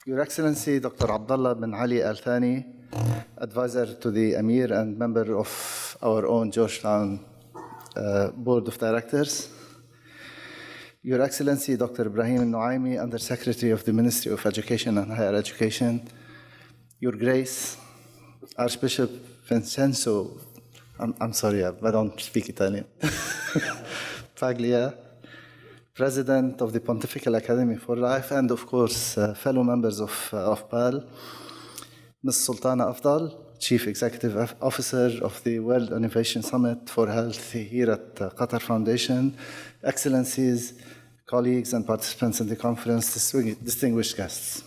Your Excellency, Dr. Abdullah bin Ali Al Thani, advisor to the Emir and member of our own Georgetown Board of Directors. Your Excellency, Dr. Ebrahim Nuaimi, Under Secretary of the Ministry of Education and Higher Education. Your Grace, Archbishop Vincenzo, I'm sorry, I don't speak Italian. Paglia, President of the Pontifical Academy for Life, and of course, fellow members of PAL, Ms. Sultana Afdhal, Chief Executive Officer of the World Innovation Summit for Health here at Qatar Foundation, Excellencies, colleagues, and participants in the conference, distinguished guests.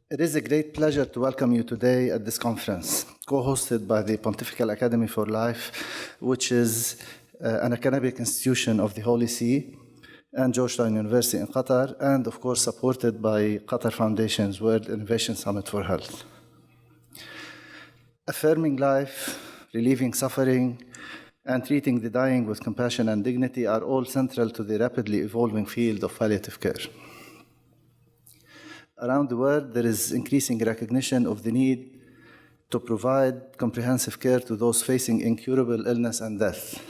It is a great pleasure to welcome you today at this conference, co-hosted by the Pontifical Academy for Life, which is an academic institution of the Holy See, and Georgetown University in Qatar, and of course supported by Qatar Foundation's World Innovation Summit for Health. Affirming life, relieving suffering, and treating the dying with compassion and dignity are all central to the rapidly evolving field of palliative care. Around the world, there is increasing recognition of the need to provide comprehensive care to those facing incurable illness and death.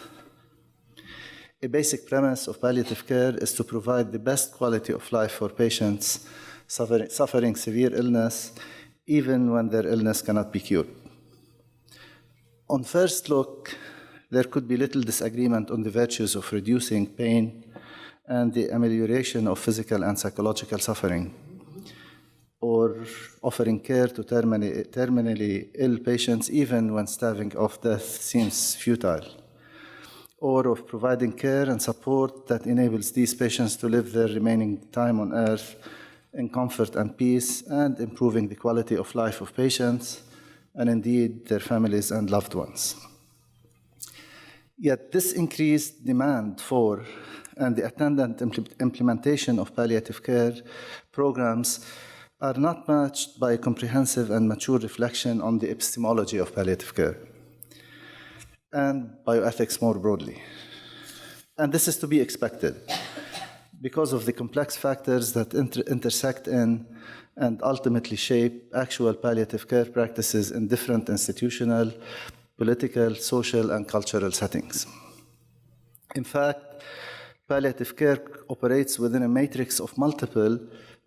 A basic premise of palliative care is to provide the best quality of life for patients suffering severe illness, even when their illness cannot be cured. On first look, there could be little disagreement on the virtues of reducing pain and the amelioration of physical and psychological suffering, or offering care to terminally ill patients even when staving off death seems futile, or of providing care and support that enables these patients to live their remaining time on earth in comfort and peace, and improving the quality of life of patients and indeed their families and loved ones. Yet this increased demand for and the attendant implementation of palliative care programs are not matched by a comprehensive and mature reflection on the epistemology of palliative care and bioethics more broadly. And this is to be expected because of the complex factors that intersect in and ultimately shape actual palliative care practices in different institutional, political, social, and cultural settings. In fact, palliative care operates within a matrix of multiple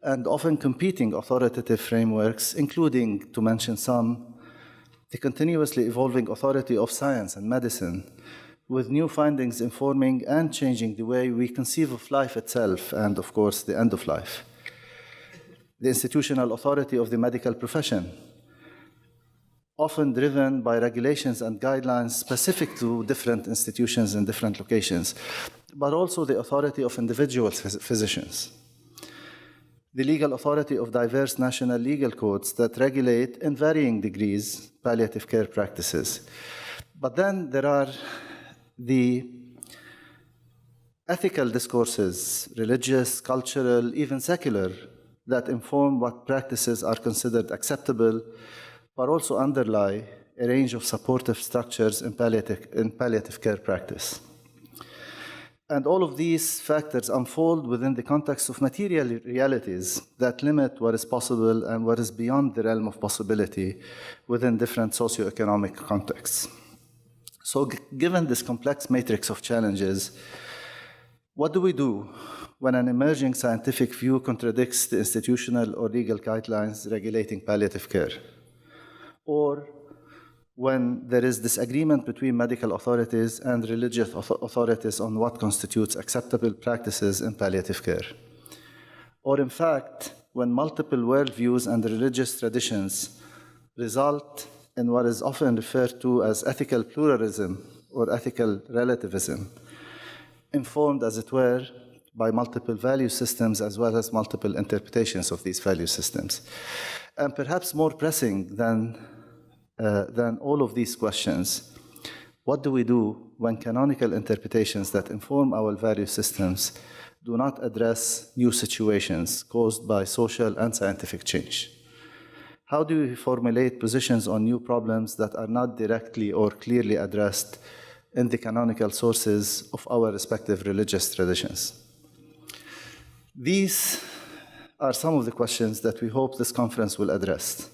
and often competing authoritative frameworks, including, to mention some, the continuously evolving authority of science and medicine, with new findings informing and changing the way we conceive of life itself and, of course, the end of life. The institutional authority of the medical profession, often driven by regulations and guidelines specific to different institutions in different locations, but also the authority of individual physicians. The legal authority of diverse national legal codes that regulate, in varying degrees, palliative care practices. But then there are the ethical discourses, religious, cultural, even secular, that inform what practices are considered acceptable, but also underlie a range of supportive structures in palliative care practice. And all of these factors unfold within the context of material realities that limit what is possible and what is beyond the realm of possibility within different socioeconomic contexts. So given this complex matrix of challenges, what do we do when an emerging scientific view contradicts the institutional or legal guidelines regulating palliative care? Or when there is disagreement between medical authorities and religious authorities on what constitutes acceptable practices in palliative care? Or in fact, when multiple worldviews and religious traditions result in what is often referred to as ethical pluralism or ethical relativism, informed, as it were, by multiple value systems as well as multiple interpretations of these value systems. And perhaps more pressing than all of these questions, what do we do when canonical interpretations that inform our value systems do not address new situations caused by social and scientific change? How do we formulate positions on new problems that are not directly or clearly addressed in the canonical sources of our respective religious traditions? These are some of the questions that we hope this conference will address.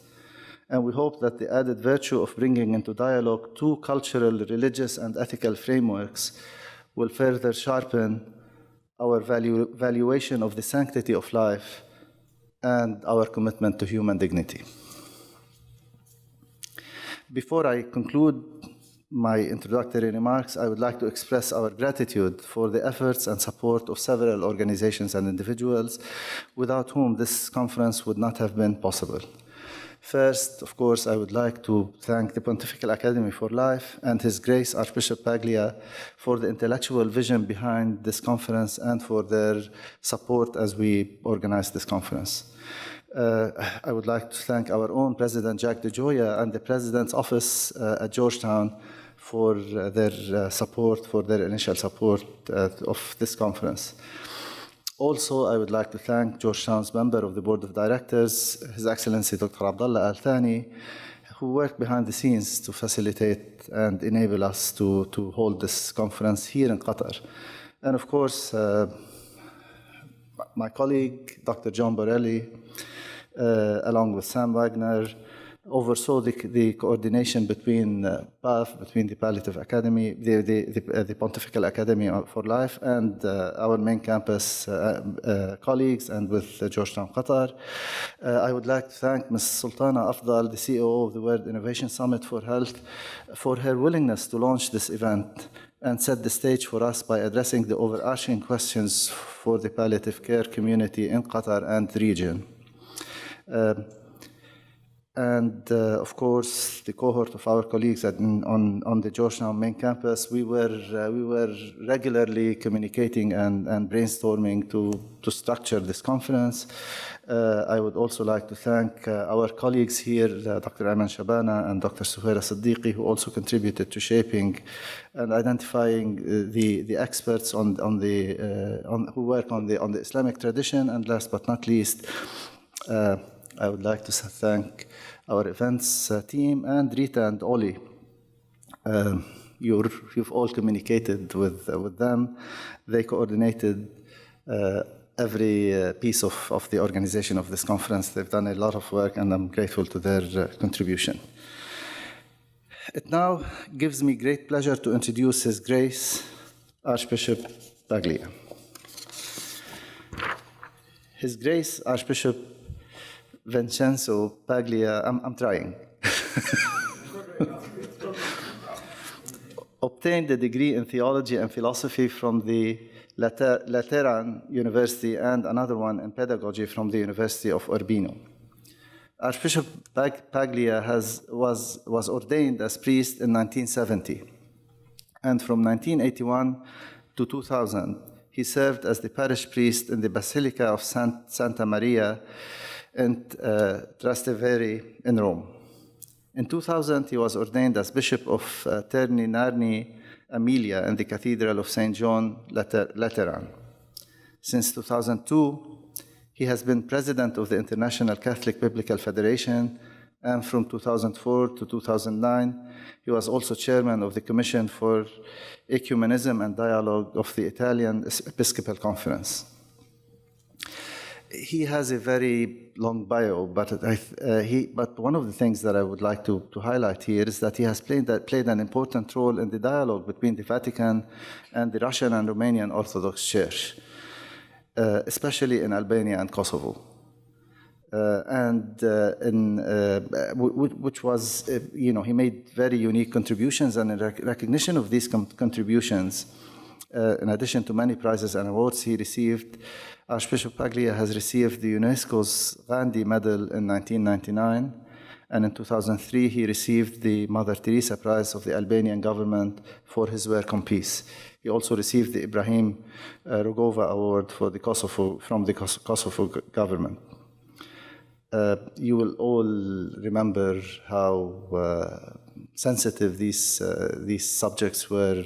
And we hope that the added virtue of bringing into dialogue two cultural, religious, and ethical frameworks will further sharpen our valuation of the sanctity of life and our commitment to human dignity. Before I conclude my introductory remarks, I would like to express our gratitude for the efforts and support of several organizations and individuals without whom this conference would not have been possible. First, of course, I would like to thank the Pontifical Academy for Life and His Grace Archbishop Paglia for the intellectual vision behind this conference and for their support as we organize this conference. I would like to thank our own President Jack DeGioia and the President's Office at Georgetown for their support, for their initial support of this conference. Also, I would like to thank Georgetown's member of the Board of Directors, His Excellency Dr. Abdullah Al-Thani, who worked behind the scenes to facilitate and enable us to hold this conference here in Qatar. And of course, my colleague, Dr. John Borelli, along with Sam Wagner, oversaw the coordination between PAF, between the Palliative Academy, the Pontifical Academy for Life, and our main campus colleagues, and with Georgetown, Qatar. I would like to thank Ms. Sultana Afdhal, the CEO of the World Innovation Summit for Health, for her willingness to launch this event and set the stage for us by addressing the overarching questions for the palliative care community in Qatar and the region. Of course, the cohort of our colleagues on the Georgetown main campus, we were regularly communicating and brainstorming to structure this conference. I would also like to thank our colleagues here, Dr. Ayman Shabana and Dr. Suhaira Siddiqui, who also contributed to shaping and identifying the experts who work on the Islamic tradition. And last but not least, I would like to thank our events team and Rita and Oli. You've all communicated with them. They coordinated every piece of the organization of this conference. They've done a lot of work, and I'm grateful to their contribution. It now gives me great pleasure to introduce His Grace Archbishop Paglia. His Grace Archbishop Vincenzo Paglia, I'm trying, obtained a degree in theology and philosophy from the Lateran University and another one in pedagogy from the University of Urbino. Archbishop Paglia was ordained as priest in 1970, and from 1981 to 2000, he served as the parish priest in the Basilica of Santa Maria in Trastevere in Rome. In 2000, he was ordained as Bishop of Terni Narni Aemilia in the Cathedral of St. John Lateran. Since 2002, he has been president of the International Catholic Biblical Federation, and from 2004 to 2009, he was also chairman of the Commission for Ecumenism and Dialogue of the Italian Episcopal Conference. He has a very long bio, but one of the things that I would like to highlight here is that he has played an important role in the dialogue between the Vatican and the Russian and Romanian Orthodox Church, especially in Albania and Kosovo. Which was, he made very unique contributions, and in recognition of these contributions, in addition to many prizes and awards he received, Archbishop Paglia has received the UNESCO's Gandhi Medal in 1999, and in 2003 he received the Mother Teresa Prize of the Albanian government for his work on peace. He also received the Ebrahim Rogova Award from the Kosovo government. You will all remember how sensitive these subjects were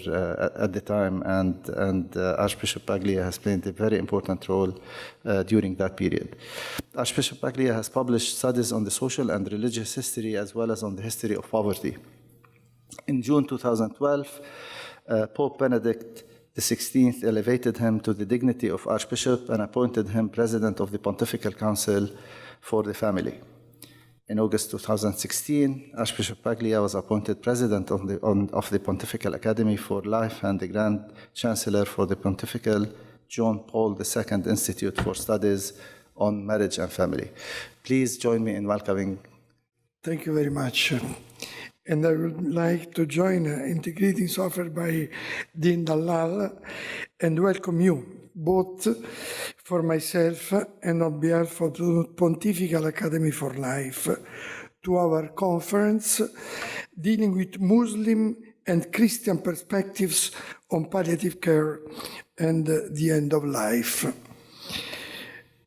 at the time, and Archbishop Paglia has played a very important role during that period. Archbishop Paglia has published studies on the social and religious history as well as on the history of poverty. In June 2012, Pope Benedict XVI elevated him to the dignity of Archbishop and appointed him President of the Pontifical Council for the Family. In August 2016, Archbishop Paglia was appointed President of the Pontifical Academy for Life and the Grand Chancellor for the Pontifical John Paul II Institute for Studies on Marriage and Family. Please join me in welcoming. Thank you very much. And I would like to join in the greetings offered by Dean Dallal and welcome you, both for myself and on behalf of the Pontifical Academy for Life, to our conference dealing with Muslim and Christian perspectives on palliative care and the end of life.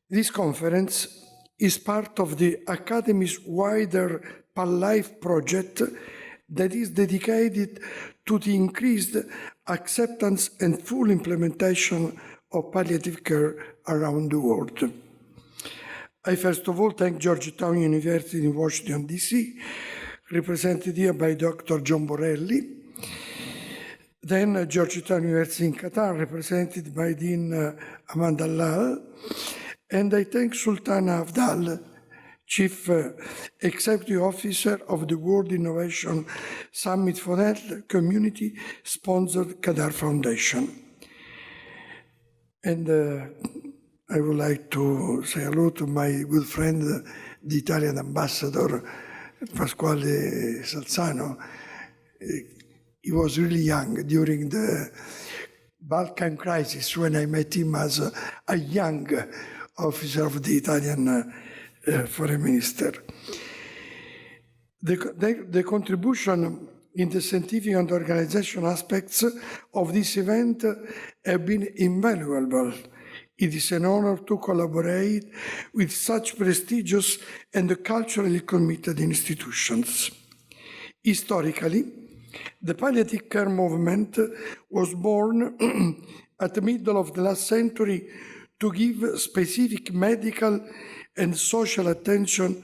This conference is part of the Academy's wider Pal-Life project that is dedicated to the increased acceptance and full implementation of palliative care around the world. I first of all thank Georgetown University in Washington, D.C., represented here by Dr. John Borelli, then Georgetown University in Qatar, represented by Dean Ahmad Dallal, and I thank Sultana Afdhal, Chief Executive Officer of the World Innovation Summit for Health Community-sponsored Qatar Foundation. And I would like to say hello to my good friend, the Italian ambassador, Pasquale Salzano. He was really young during the Balkan crisis when I met him as a young officer of the Italian foreign minister. The contribution in the scientific and organizational aspects of this event have been invaluable. It is an honor to collaborate with such prestigious and culturally committed institutions. Historically, the palliative care movement was born at the middle of the last century to give specific medical and social attention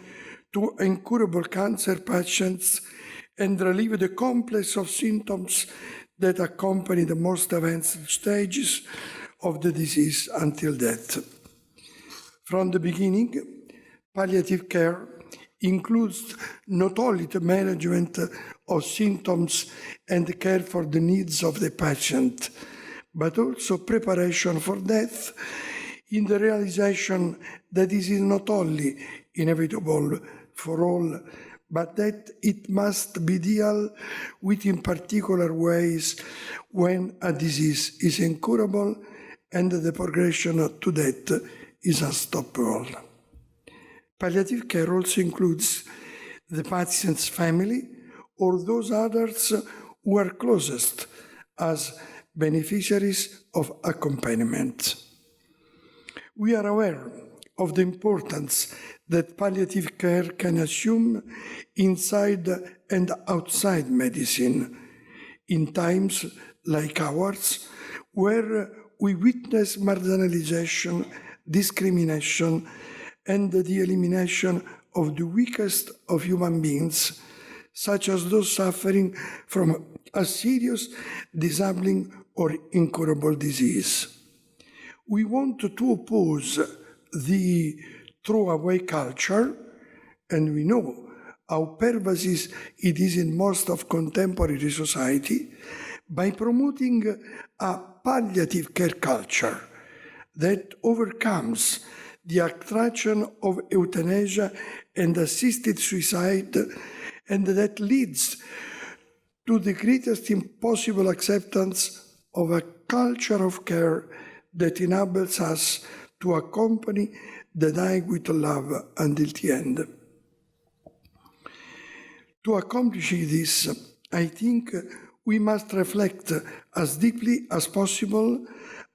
to incurable cancer patients and relieve the complex of symptoms that accompany the most advanced stages of the disease until death. From the beginning, palliative care includes not only the management of symptoms and care for the needs of the patient, but also preparation for death in the realization that this is not only inevitable for all, but that it must be dealt with in particular ways when a disease is incurable and the progression to death is unstoppable. Palliative care also includes the patient's family or those others who are closest as beneficiaries of accompaniment. We are aware of the importance that palliative care can assume inside and outside medicine in times like ours, where we witness marginalization, discrimination, and the elimination of the weakest of human beings, such as those suffering from a serious, disabling, or incurable disease. We want to oppose the throwaway culture, and we know how pervasive it is in most of contemporary society, by promoting a palliative care culture that overcomes the attraction of euthanasia and assisted suicide, and that leads to the greatest possible acceptance of a culture of care that enables us to accompany the dying with love until the end. To accomplish this, I think we must reflect as deeply as possible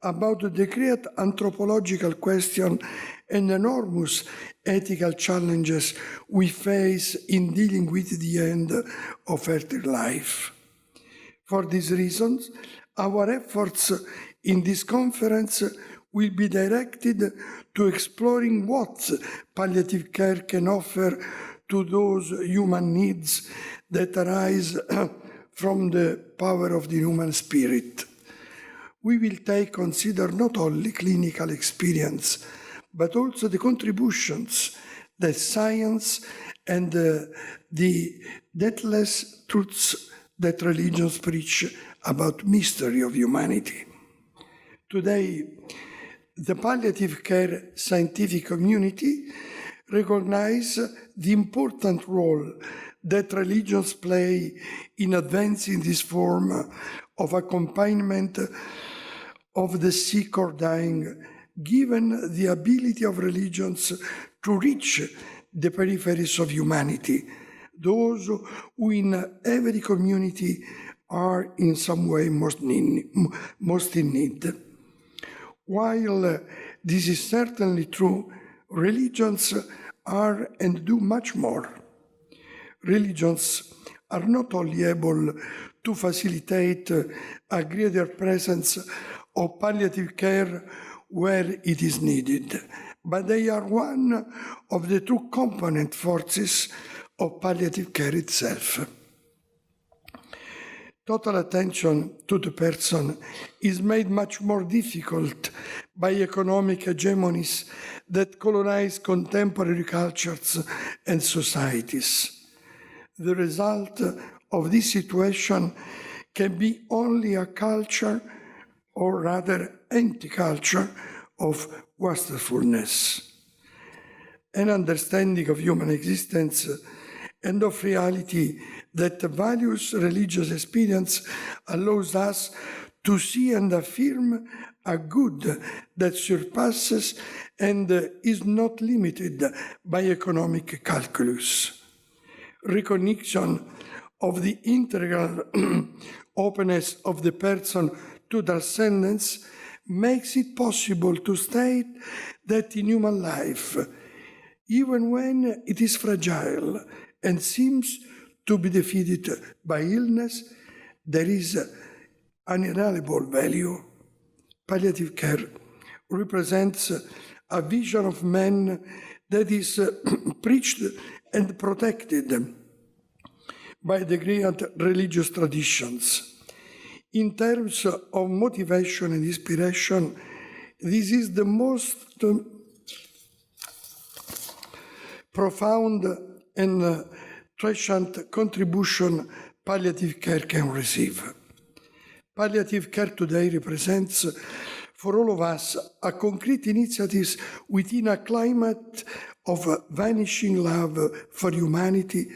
about the great anthropological question and enormous ethical challenges we face in dealing with the end of earthly life. For these reasons, our efforts in this conference will be directed to exploring what palliative care can offer to those human needs that arise from the power of the human spirit. we will consider not only clinical experience, but also the contributions that science and the deathless truths that religions preach about mystery of humanity. Today, the palliative care scientific community recognize the important role that religions play in advancing this form of accompaniment of the sick or dying, given the ability of religions to reach the peripheries of humanity, those who in every community are in some way most in need. While this is certainly true, religions are and do much more. Religions are not only able to facilitate a greater presence of palliative care where it is needed, but they are one of the two component forces of palliative care itself. Total attention to the person is made much more difficult by economic hegemonies that colonize contemporary cultures and societies. The result of this situation can be only a culture, or rather anti-culture, of wastefulness. An understanding of human existence and of reality that values religious experience allows us to see and affirm a good that surpasses and is not limited by economic calculus. Recognition of the integral openness of the person to transcendence makes it possible to state that in human life, even when it is fragile and seems to be defeated by illness, there is an inalienable value. Palliative care represents a vision of man that is preached and protected by the great religious traditions. In terms of motivation and inspiration, this is the most profound and prescient contribution palliative care can receive. Palliative care today represents for all of us a concrete initiative within a climate of vanishing love for humanity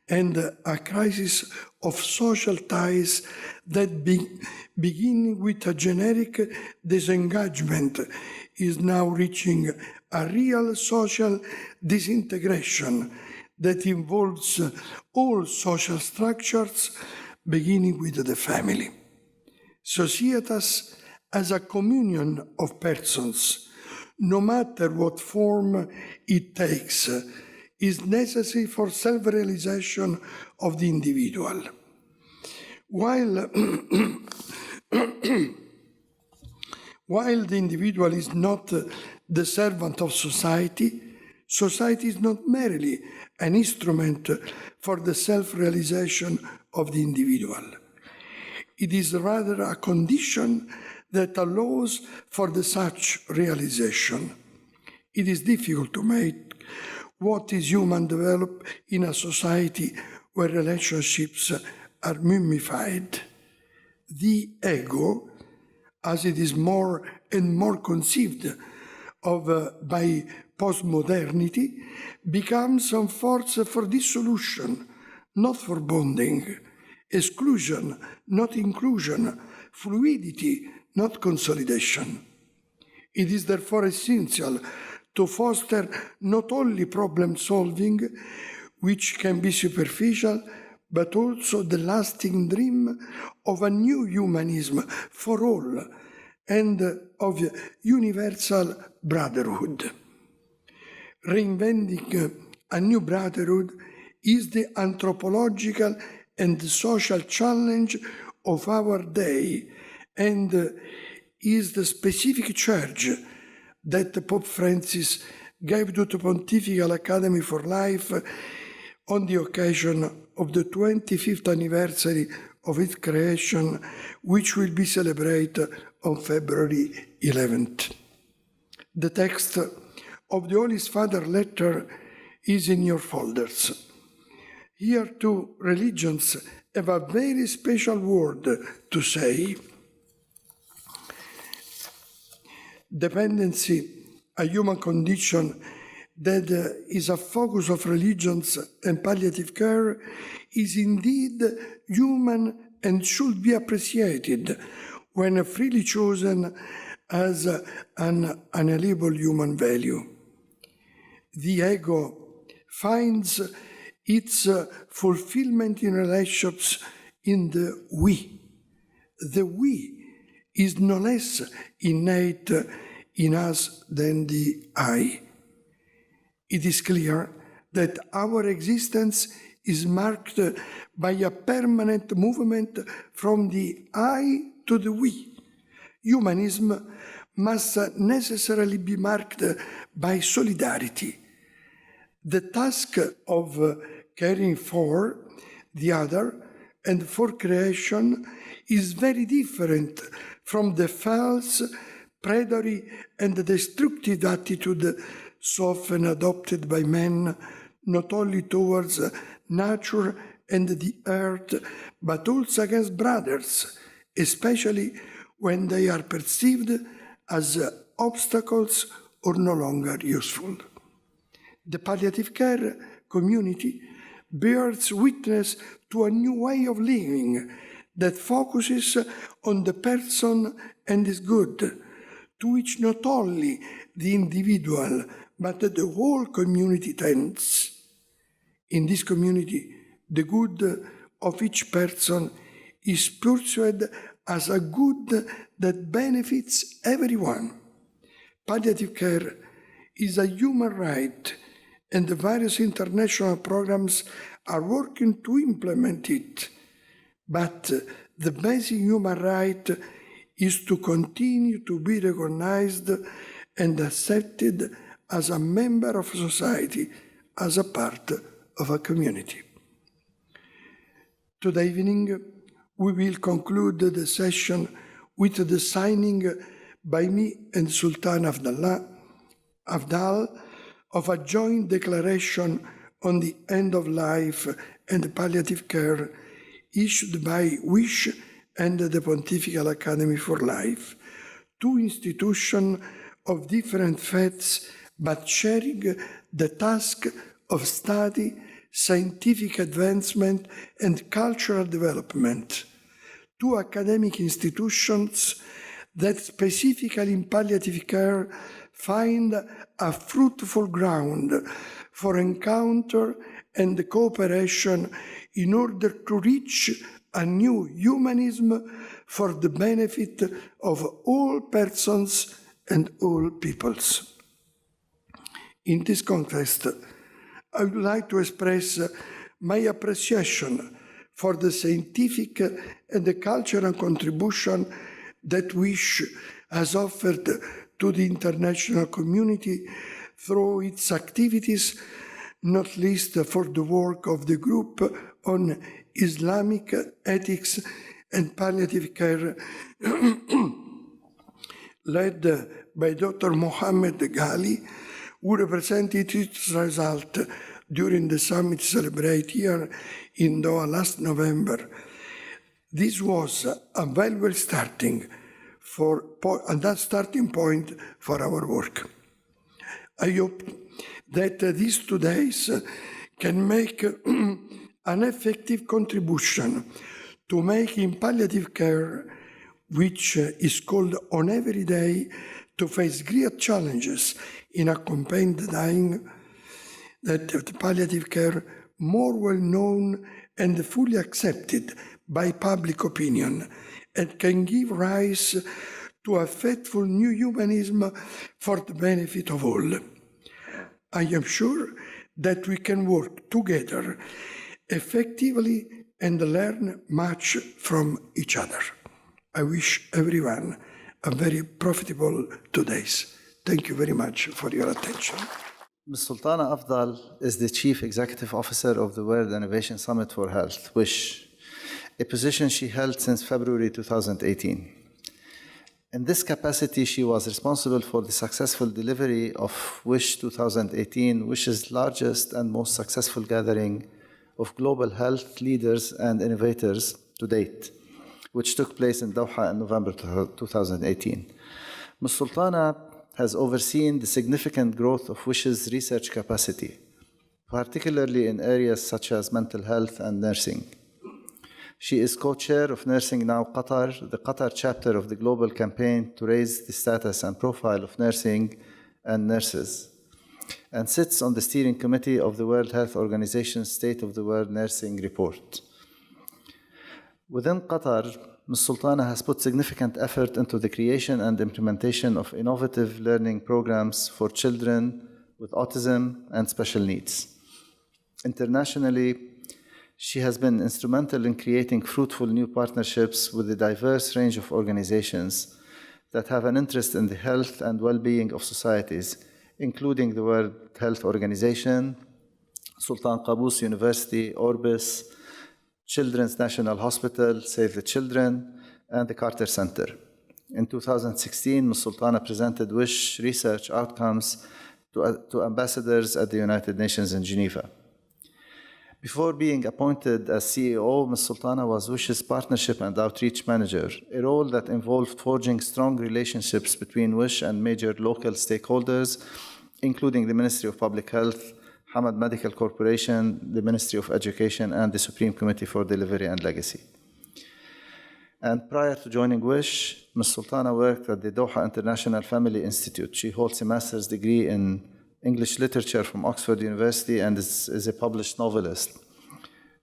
and a crisis of social ties that begin with a generic disengagement is now reaching a real social disintegration that involves all social structures, beginning with the family. Societas as a communion of persons, no matter what form it takes, is necessary for self-realization of the individual. While the individual is not the servant of society, society is not merely an instrument for the self-realization of the individual. It is rather a condition that allows for such realization. It is difficult to make what is human develop in a society where relationships are mummified. The ego, as it is more and more conceived of by postmodernity, becomes some force for dissolution, not for bonding, exclusion, not inclusion, fluidity, not consolidation. It is therefore essential to foster not only problem solving, which can be superficial, but also the lasting dream of a new humanism for all and of universal brotherhood. Reinventing a new brotherhood is the anthropological and social challenge of our day and is the specific charge that Pope Francis gave to the Pontifical Academy for Life on the occasion of the 25th anniversary of its creation, which will be celebrated on February 11th. The text of the Holy Father's letter is in your folders. Here too, religions have a very special word to say. Dependency, a human condition that is a focus of religions and palliative care, is indeed human and should be appreciated when freely chosen as an unalienable human value. The ego finds its fulfillment in relationships in the we. The we is no less innate in us than the I. It is clear that our existence is marked by a permanent movement from the I to the we. Humanism must necessarily be marked by solidarity. The task of caring for the other and for creation is very different from the false, predatory, and destructive attitude so often adopted by men, not only towards nature and the earth, but also against brothers, especially when they are perceived as obstacles or no longer useful. The palliative care community bears witness to a new way of living that focuses on the person and his good, to which not only the individual but the whole community tends. In this community, the good of each person is pursued as a good that benefits everyone. Palliative care is a human right, and the various international programs are working to implement it. But the basic human right is to continue to be recognized and accepted as a member of society, as a part of a community. Today evening, we will conclude the session with the signing by me and Sultana Afdhal of a joint declaration on the end of life and palliative care issued by WISH and the Pontifical Academy for Life, two institutions of different faiths but sharing the task of study, scientific advancement, and cultural development. Two academic institutions that specifically in palliative care find a fruitful ground for encounter and cooperation in order to reach a new humanism for the benefit of all persons and all peoples. In this context, I would like to express my appreciation for the scientific and the cultural contribution that WISH has offered to the international community through its activities, not least for the work of the group on Islamic ethics and palliative care, led by Dr. Mohammed Ghali, who represented its result during the summit celebrated here in Doha last November. This was a valuable starting point for our work. I hope that these 2 days can make an effective contribution to making palliative care, which is called on every day to face great challenges in accompanied dying, that the palliative care more well known and fully accepted by public opinion, and can give rise to a faithful new humanism for the benefit of all. I am sure that we can work together effectively and learn much from each other. I wish everyone a very profitable 2 days. Thank you very much for your attention. Ms. Sultana Afdhal is the Chief Executive Officer of the World Innovation Summit for Health, WISH, a position she held since February 2018. In this capacity, she was responsible for the successful delivery of WISH 2018, WISH's largest and most successful gathering of global health leaders and innovators to date, which took place in Doha in November 2018. Ms. Sultana has overseen the significant growth of WISH's research capacity, particularly in areas such as mental health and nursing. She is co-chair of Nursing Now Qatar, the Qatar chapter of the global campaign to raise the status and profile of nursing and nurses, and sits on the steering committee of the World Health Organization's State of the World Nursing Report. Within Qatar, Ms. Sultana has put significant effort into the creation and implementation of innovative learning programs for children with autism and special needs. Internationally, she has been instrumental in creating fruitful new partnerships with a diverse range of organizations that have an interest in the health and well-being of societies, including the World Health Organization, Sultan Qaboos University, Orbis, Children's National Hospital, Save the Children, and the Carter Center. In 2016, Ms. Sultana presented WISH research outcomes to ambassadors at the United Nations in Geneva. Before being appointed as CEO, Ms. Sultana was WISH's Partnership and Outreach Manager, a role that involved forging strong relationships between WISH and major local stakeholders, including the Ministry of Public Health, Ahmad Medical Corporation, the Ministry of Education, and the Supreme Committee for Delivery and Legacy. And prior to joining WISH, Ms. Sultana worked at the Doha International Family Institute. She holds a master's degree in English literature from Oxford University and is a published novelist.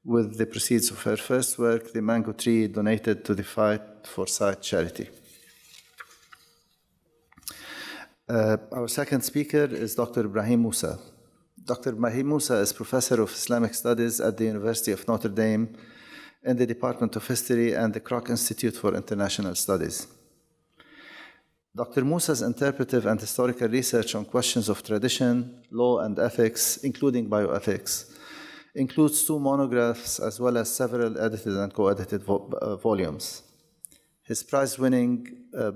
With the proceeds of her first work, The Mango Tree, donated to the Fight for Sight charity. Our second speaker is Dr. Ebrahim Moosa. Dr. Ebrahim Moosa is Professor of Islamic Studies at the University of Notre Dame in the Department of History and the Kroc Institute for International Studies. Dr. Moosa's interpretive and historical research on questions of tradition, law, and ethics, including bioethics, includes 2 monographs as well as several edited and co-edited volumes. His prize-winning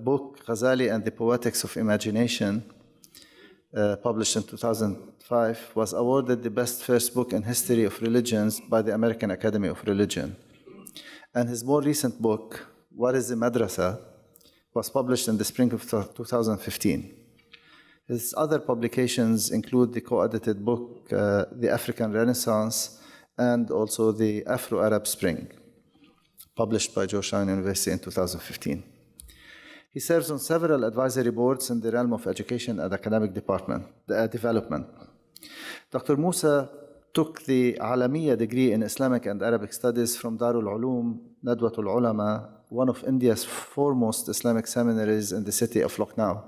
book, Ghazali and the Poetics of Imagination, published in 2005, was awarded the best first book in history of religions by the American Academy of Religion. And his more recent book, What is a Madrasa?, was published in the spring of 2015. His other publications include the co-edited book, The African Renaissance, and also The Afro-Arab Spring, published by Georgetown University in 2015. He serves on several advisory boards in the realm of education and academic development. Dr. Moosa took the Alamiya degree in Islamic and Arabic studies from Darul Uloom, Nadwatul Ulama, one of India's foremost Islamic seminaries in the city of Lucknow.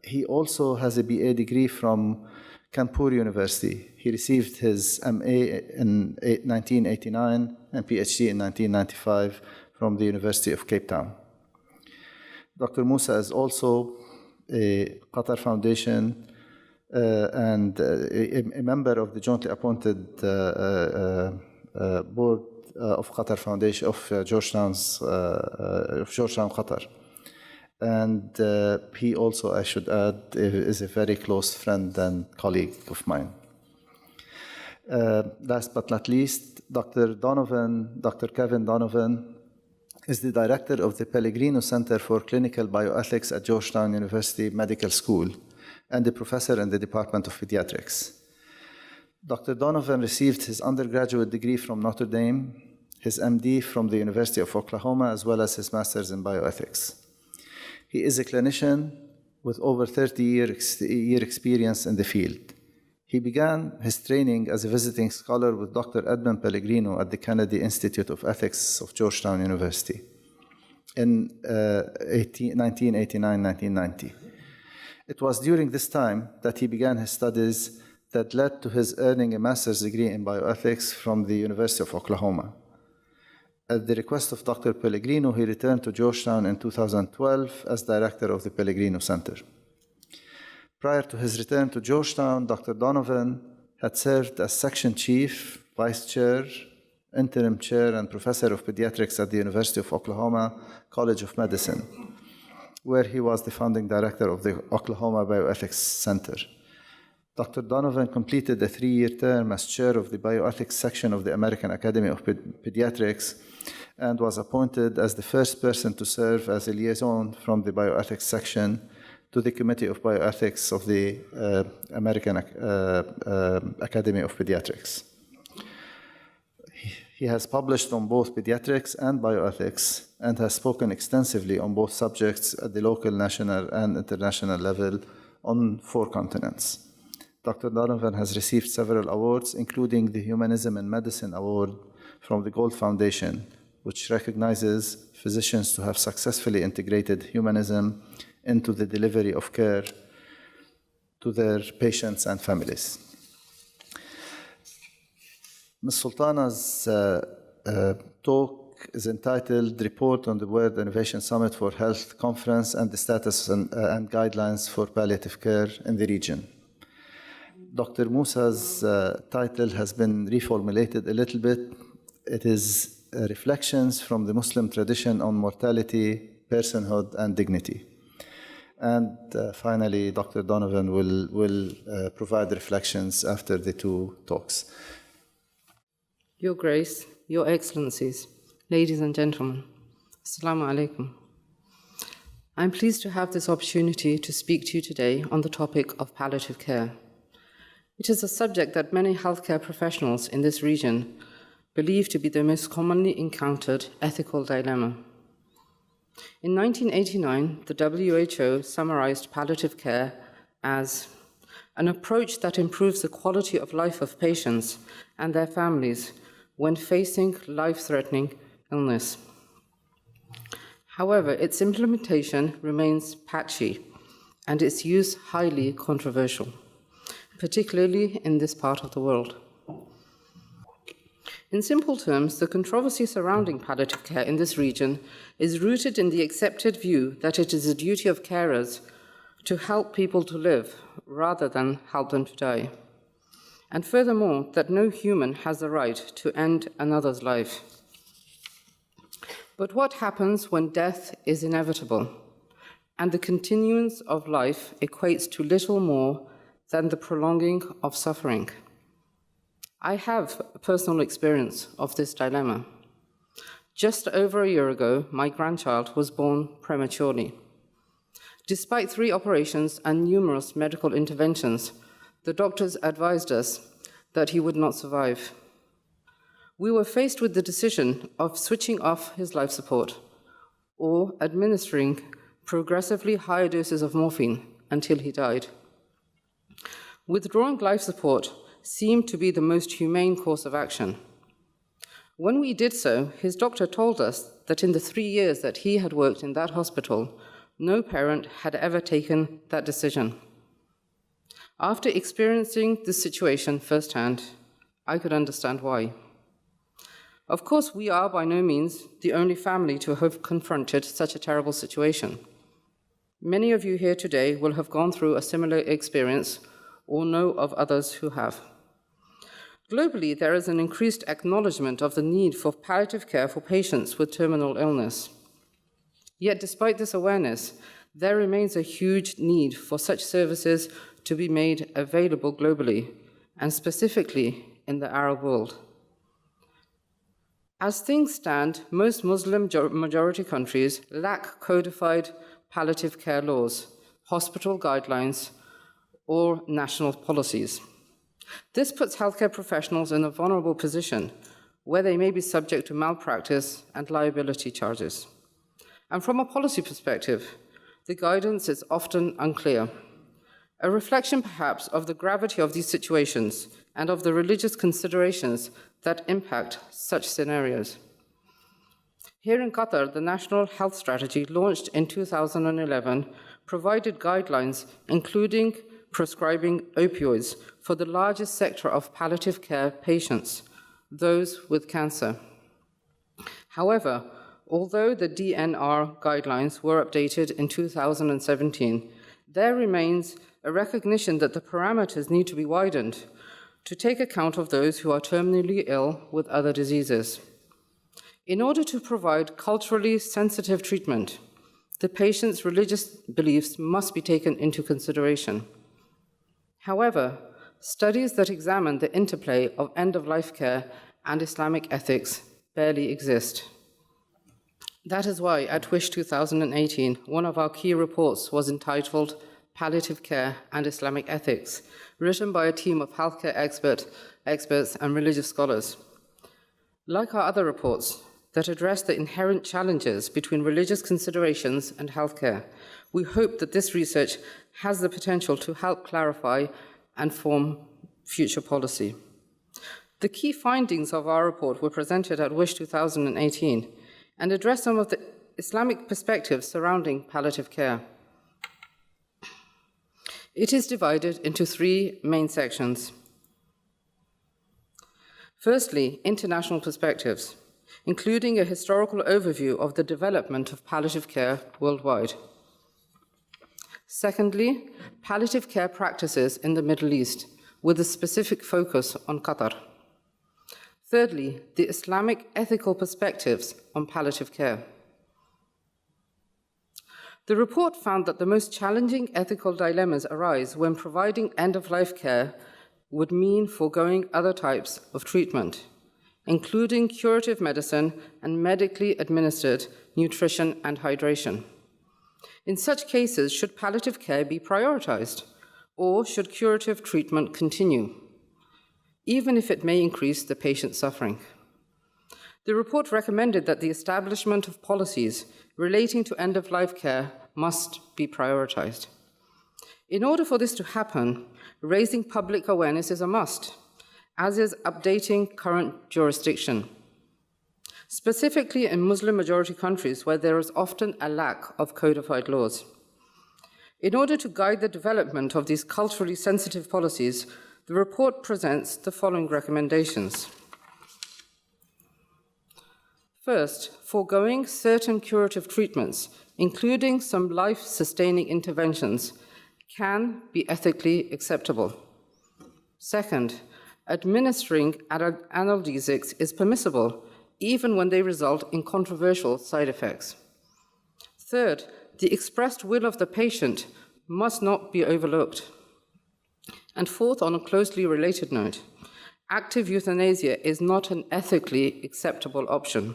He also has a BA degree from Kanpur University. He received his MA in 1989 and PhD in 1995 from the University of Cape Town. Dr. Moosa is also a Qatar Foundation and a member of the jointly appointed board of Qatar Foundation of Georgetown, Qatar. And he also, I should add, is a very close friend and colleague of mine. Last but not least, Dr. Kevin Donovan, is the director of the Pellegrino Center for Clinical Bioethics at Georgetown University Medical School and a professor in the Department of Pediatrics. Dr. Donovan received his undergraduate degree from Notre Dame, his MD from the University of Oklahoma, as well as his master's in bioethics. He is a clinician with over 30-year experience in the field. He began his training as a visiting scholar with Dr. Edmund Pellegrino at the Kennedy Institute of Ethics of Georgetown University in 1989-1990. It was during this time that he began his studies that led to his earning a master's degree in bioethics from the University of Oklahoma. At the request of Dr. Pellegrino, he returned to Georgetown in 2012 as director of the Pellegrino Center. Prior to his return to Georgetown, Dr. Donovan had served as section chief, vice chair, interim chair and professor of pediatrics at the University of Oklahoma College of Medicine, where he was the founding director of the Oklahoma Bioethics Center. Dr. Donovan completed a 3-year term as chair of the Bioethics section of the American Academy of Pediatrics and was appointed as the first person to serve as a liaison from the Bioethics section to the Committee of Bioethics of the American Academy of Pediatrics. He has published on both pediatrics and bioethics and has spoken extensively on both subjects at the local, national, and international level on 4 continents. Dr. Donovan has received several awards, including the Humanism in Medicine Award from the Gold Foundation, which recognizes physicians to have successfully integrated humanism into the delivery of care to their patients and families. Ms. Sultana's talk is entitled Report on the World Innovation Summit for Health Conference and the Status and Guidelines for Palliative Care in the Region. Dr. Moosa's title has been reformulated a little bit. It is Reflections from the Muslim Tradition on Mortality, Personhood, and Dignity. And finally, Dr. Donovan will provide reflections after the 2 talks. Your Grace, Your Excellencies, ladies and gentlemen, Assalamu alaikum. I'm pleased to have this opportunity to speak to you today on the topic of palliative care. It is a subject that many healthcare professionals in this region believe to be the most commonly encountered ethical dilemma. In 1989, the WHO summarized palliative care as an approach that improves the quality of life of patients and their families when facing life-threatening illness. However, its implementation remains patchy and its use highly controversial, particularly in this part of the world. In simple terms, the controversy surrounding palliative care in this region is rooted in the accepted view that it is a duty of carers to help people to live rather than help them to die. And furthermore, that no human has the right to end another's life. But what happens when death is inevitable and the continuance of life equates to little more than the prolonging of suffering? I have a personal experience of this dilemma. Just over a year ago, my grandchild was born prematurely. Despite 3 operations and numerous medical interventions, the doctors advised us that he would not survive. We were faced with the decision of switching off his life support or administering progressively higher doses of morphine until he died. Withdrawing life support seemed to be the most humane course of action. When we did so, his doctor told us that in the 3 years that he had worked in that hospital, no parent had ever taken that decision. After experiencing this situation firsthand, I could understand why. Of course, we are by no means the only family to have confronted such a terrible situation. Many of you here today will have gone through a similar experience or know of others who have. Globally, there is an increased acknowledgement of the need for palliative care for patients with terminal illness. Yet, despite this awareness, there remains a huge need for such services to be made available globally, and specifically in the Arab world. As things stand, most Muslim majority countries lack codified palliative care laws, hospital guidelines, or national policies. This puts healthcare professionals in a vulnerable position where they may be subject to malpractice and liability charges. And from a policy perspective, the guidance is often unclear. A reflection, perhaps, of the gravity of these situations and of the religious considerations that impact such scenarios. Here in Qatar, the National Health Strategy, launched in 2011, provided guidelines including prescribing opioids for the largest sector of palliative care patients, those with cancer. However, although the DNR guidelines were updated in 2017, there remains a recognition that the parameters need to be widened to take account of those who are terminally ill with other diseases. In order to provide culturally sensitive treatment, the patient's religious beliefs must be taken into consideration. However, studies that examine the interplay of end-of-life care and Islamic ethics barely exist. That is why at WISH 2018, one of our key reports was entitled Palliative Care and Islamic Ethics, written by a team of healthcare experts and religious scholars. Like our other reports that address the inherent challenges between religious considerations and healthcare, we hope that this research has the potential to help clarify and form future policy. The key findings of our report were presented at WISH 2018 and address some of the Islamic perspectives surrounding palliative care. It is divided into three main sections. Firstly, international perspectives, including a historical overview of the development of palliative care worldwide. Secondly, palliative care practices in the Middle East, with a specific focus on Qatar. Thirdly, the Islamic ethical perspectives on palliative care. The report found that the most challenging ethical dilemmas arise when providing end-of-life care would mean foregoing other types of treatment, including curative medicine and medically administered nutrition and hydration. In such cases, should palliative care be prioritized, or should curative treatment continue, even if it may increase the patient's suffering? The report recommended that the establishment of policies relating to end-of-life care must be prioritized. In order for this to happen, raising public awareness is a must, as is updating current jurisdiction, specifically in Muslim-majority countries where there is often a lack of codified laws. In order to guide the development of these culturally sensitive policies, the report presents the following recommendations. First, foregoing certain curative treatments, including some life-sustaining interventions, can be ethically acceptable. Second, administering analgesics is permissible, even when they result in controversial side effects. Third, the expressed will of the patient must not be overlooked. And fourth, on a closely related note, active euthanasia is not an ethically acceptable option.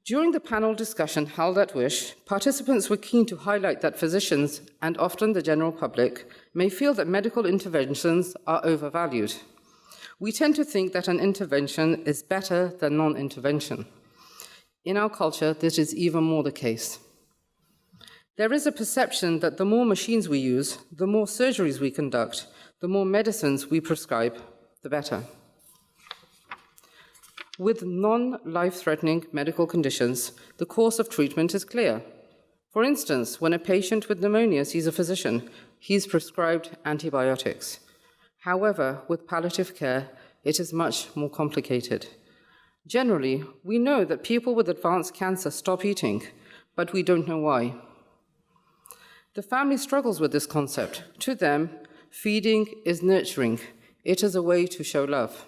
During the panel discussion held at WISH, participants were keen to highlight that physicians, and often the general public, may feel that medical interventions are overvalued. We tend to think that an intervention is better than non-intervention. In our culture, this is even more the case. There is a perception that the more machines we use, the more surgeries we conduct, the more medicines we prescribe, the better. With non-life-threatening medical conditions, the course of treatment is clear. For instance, when a patient with pneumonia sees a physician, he's prescribed antibiotics. However, with palliative care, it is much more complicated. Generally, we know that people with advanced cancer stop eating, but we don't know why. The family struggles with this concept. To them, feeding is nurturing. It is a way to show love.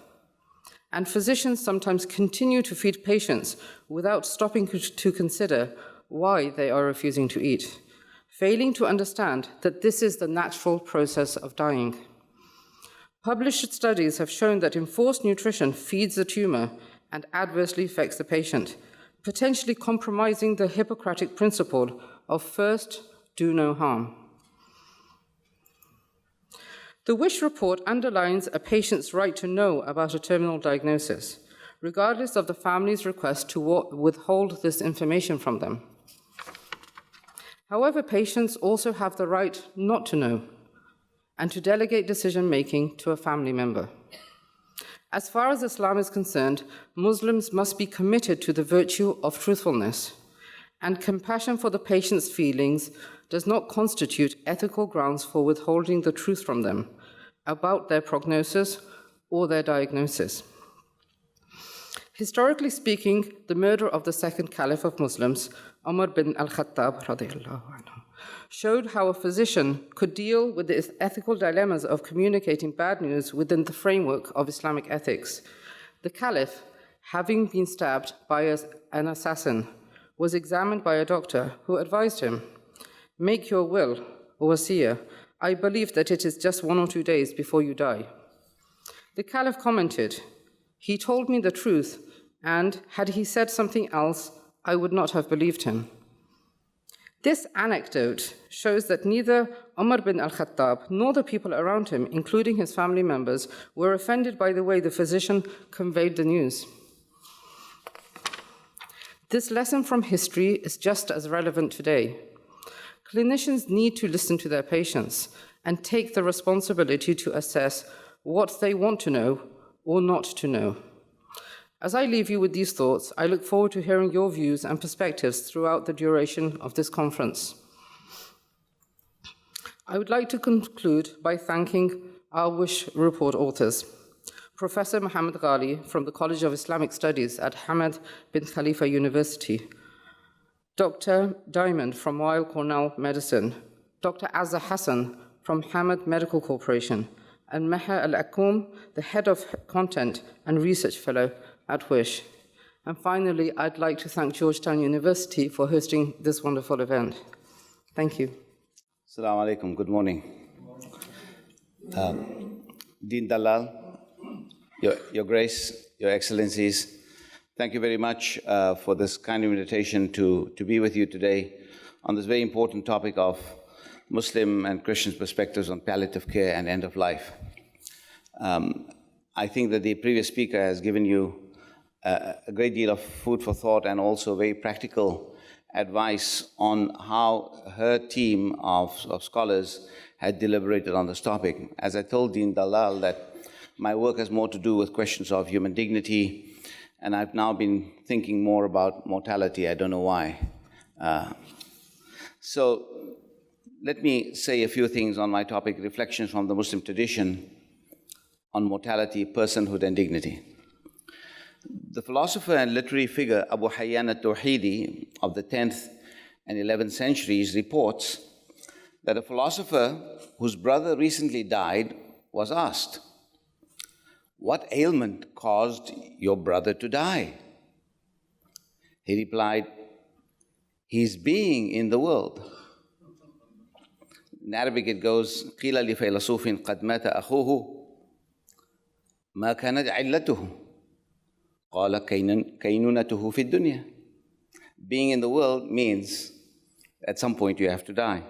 And physicians sometimes continue to feed patients without stopping to consider why they are refusing to eat, failing to understand that this is the natural process of dying. Published studies have shown that enforced nutrition feeds the tumor and adversely affects the patient, potentially compromising the Hippocratic principle of first, do no harm. The WISH report underlines a patient's right to know about a terminal diagnosis, regardless of the family's request to withhold this information from them. However, patients also have the right not to know and to delegate decision-making to a family member. As far as Islam is concerned, Muslims must be committed to the virtue of truthfulness, and compassion for the patient's feelings does not constitute ethical grounds for withholding the truth from them about their prognosis or their diagnosis. Historically speaking, the murder of the second caliph of Muslims, Umar bin al-Khattab, showed how a physician could deal with the ethical dilemmas of communicating bad news within the framework of Islamic ethics. The Caliph, having been stabbed by an assassin, was examined by a doctor who advised him, "Make your will, or wasiyah. I believe that it is just 1 or 2 days before you die." The Caliph commented, "He told me the truth, and had he said something else, I would not have believed him." This anecdote shows that neither Umar bin al-Khattab nor the people around him, including his family members, were offended by the way the physician conveyed the news. This lesson from history is just as relevant today. Clinicians need to listen to their patients and take the responsibility to assess what they want to know or not to know. As I leave you with these thoughts, I look forward to hearing your views and perspectives throughout the duration of this conference. I would like to conclude by thanking our Wish Report authors, Professor Muhammad Ghali from the College of Islamic Studies at Hamad bin Khalifa University, Dr. Diamond from Weill Cornell Medicine, Dr. Azza Hassan from Hamad Medical Corporation, and Meher Al-Akoum, the Head of Content and Research Fellow at WISH. And finally, I'd like to thank Georgetown University for hosting this wonderful event. Thank you. Assalamu alaikum, good morning. Dean Dallal, Your Grace, Your Excellencies, thank you very much for this kind invitation to be with you today on this very important topic of Muslim and Christian perspectives on palliative care and end of life. I think that the previous speaker has given you a great deal of food for thought and also very practical advice on how her team of scholars had deliberated on this topic. As I told Dean Dallal, that my work has more to do with questions of human dignity, and I've now been thinking more about mortality. I don't know why. So let me say a few things on my topic, reflections from the Muslim tradition on mortality, personhood, and dignity. The philosopher and literary figure Abu Hayyan al-Tawhidi of the 10th and 11th centuries reports that a philosopher whose brother recently died was asked, "What ailment caused your brother to die?" He replied, "His being in the world." In Arabic it goes, قِيلَ لِفَيْلَسُوفٍ قَدْ مَاتَ أَخُوهُ مَا كَانَتْ عِلَّتُهُ قَالَ كَيْنُونَتُهُ فِي الدُّنْيَا. Being in the world means at some point you have to die.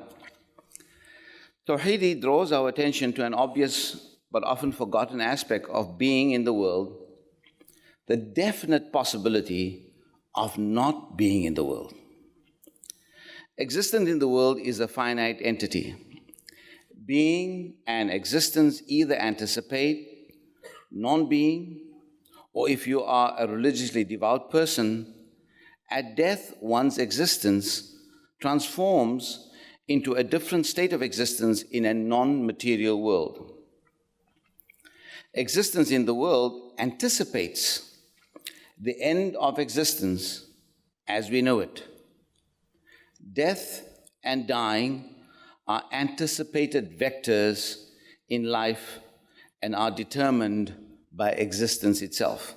Tawhidi draws our attention to an obvious but often forgotten aspect of being in the world, the definite possibility of not being in the world. Existence in the world is a finite entity. Being and existence either anticipate non-being, or if you are a religiously devout person, at death one's existence transforms into a different state of existence in a non-material world. Existence in the world anticipates the end of existence as we know it. Death and dying are anticipated vectors in life and are determined by existence itself.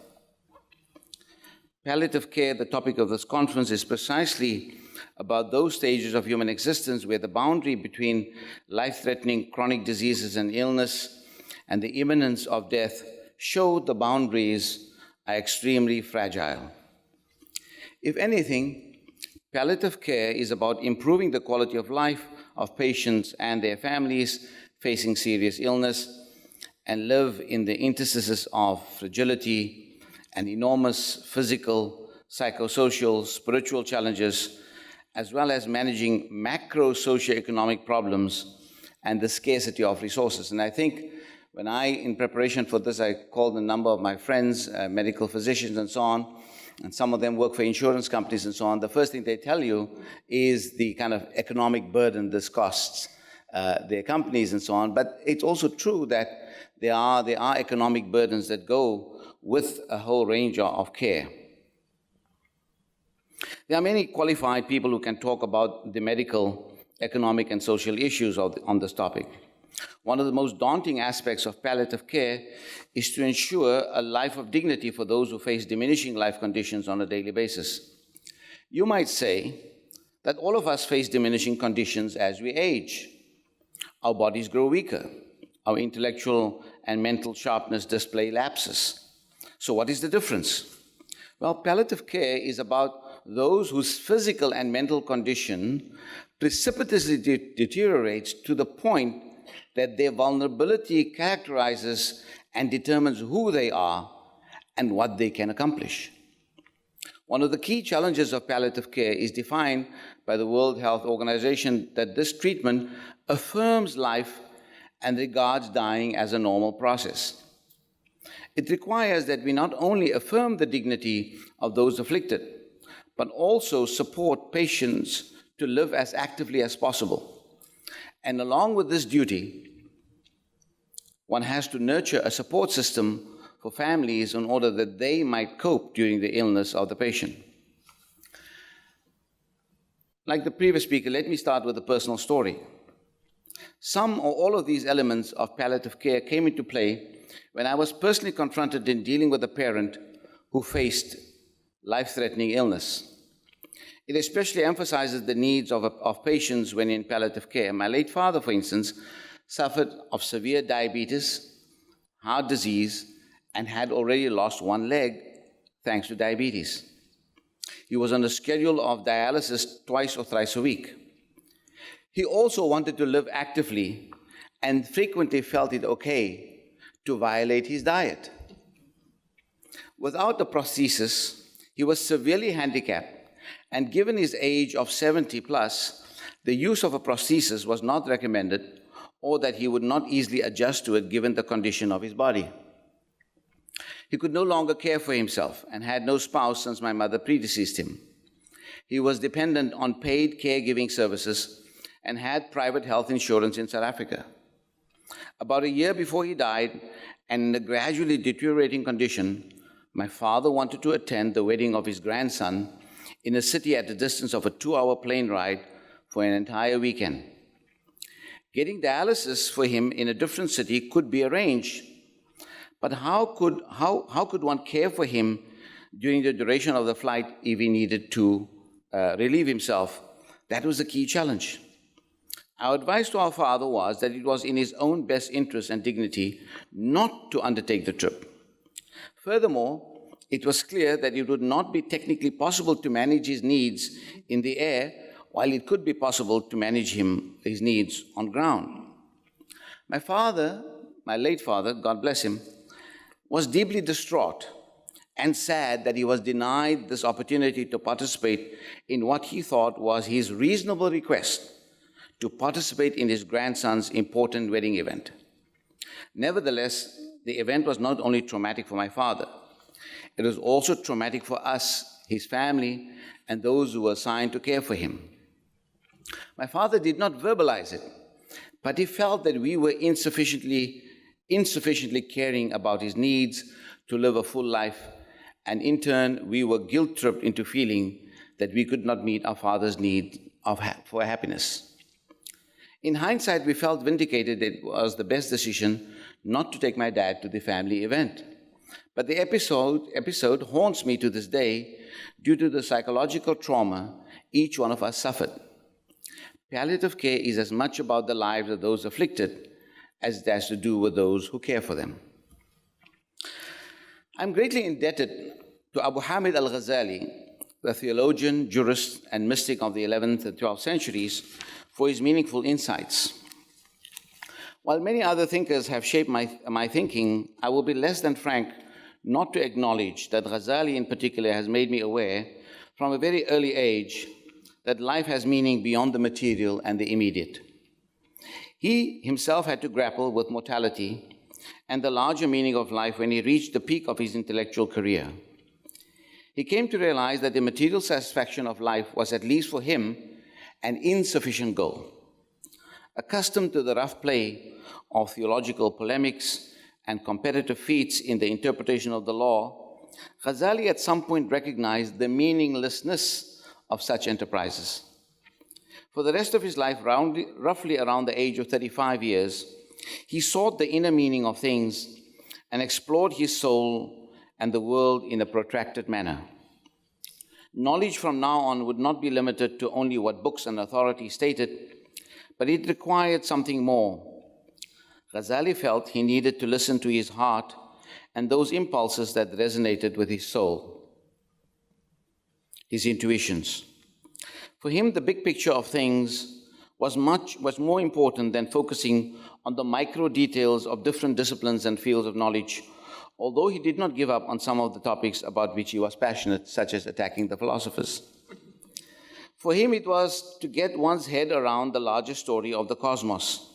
Palliative care, the topic of this conference, is precisely about those stages of human existence where the boundary between life-threatening chronic diseases and illness and the imminence of death show the boundaries are extremely fragile. If anything, palliative care is about improving the quality of life of patients and their families facing serious illness and live in the interstices of fragility and enormous physical, psychosocial, spiritual challenges, as well as managing macro socioeconomic problems and the scarcity of resources. And I think when in preparation for this, I called a number of my friends, medical physicians and so on, and some of them work for insurance companies and so on. The first thing they tell you is the kind of economic burden this costs their companies and so on. But it's also true that there are economic burdens that go with a whole range of care. There are many qualified people who can talk about the medical economic and social issues on this topic. One of the most daunting aspects of palliative care is to ensure a life of dignity for those who face diminishing life conditions on a daily basis. You might say that all of us face diminishing conditions as we age. Our bodies grow weaker. Our intellectual and mental sharpness display lapses. So what is the difference? Well, palliative care is about those whose physical and mental condition precipitously deteriorates to the point that their vulnerability characterizes and determines who they are and what they can accomplish. One of the key challenges of palliative care is defined by the World Health Organization that this treatment affirms life and regards dying as a normal process. It requires that we not only affirm the dignity of those afflicted, but also support patients to live as actively as possible. And along with this duty, one has to nurture a support system for families in order that they might cope during the illness of the patient. Like the previous speaker, let me start with a personal story. Some or all of these elements of palliative care came into play when I was personally confronted in dealing with a parent who faced life-threatening illness. It especially emphasizes the needs of patients when in palliative care. My late father, for instance, suffered of severe diabetes, heart disease, and had already lost one leg thanks to diabetes. He was on a schedule of dialysis twice or thrice a week. He also wanted to live actively and frequently felt it okay to violate his diet. Without a prosthesis, he was severely handicapped, and given his age of 70 plus, the use of a prosthesis was not recommended, or that he would not easily adjust to it given the condition of his body. He could no longer care for himself and had no spouse since my mother predeceased him. He was dependent on paid caregiving services and had private health insurance in South Africa. About a year before he died, and in a gradually deteriorating condition, my father wanted to attend the wedding of his grandson in a city at a distance of a 2-hour plane ride for an entire weekend. Getting dialysis for him in a different city could be arranged, but how could one care for him during the duration of the flight if he needed to relieve himself? That was the key challenge. Our advice to our father was that it was in his own best interest and dignity not to undertake the trip. Furthermore, it was clear that it would not be technically possible to manage his needs in the air, while it could be possible to manage his needs on ground. My father, my late father, God bless him, was deeply distraught and sad that he was denied this opportunity to participate in what he thought was his reasonable request to participate in his grandson's important wedding event. Nevertheless, the event was not only traumatic for my father, it was also traumatic for us, his family, and those who were assigned to care for him. My father did not verbalize it, but he felt that we were insufficiently caring about his needs to live a full life, and in turn, we were guilt-tripped into feeling that we could not meet our father's need for happiness. In hindsight, we felt vindicated that it was the best decision not to take my dad to the family event. But the episode haunts me to this day due to the psychological trauma each one of us suffered. Palliative care is as much about the lives of those afflicted as it has to do with those who care for them. I'm greatly indebted to Abu Hamid al-Ghazali, the theologian, jurist, and mystic of the 11th and 12th centuries, for his meaningful insights. While many other thinkers have shaped my thinking, I will be less than frank not to acknowledge that Ghazali in particular has made me aware from a very early age that life has meaning beyond the material and the immediate. He himself had to grapple with mortality and the larger meaning of life when he reached the peak of his intellectual career. He came to realize that the material satisfaction of life was, at least for him, an insufficient goal. Accustomed to the rough play of theological polemics and competitive feats in the interpretation of the law, Ghazali at some point recognized the meaninglessness of such enterprises. For the rest of his life, roughly around the age of 35 years, he sought the inner meaning of things and explored his soul and the world in a protracted manner. Knowledge from now on would not be limited to only what books and authorities stated, but it required something more. Ghazali felt he needed to listen to his heart and those impulses that resonated with his soul, his intuitions. For him, the big picture of things was more important than focusing on the micro details of different disciplines and fields of knowledge, although he did not give up on some of the topics about which he was passionate, such as attacking the philosophers. For him, it was to get one's head around the larger story of the cosmos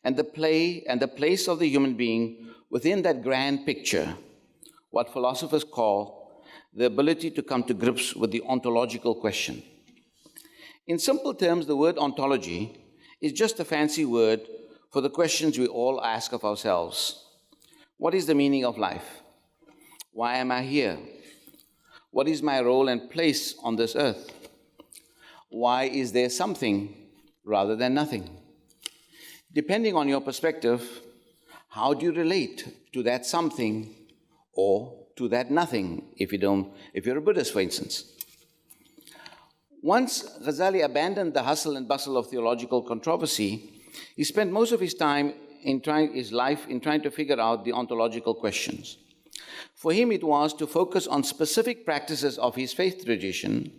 and the place of the human being within that grand picture, what philosophers call the ability to come to grips with the ontological question. In simple terms, the word ontology is just a fancy word for the questions we all ask of ourselves. What is the meaning of life? Why am I here? What is my role and place on this earth? Why is there something rather than nothing? Depending on your perspective, how do you relate to that something or to that nothing, if you're a Buddhist, for instance? Once Ghazali abandoned the hustle and bustle of theological controversy, he spent most of his time his life in trying to figure out the ontological questions. For him, it was to focus on specific practices of his faith tradition,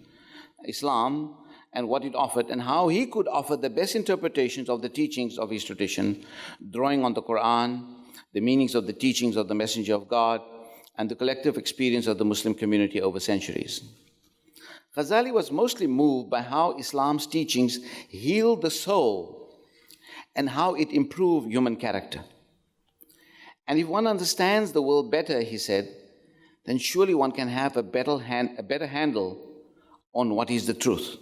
Islam, and what it offered, and how he could offer the best interpretations of the teachings of his tradition, drawing on the Quran, the meanings of the teachings of the Messenger of God, and the collective experience of the Muslim community over centuries. Ghazali was mostly moved by how Islam's teachings healed the soul and how it improved human character. And if one understands the world better, he said, then surely one can have a better handle on what is the truth.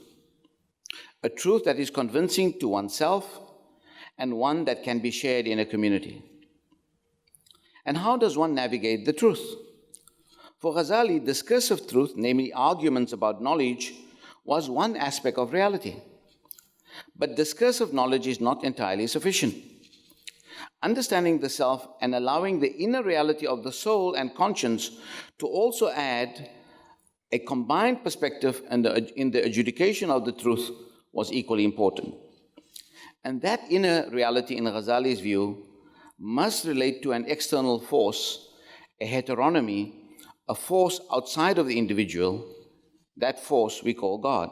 A truth that is convincing to oneself and one that can be shared in a community. And how does one navigate the truth? For Ghazali, discursive truth, namely arguments about knowledge, was one aspect of reality. But discursive knowledge is not entirely sufficient. Understanding the self and allowing the inner reality of the soul and conscience to also add a combined perspective in the adjudication of the truth was equally important. And that inner reality, in Ghazali's view, must relate to an external force, a heteronomy, a force outside of the individual. That force we call God.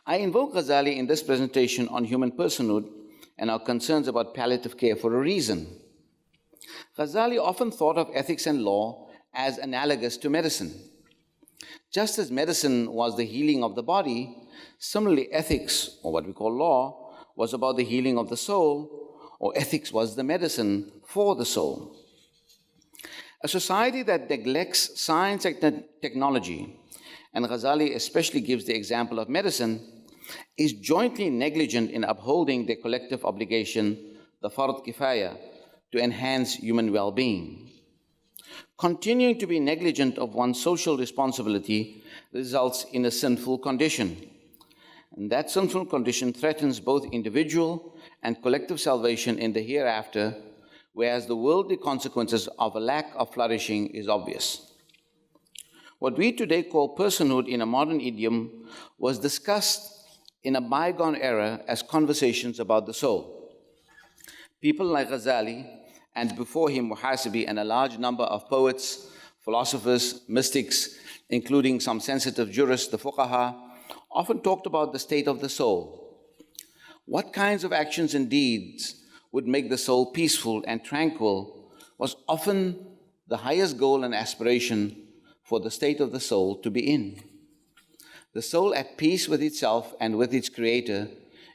I invoke Ghazali in this presentation on human personhood and our concerns about palliative care for a reason. Ghazali often thought of ethics and law as analogous to medicine. Just as medicine was the healing of the body, similarly ethics, or what we call law, was about the healing of the soul, or ethics was the medicine for the soul. A society that neglects science and technology, and Ghazali especially gives the example of medicine, is jointly negligent in upholding their collective obligation, the fard kifaya, to enhance human well-being. Continuing to be negligent of one's social responsibility results in a sinful condition. And that sinful condition threatens both individual and collective salvation in the hereafter, whereas the worldly consequences of a lack of flourishing is obvious. What we today call personhood in a modern idiom was discussed in a bygone era as conversations about the soul. People like Ghazali, and before him Muhasibi, and a large number of poets, philosophers, mystics, including some sensitive jurists, the fuqaha, often talked about the state of the soul. What kinds of actions and deeds would make the soul peaceful and tranquil was often the highest goal and aspiration for the state of the soul to be in. The soul at peace with itself and with its creator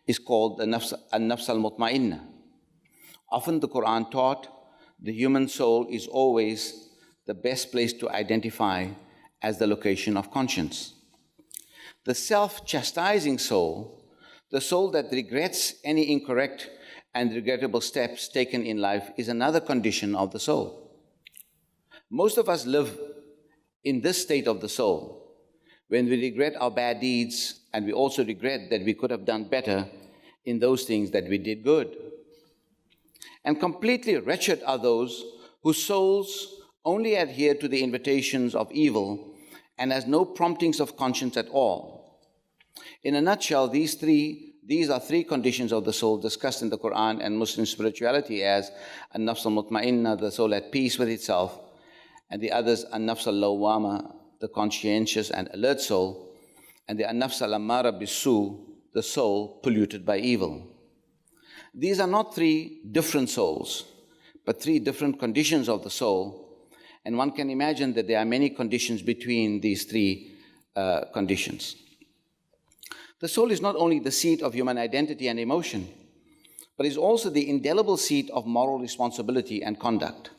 is called the nafs al-mutma'inna. Often the Quran taught the human soul is always the best place to identify as the location of conscience. The self-chastising soul, the soul that regrets any incorrect and regrettable steps taken in life, is another condition of the soul. Most of us live in this state of the soul, when we regret our bad deeds and we also regret that we could have done better in those things that we did good. And completely wretched are those whose souls only adhere to the invitations of evil and has no promptings of conscience at all. In a nutshell, these are three conditions of the soul discussed in the Quran and Muslim spirituality as an-nafs al-mutma'inna, the soul at peace with itself, and the others an-nafs al-lawwama, the conscientious and alert soul, and the an-nafs al-ammara bis-su, the soul polluted by evil. These are not three different souls, but three different conditions of the soul, and one can imagine that there are many conditions between these three conditions. The soul is not only the seat of human identity and emotion, but is also the indelible seat of moral responsibility and conduct.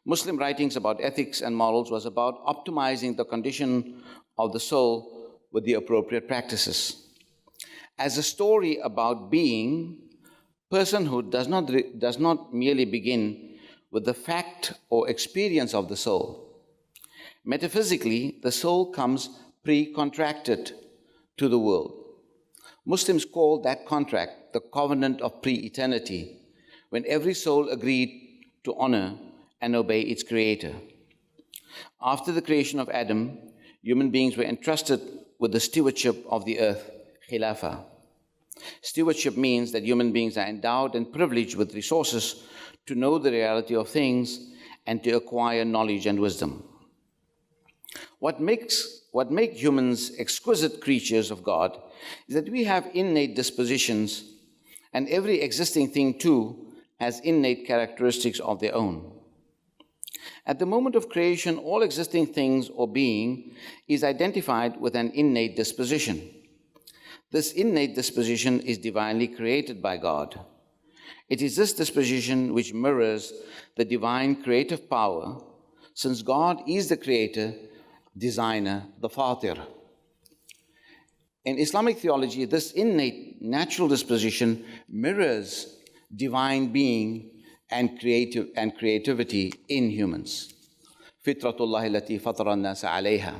Muslim writings about ethics and morals was about optimizing the condition of the soul with the appropriate practices. As a story about being, personhood does not merely begin with the fact or experience of the soul. Metaphysically, the soul comes pre-contracted to the world. Muslims call that contract the covenant of pre-eternity, when every soul agreed to honor and obey its creator. After the creation of Adam, human beings were entrusted with the stewardship of the earth, khilafah. Stewardship means that human beings are endowed and privileged with resources to know the reality of things and to acquire knowledge and wisdom. What makes humans exquisite creatures of God is that we have innate dispositions, and every existing thing too has innate characteristics of their own. At the moment of creation, all existing things or being is identified with an innate disposition. This innate disposition is divinely created by God. It is this disposition which mirrors the divine creative power, since God is the creator, designer, the fatir. In Islamic theology, this innate natural disposition mirrors divine being and creativity in humans. Fitratullahi allati fatara an-nasa alayha.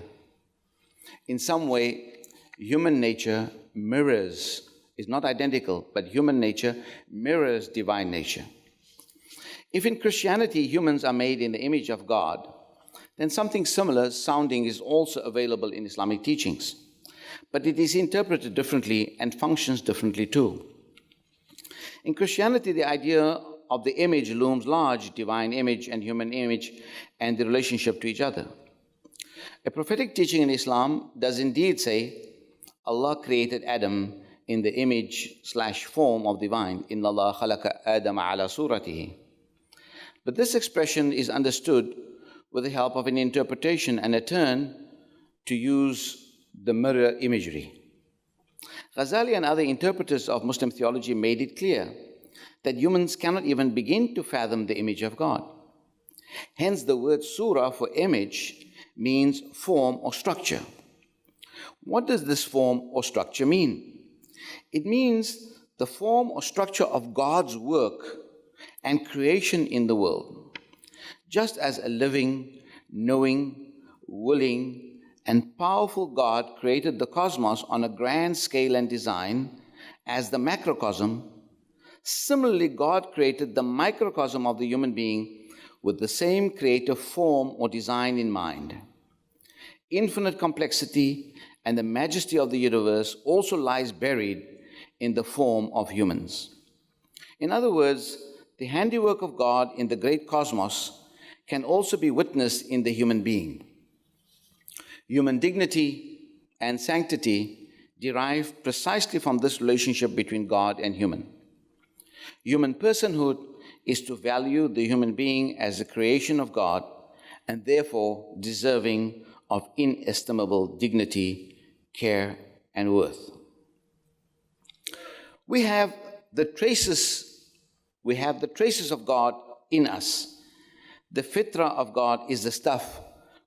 In some way, human nature mirrors, is not identical, but human nature mirrors divine nature. If in Christianity humans are made in the image of God, then something similar sounding is also available in Islamic teachings. But it is interpreted differently and functions differently too. In Christianity, the idea of the image looms large, divine image and human image, and the relationship to each other. A prophetic teaching in Islam does indeed say, Allah created Adam in the image/form of divine. Inna Allah khalaqa Adama ala suratihi. But this expression is understood with the help of an interpretation and a turn to use the mirror imagery. Ghazali and other interpreters of Muslim theology made it clear that humans cannot even begin to fathom the image of God. Hence, the word surah for image means form or structure. What does this form or structure mean? It means the form or structure of God's work and creation in the world. Just as a living, knowing, willing, and powerful God created the cosmos on a grand scale and design as the macrocosm, similarly God created the microcosm of the human being with the same creative form or design in mind. Infinite complexity and the majesty of the universe also lies buried in the form of humans. In other words, the handiwork of God in the great cosmos can also be witnessed in the human being. Human dignity and sanctity derive precisely from this relationship between God and human. Human personhood is to value the human being as a creation of God and therefore deserving of inestimable dignity, care, and worth. We have the traces of God in us. The fitra of God is the stuff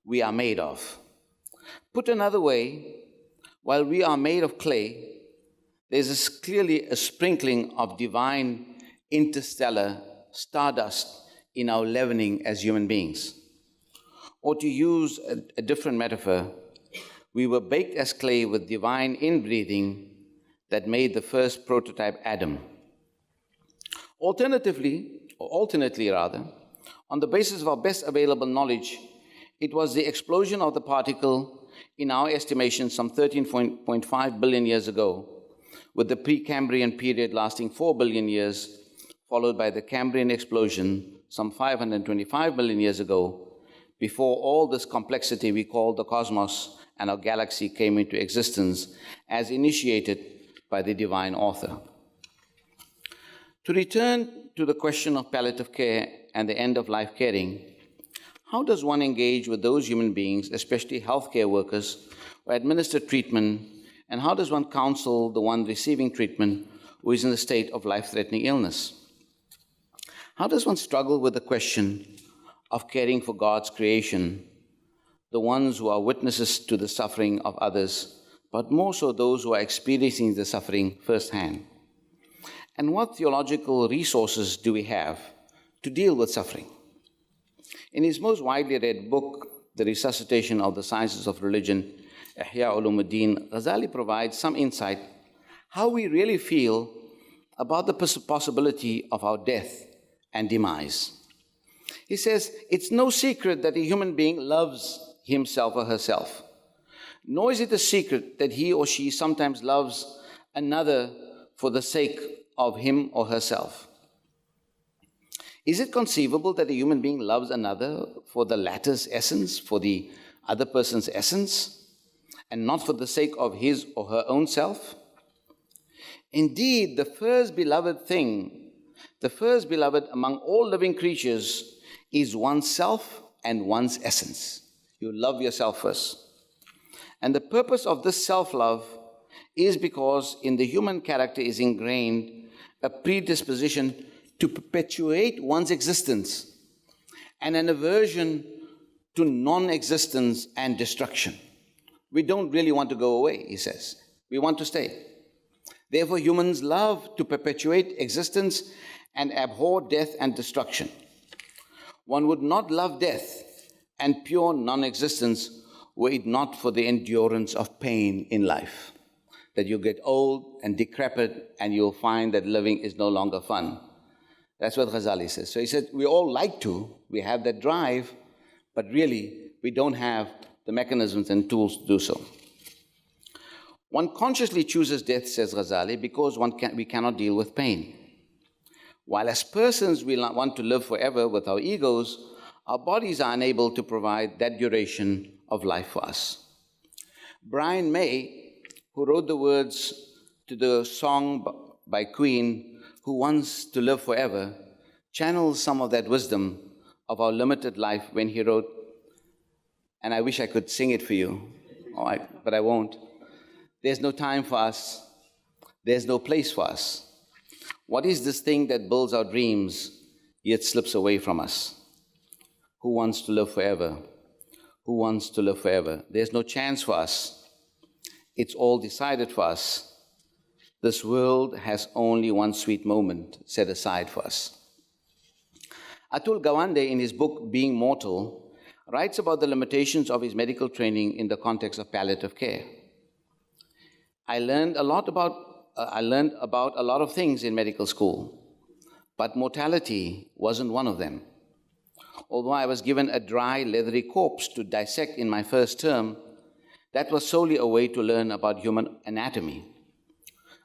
we are made of. Put another way, while we are made of clay, there's clearly a sprinkling of divine interstellar stardust in our leavening as human beings. Or to use a different metaphor, We were baked as clay with divine inbreathing that made the first prototype Adam. Alternately, on the basis of our best available knowledge, it was the explosion of the particle, in our estimation, some 13.5 billion years ago, with the Precambrian period lasting 4 billion years, followed by the Cambrian explosion some 525 million years ago, before all this complexity we call the cosmos and our galaxy came into existence as initiated by the divine author. To return to the question of palliative care and the end-of-life caring, how does one engage with those human beings, especially healthcare workers, who administer treatment, and how does one counsel the one receiving treatment who is in a state of life-threatening illness? How does one struggle with the question of caring for God's creation, the ones who are witnesses to the suffering of others, but more so those who are experiencing the suffering firsthand? And what theological resources do we have to deal with suffering? In his most widely read book, The Resuscitation of the Sciences of Religion, Ihya Ulumuddin, Ghazali provides some insight how we really feel about the possibility of our death and demise. He says, it's no secret that a human being loves himself or herself, nor is it a secret that he or she sometimes loves another for the sake of him or herself. Is it conceivable that a human being loves another for the latter's essence, for the other person's essence, and not for the sake of his or her own self? Indeed, the first beloved among all living creatures is oneself and one's essence. You love yourself first. And the purpose of this self-love is because in the human character is ingrained a predisposition to perpetuate one's existence and an aversion to non-existence and destruction. We don't really want to go away, he says. We want to stay. Therefore, humans love to perpetuate existence and abhor death and destruction. One would not love death and pure non-existence were it not for the endurance of pain in life. That you get old and decrepit and you'll find that living is no longer fun. That's what Ghazali says. So he said, we all like to, we have that drive, but really we don't have the mechanisms and tools to do so. One consciously chooses death, says Ghazali, because we cannot deal with pain. While as persons we want to live forever with our egos, our bodies are unable to provide that duration of life for us. Brian May, who wrote the words to the song by Queen, Who Wants to Live Forever, channels some of that wisdom of our limited life when he wrote, and I wish I could sing it for you, but I won't. There's no time for us. There's no place for us. What is this thing that builds our dreams, yet slips away from us? Who wants to live forever? Who wants to live forever? There's no chance for us. It's all decided for us. This world has only one sweet moment set aside for us. Atul Gawande, in his book, Being Mortal, writes about the limitations of his medical training in the context of palliative care. I learned about a lot of things in medical school, but mortality wasn't one of them. Although I was given a dry, leathery corpse to dissect in my first term, that was solely a way to learn about human anatomy.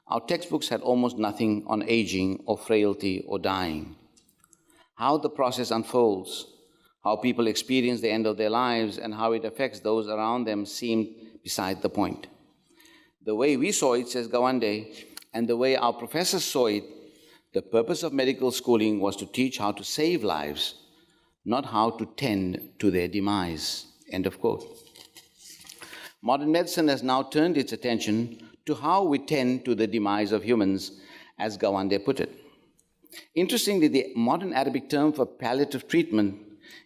Our textbooks had almost nothing on aging or frailty or dying. How the process unfolds, how people experience the end of their lives, and how it affects those around them seemed beside the point. The way we saw it, says Gawande, and the way our professors saw it, the purpose of medical schooling was to teach how to save lives, not how to tend to their demise. End of quote. Modern medicine has now turned its attention to how we tend to the demise of humans, as Gawande put it. Interestingly, the modern Arabic term for palliative treatment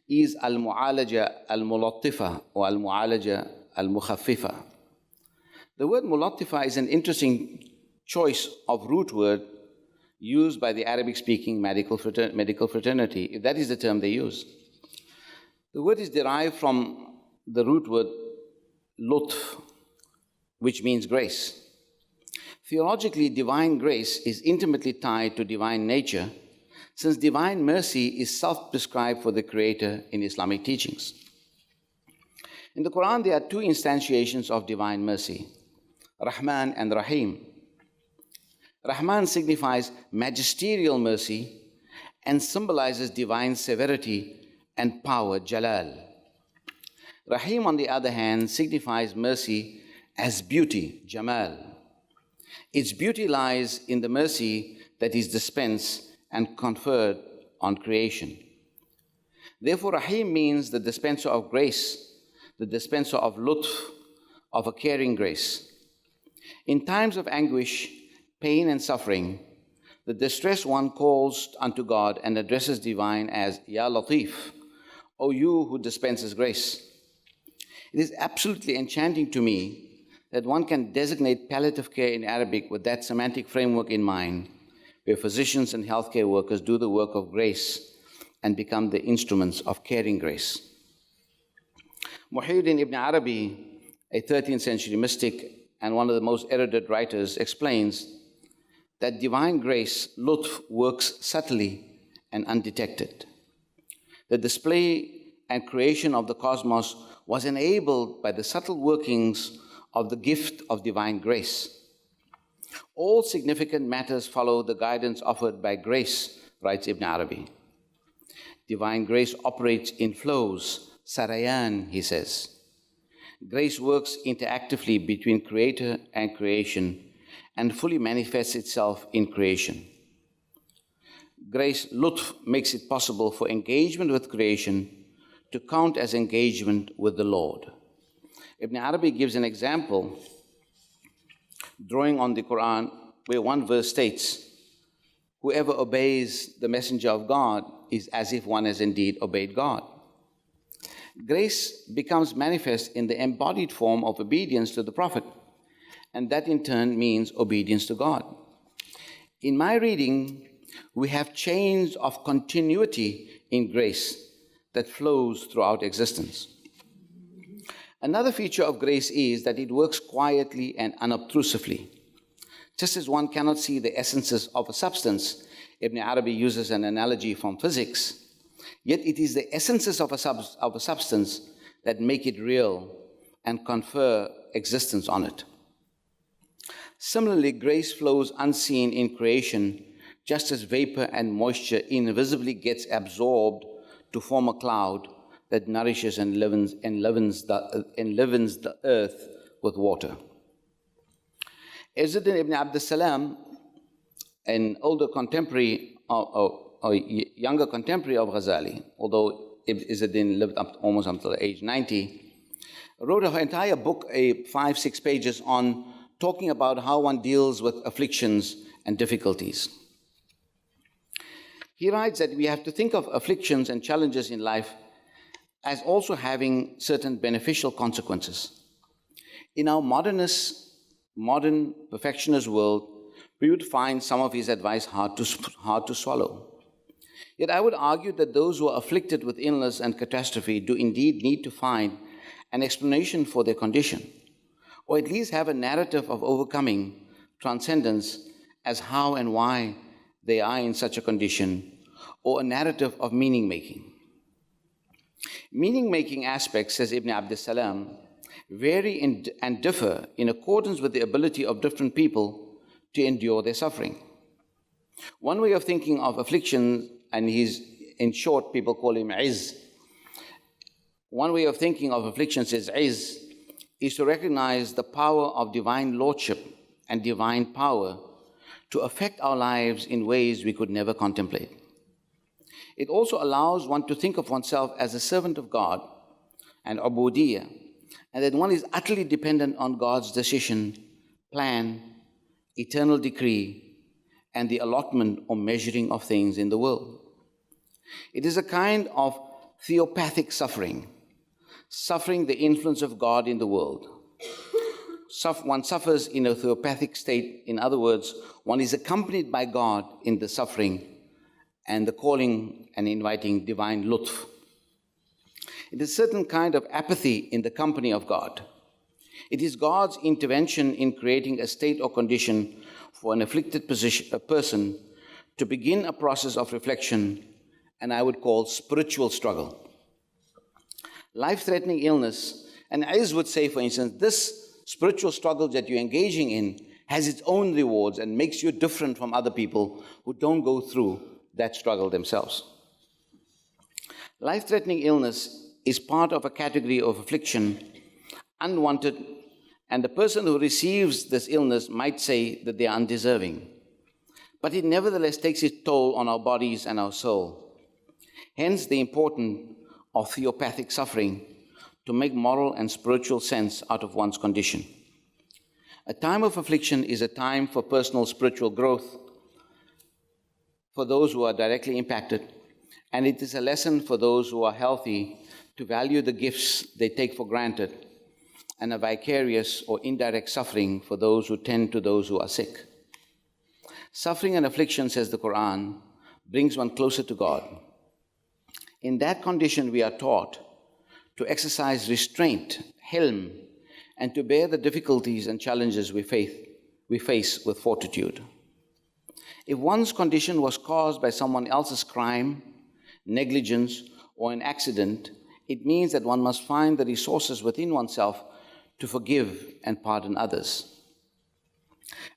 is al-mu'alaja al-mulattifa or al-mu'alaja al-mukhaffifa. The word mulattifa is an interesting choice of root word used by the Arabic-speaking medical fraternity, if that is the term they use. The word is derived from the root word lutf, which means grace. Theologically, divine grace is intimately tied to divine nature, since divine mercy is self-prescribed for the Creator in Islamic teachings. In the Quran, there are two instantiations of divine mercy, Rahman and Rahim. Rahman signifies magisterial mercy and symbolizes divine severity and power, Jalal. Rahim, on the other hand, signifies mercy as beauty, Jamal. Its beauty lies in the mercy that is dispensed and conferred on creation. Therefore, Rahim means the dispenser of grace, the dispenser of lutf, of a caring grace. In times of anguish, pain, and suffering, the distressed one calls unto God and addresses divine as Ya Latif, O you who dispenses grace. It is absolutely enchanting to me that one can designate palliative care in Arabic with that semantic framework in mind, where physicians and healthcare workers do the work of grace and become the instruments of caring grace. Muhyiddin ibn Arabi, a 13th century mystic and one of the most erudite writers, explains that divine grace, lutf, works subtly and undetected. The display and creation of the cosmos was enabled by the subtle workings of the gift of divine grace. All significant matters follow the guidance offered by grace, writes Ibn Arabi. Divine grace operates in flows, sarayan, he says. Grace works interactively between creator and creation and fully manifests itself in creation. Grace, lutf, makes it possible for engagement with creation to count as engagement with the Lord. Ibn Arabi gives an example, drawing on the Quran, where one verse states, whoever obeys the messenger of God is as if one has indeed obeyed God. Grace becomes manifest in the embodied form of obedience to the Prophet, and that in turn means obedience to God. In my reading, we have chains of continuity in grace that flows throughout existence. Another feature of grace is that it works quietly and unobtrusively. Just as one cannot see the essences of a substance, Ibn Arabi uses an analogy from physics, yet it is the essences of a substance that make it real and confer existence on it. Similarly, grace flows unseen in creation, just as vapor and moisture invisibly gets absorbed to form a cloud that nourishes and enlivens the earth with water. Izzuddin ibn Abdus-Salam, an older contemporary, or younger contemporary of Ghazali, although Izzuddin lived up almost until age 90, wrote an entire book, 5-6 pages, on talking about how one deals with afflictions and difficulties. He writes that we have to think of afflictions and challenges in life as also having certain beneficial consequences. In our modern perfectionist world, we would find some of his advice hard to swallow. Yet I would argue that those who are afflicted with illness and catastrophe do indeed need to find an explanation for their condition, or at least have a narrative of overcoming, transcendence, as how and why they are in such a condition, or a narrative of meaning-making. Meaning-making aspects, says Ibn Abdus-Salam, vary and differ in accordance with the ability of different people to endure their suffering. One way of thinking of affliction, and he's, in short, people call him Izz. One way of thinking of affliction, says Izz, is to recognize the power of divine lordship and divine power to affect our lives in ways we could never contemplate. It also allows one to think of oneself as a servant of God, and ubudiyya, and that one is utterly dependent on God's decision, plan, eternal decree, and the allotment or measuring of things in the world. It is a kind of theopathic suffering the influence of God in the world. One suffers in a theopathic state. In other words, one is accompanied by God in the suffering and the calling and inviting divine lutf. It is a certain kind of apathy in the company of God. It is God's intervention in creating a state or condition for an afflicted person to begin a process of reflection, and I would call spiritual struggle. Life-threatening illness, and Iz would say, for instance, this spiritual struggle that you're engaging in has its own rewards and makes you different from other people who don't go through that struggle themselves. Life-threatening illness is part of a category of affliction, unwanted, and the person who receives this illness might say that they are undeserving. But it nevertheless takes its toll on our bodies and our soul. Hence the importance of theopathic suffering to make moral and spiritual sense out of one's condition. A time of affliction is a time for personal spiritual growth for those who are directly impacted, and it is a lesson for those who are healthy to value the gifts they take for granted, and a vicarious or indirect suffering for those who tend to those who are sick. Suffering and affliction, says the Quran, brings one closer to God. In that condition, we are taught to exercise restraint, hilm, and to bear the difficulties and challenges we face with fortitude. If one's condition was caused by someone else's crime, negligence, or an accident, it means that one must find the resources within oneself to forgive and pardon others.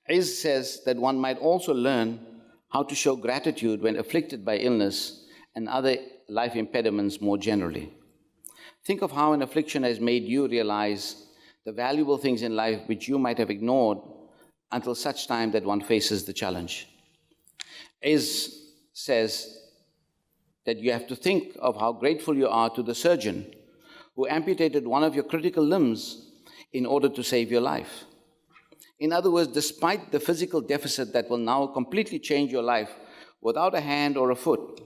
Iz says that one might also learn how to show gratitude when afflicted by illness and other life impediments more generally. Think of how an affliction has made you realize the valuable things in life which you might have ignored until such time that one faces the challenge. Iz says that you have to think of how grateful you are to the surgeon who amputated one of your critical limbs in order to save your life. In other words, despite the physical deficit that will now completely change your life without a hand or a foot,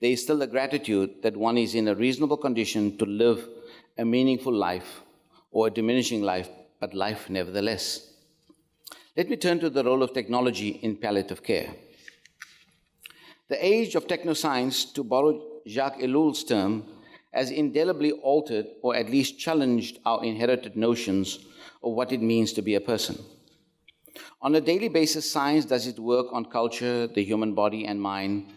there is still a gratitude that one is in a reasonable condition to live a meaningful life or a diminishing life, but life nevertheless. Let me turn to the role of technology in palliative care. The age of technoscience, to borrow Jacques Ellul's term, has indelibly altered or at least challenged our inherited notions of what it means to be a person. On a daily basis, science does its work on culture, the human body and mind,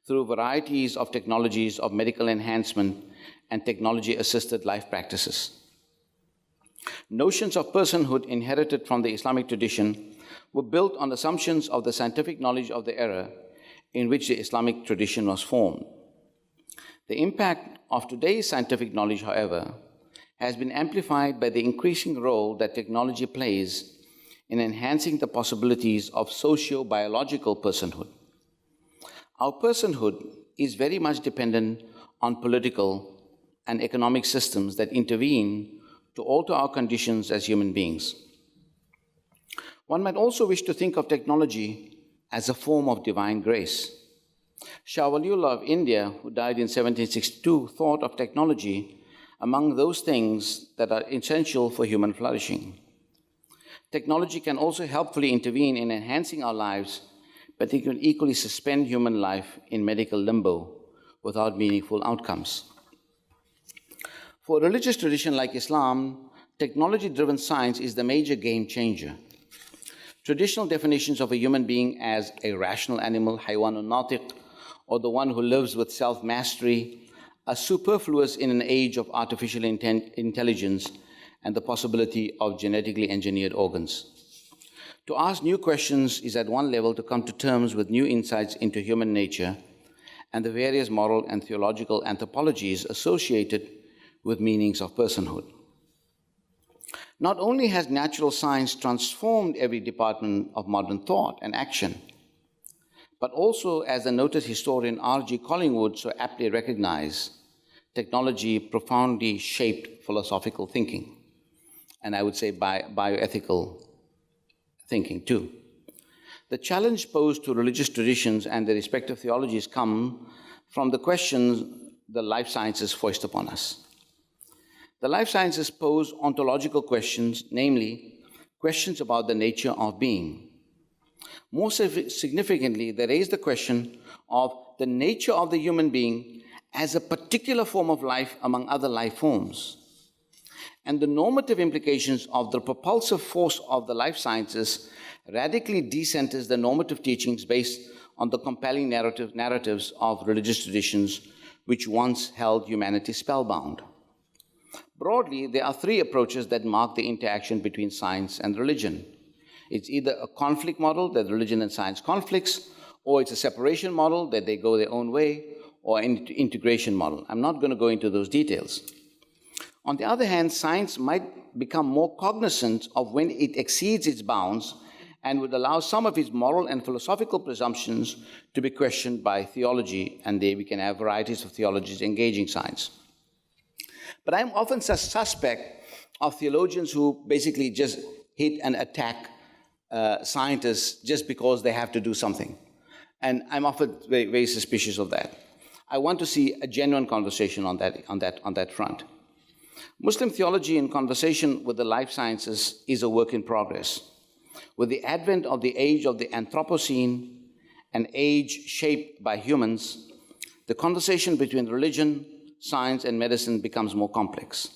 through varieties of technologies of medical enhancement and technology-assisted life practices. Notions of personhood inherited from the Islamic tradition were built on assumptions of the scientific knowledge of the era in which the Islamic tradition was formed. The impact of today's scientific knowledge, however, has been amplified by the increasing role that technology plays in enhancing the possibilities of socio-biological personhood. Our personhood is very much dependent on political and economic systems that intervene to alter our conditions as human beings. One might also wish to think of technology as a form of divine grace. Shah Waliullah of India, who died in 1762, thought of technology among those things that are essential for human flourishing. Technology can also helpfully intervene in enhancing our lives, but it can equally suspend human life in medical limbo without meaningful outcomes. For a religious tradition like Islam, technology-driven science is the major game changer. Traditional definitions of a human being as a rational animal, haywanun natiq, or the one who lives with self-mastery, are superfluous in an age of artificial intelligence and the possibility of genetically engineered organs. To ask new questions is at one level to come to terms with new insights into human nature and the various moral and theological anthropologies associated with meanings of personhood. Not only has natural science transformed every department of modern thought and action, but also, as the noted historian R.G. Collingwood so aptly recognized, technology profoundly shaped philosophical thinking, and I would say bioethical thinking too. The challenge posed to religious traditions and their respective theologies come from the questions the life sciences foist upon us. The life sciences pose ontological questions, namely, questions about the nature of being. More significantly, they raise the question of the nature of the human being as a particular form of life among other life forms. And the normative implications of the propulsive force of the life sciences radically decenters the normative teachings based on the compelling narratives of religious traditions which once held humanity spellbound. Broadly, there are three approaches that mark the interaction between science and religion. It's either a conflict model, that religion and science conflicts, or it's a separation model, that they go their own way, or an integration model. I'm not going to go into those details. On the other hand, science might become more cognizant of when it exceeds its bounds and would allow some of its moral and philosophical presumptions to be questioned by theology, and there we can have varieties of theologies engaging science. But I'm often suspect of theologians who basically just hit and attack scientists just because they have to do something. And I'm often very, very suspicious of that. I want to see a genuine conversation on that front. Muslim theology in conversation with the life sciences is a work in progress. With the advent of the age of the Anthropocene, an age shaped by humans, the conversation between religion, science, and medicine becomes more complex.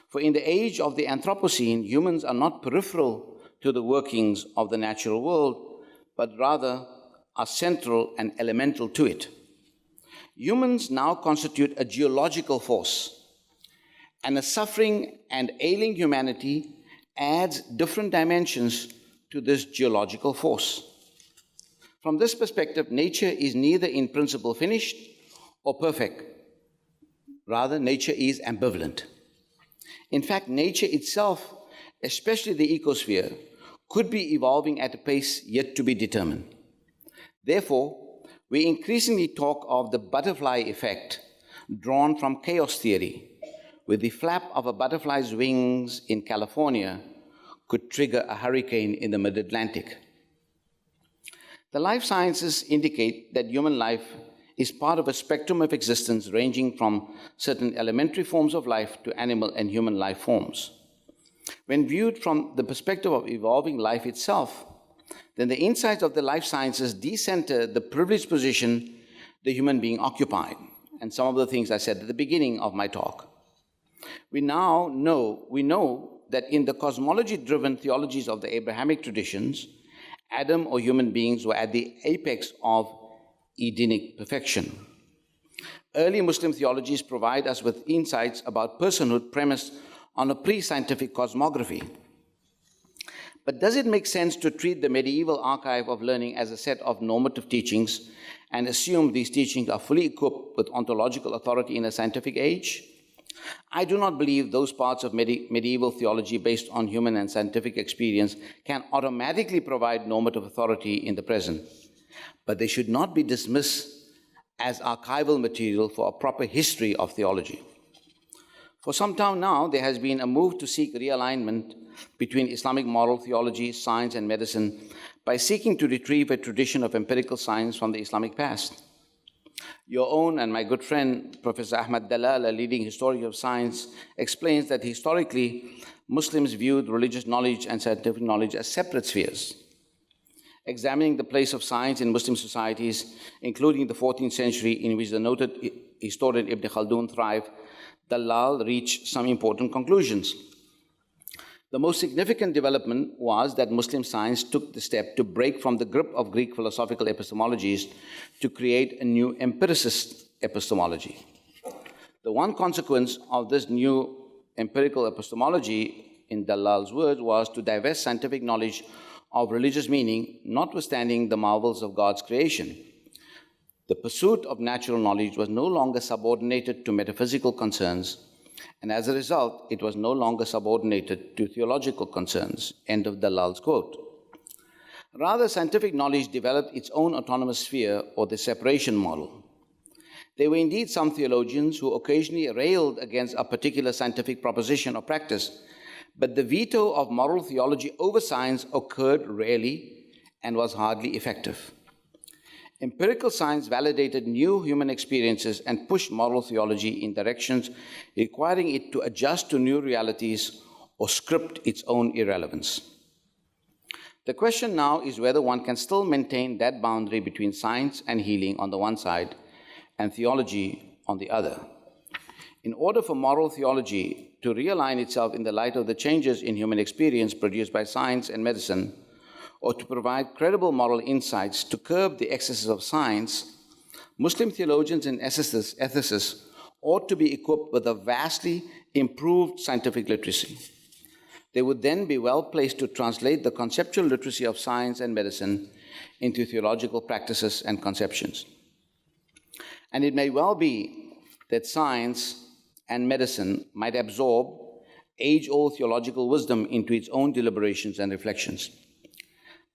For in the age of the Anthropocene, humans are not peripheral to the workings of the natural world, but rather are central and elemental to it. Humans now constitute a geological force, and a suffering and ailing humanity adds different dimensions to this geological force. From this perspective, nature is neither in principle finished or perfect. Rather, nature is ambivalent. In fact, nature itself, especially the ecosphere, could be evolving at a pace yet to be determined. Therefore, we increasingly talk of the butterfly effect drawn from chaos theory, where the flap of a butterfly's wings in California could trigger a hurricane in the mid-Atlantic. The life sciences indicate that human life is part of a spectrum of existence ranging from certain elementary forms of life to animal and human life forms. When viewed from the perspective of evolving life itself, then the insights of the life sciences decenter the privileged position the human being occupied, and some of the things I said at the beginning of my talk. We know that in the cosmology-driven theologies of the Abrahamic traditions, Adam or human beings were at the apex of Edenic perfection. Early Muslim theologies provide us with insights about personhood premised on a pre-scientific cosmography. But does it make sense to treat the medieval archive of learning as a set of normative teachings and assume these teachings are fully equipped with ontological authority in a scientific age? I do not believe those parts of medieval theology based on human and scientific experience can automatically provide normative authority in the present, but they should not be dismissed as archival material for a proper history of theology. For some time now, there has been a move to seek realignment between Islamic moral theology, science, and medicine by seeking to retrieve a tradition of empirical science from the Islamic past. Your own and my good friend, Professor Ahmad Dallal, a leading historian of science, explains that historically, Muslims viewed religious knowledge and scientific knowledge as separate spheres. Examining the place of science in Muslim societies, including the 14th century in which the noted historian Ibn Khaldun thrived, Dallal reached some important conclusions. The most significant development was that Muslim science took the step to break from the grip of Greek philosophical epistemologies to create a new empiricist epistemology. The one consequence of this new empirical epistemology, in Dallal's words, was to divest scientific knowledge of religious meaning, notwithstanding the marvels of God's creation. The pursuit of natural knowledge was no longer subordinated to metaphysical concerns, and as a result, it was no longer subordinated to theological concerns. End of Dallal's quote. Rather, scientific knowledge developed its own autonomous sphere, or the separation model. There were indeed some theologians who occasionally railed against a particular scientific proposition or practice, but the veto of moral theology over science occurred rarely and was hardly effective. Empirical science validated new human experiences and pushed moral theology in directions requiring it to adjust to new realities or script its own irrelevance. The question now is whether one can still maintain that boundary between science and healing on the one side and theology on the other. In order for moral theology to realign itself in the light of the changes in human experience produced by science and medicine, or to provide credible moral insights to curb the excesses of science, Muslim theologians and ethicists ought to be equipped with a vastly improved scientific literacy. They would then be well placed to translate the conceptual literacy of science and medicine into theological practices and conceptions. And it may well be that science and medicine might absorb age-old theological wisdom into its own deliberations and reflections.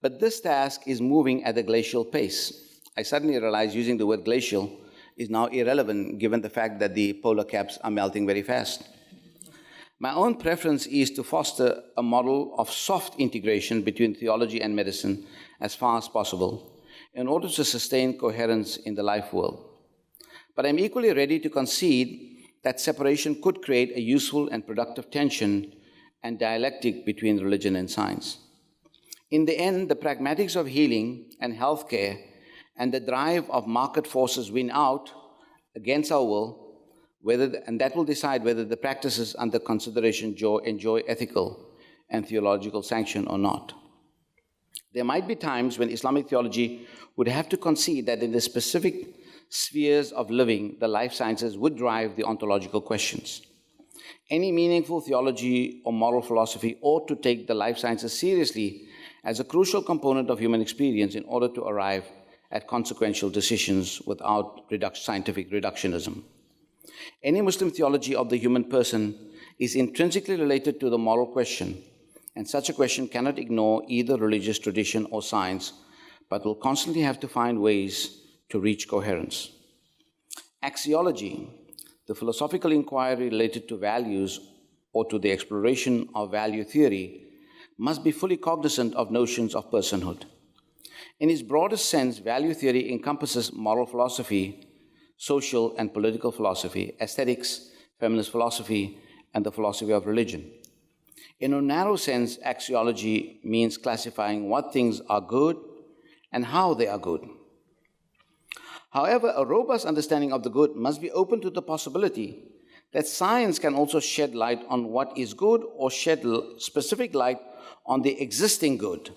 But this task is moving at a glacial pace. I suddenly realize using the word glacial is now irrelevant given the fact that the polar caps are melting very fast. My own preference is to foster a model of soft integration between theology and medicine as far as possible in order to sustain coherence in the life world. But I'm equally ready to concede that separation could create a useful and productive tension and dialectic between religion and science. In the end, the pragmatics of healing and healthcare and the drive of market forces win out against our will, and that will decide whether the practices under consideration enjoy ethical and theological sanction or not. There might be times when Islamic theology would have to concede that in the specific spheres of living, the life sciences would drive the ontological questions. Any meaningful theology or moral philosophy ought to take the life sciences seriously as a crucial component of human experience in order to arrive at consequential decisions without scientific reductionism. Any Muslim theology of the human person is intrinsically related to the moral question, and such a question cannot ignore either religious tradition or science, but will constantly have to find ways to reach coherence. Axiology, the philosophical inquiry related to values or to the exploration of value theory, must be fully cognizant of notions of personhood. In its broadest sense, value theory encompasses moral philosophy, social and political philosophy, aesthetics, feminist philosophy, and the philosophy of religion. In a narrow sense, axiology means classifying what things are good and how they are good. However, a robust understanding of the good must be open to the possibility that science can also shed light on what is good or shed specific light on the existing good.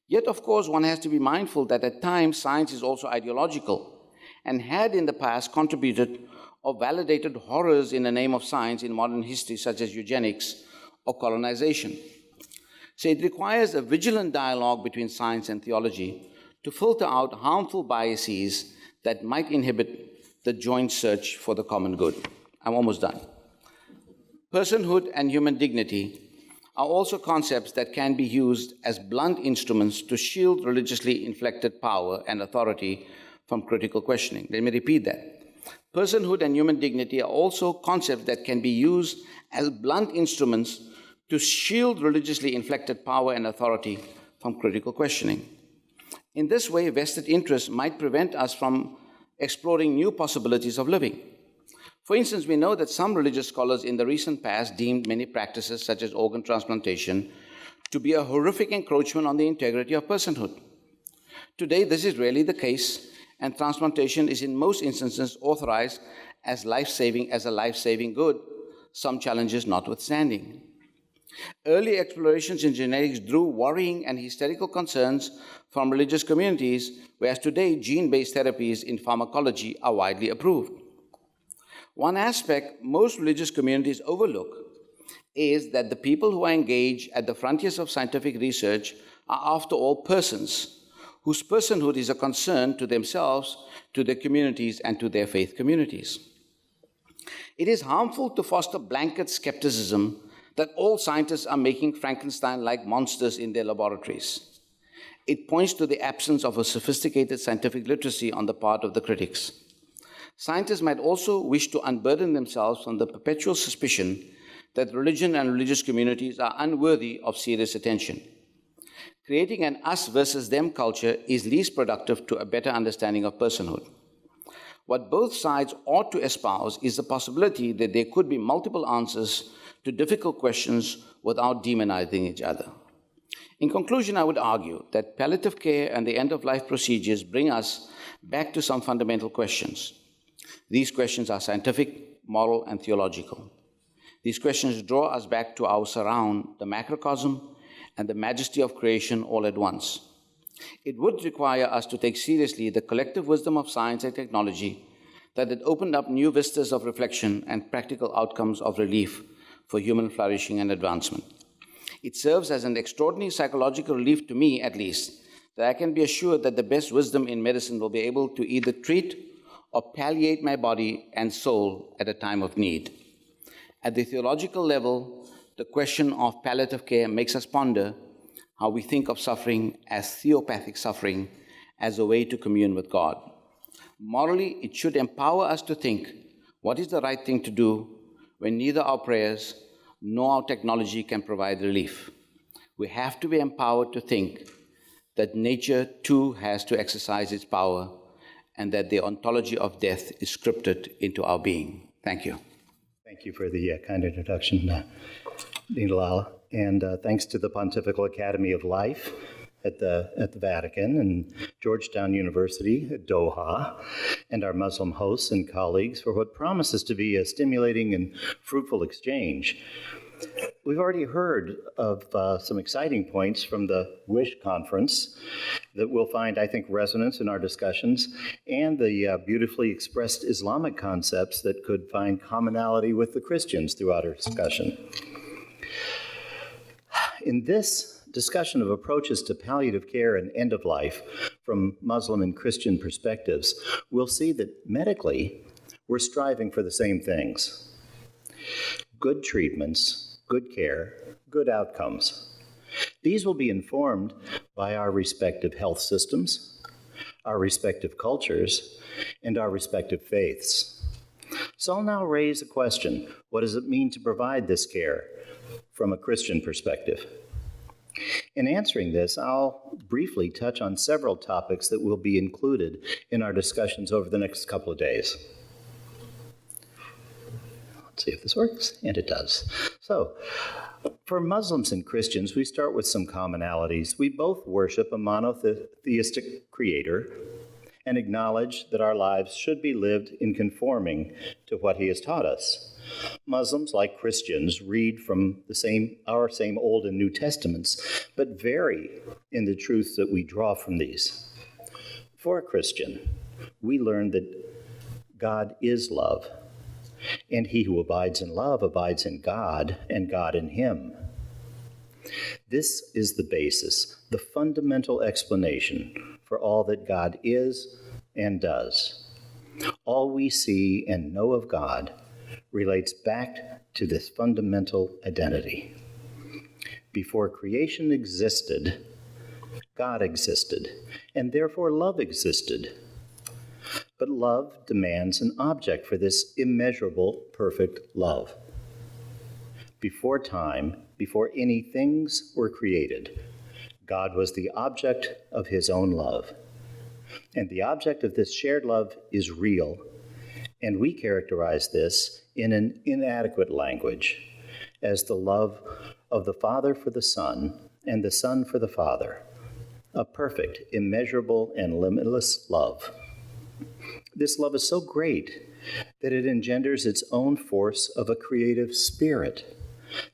Yet, of course, one has to be mindful that at times science is also ideological and had in the past contributed or validated horrors in the name of science in modern history, such as eugenics or colonization. So it requires a vigilant dialogue between science and theology to filter out harmful biases that might inhibit the joint search for the common good. I'm almost done. Personhood and human dignity are also concepts that can be used as blunt instruments to shield religiously inflected power and authority from critical questioning. Let me repeat that. Personhood and human dignity are also concepts that can be used as blunt instruments to shield religiously inflected power and authority from critical questioning. In this way, vested interests might prevent us from exploring new possibilities of living. For instance, we know that some religious scholars in the recent past deemed many practices, such as organ transplantation, to be a horrific encroachment on the integrity of personhood. Today, this is rarely the case, and transplantation is in most instances authorized as a life-saving good, some challenges notwithstanding. Early explorations in genetics drew worrying and hysterical concerns from religious communities, whereas today gene-based therapies in pharmacology are widely approved. One aspect most religious communities overlook is that the people who are engaged at the frontiers of scientific research are, after all, persons whose personhood is a concern to themselves, to their communities, and to their faith communities. It is harmful to foster blanket skepticism that all scientists are making Frankenstein-like monsters in their laboratories. It points to the absence of a sophisticated scientific literacy on the part of the critics. Scientists might also wish to unburden themselves from the perpetual suspicion that religion and religious communities are unworthy of serious attention. Creating an us versus them culture is least productive to a better understanding of personhood. What both sides ought to espouse is the possibility that there could be multiple answers to difficult questions without demonizing each other. In conclusion, I would argue that palliative care and the end-of-life procedures bring us back to some fundamental questions. These questions are scientific, moral, and theological. These questions draw us back to our surround, the macrocosm, and the majesty of creation all at once. It would require us to take seriously the collective wisdom of science and technology that had opened up new vistas of reflection and practical outcomes of relief for human flourishing and advancement. It serves as an extraordinary psychological relief to me, at least, that I can be assured that the best wisdom in medicine will be able to either treat or palliate my body and soul at a time of need. At the theological level, the question of palliative care makes us ponder how we think of suffering as theopathic suffering as a way to commune with God. Morally, it should empower us to think what is the right thing to do when neither our prayers nor our technology can provide relief. We have to be empowered to think that nature too has to exercise its power and that the ontology of death is scripted into our being. Thank you. Thank you for the kind introduction, Dallal, and thanks to the Pontifical Academy of Life at the Vatican and Georgetown University at Doha, and our Muslim hosts and colleagues for what promises to be a stimulating and fruitful exchange. We've already heard of some exciting points from the WISH conference that will find, I think, resonance in our discussions, and the beautifully expressed Islamic concepts that could find commonality with the Christians throughout our discussion. In this discussion of approaches to palliative care and end of life from Muslim and Christian perspectives, we'll see that medically, we're striving for the same things: good treatments, good care, good outcomes. These will be informed by our respective health systems, our respective cultures, and our respective faiths. So I'll now raise a question: what does it mean to provide this care from a Christian perspective? In answering this, I'll briefly touch on several topics that will be included in our discussions over the next couple of days. Let's see if this works, and it does. So, for Muslims and Christians, we start with some commonalities. We both worship a monotheistic creator and acknowledge that our lives should be lived in conforming to what he has taught us. Muslims, like Christians, read from our same Old and New Testaments, but vary in the truths that we draw from these. For a Christian, we learn that God is love, and he who abides in love abides in God, and God in him. This is the basis, the fundamental explanation for all that God is and does. All we see and know of God relates back to this fundamental identity. Before creation existed, God existed, and therefore love existed. But love demands an object for this immeasurable, perfect love. Before time, before any things were created, God was the object of his own love. And the object of this shared love is real, and we characterize this in an inadequate language as the love of the Father for the Son and the Son for the Father, a perfect, immeasurable, and limitless love. This love is so great that it engenders its own force of a creative spirit,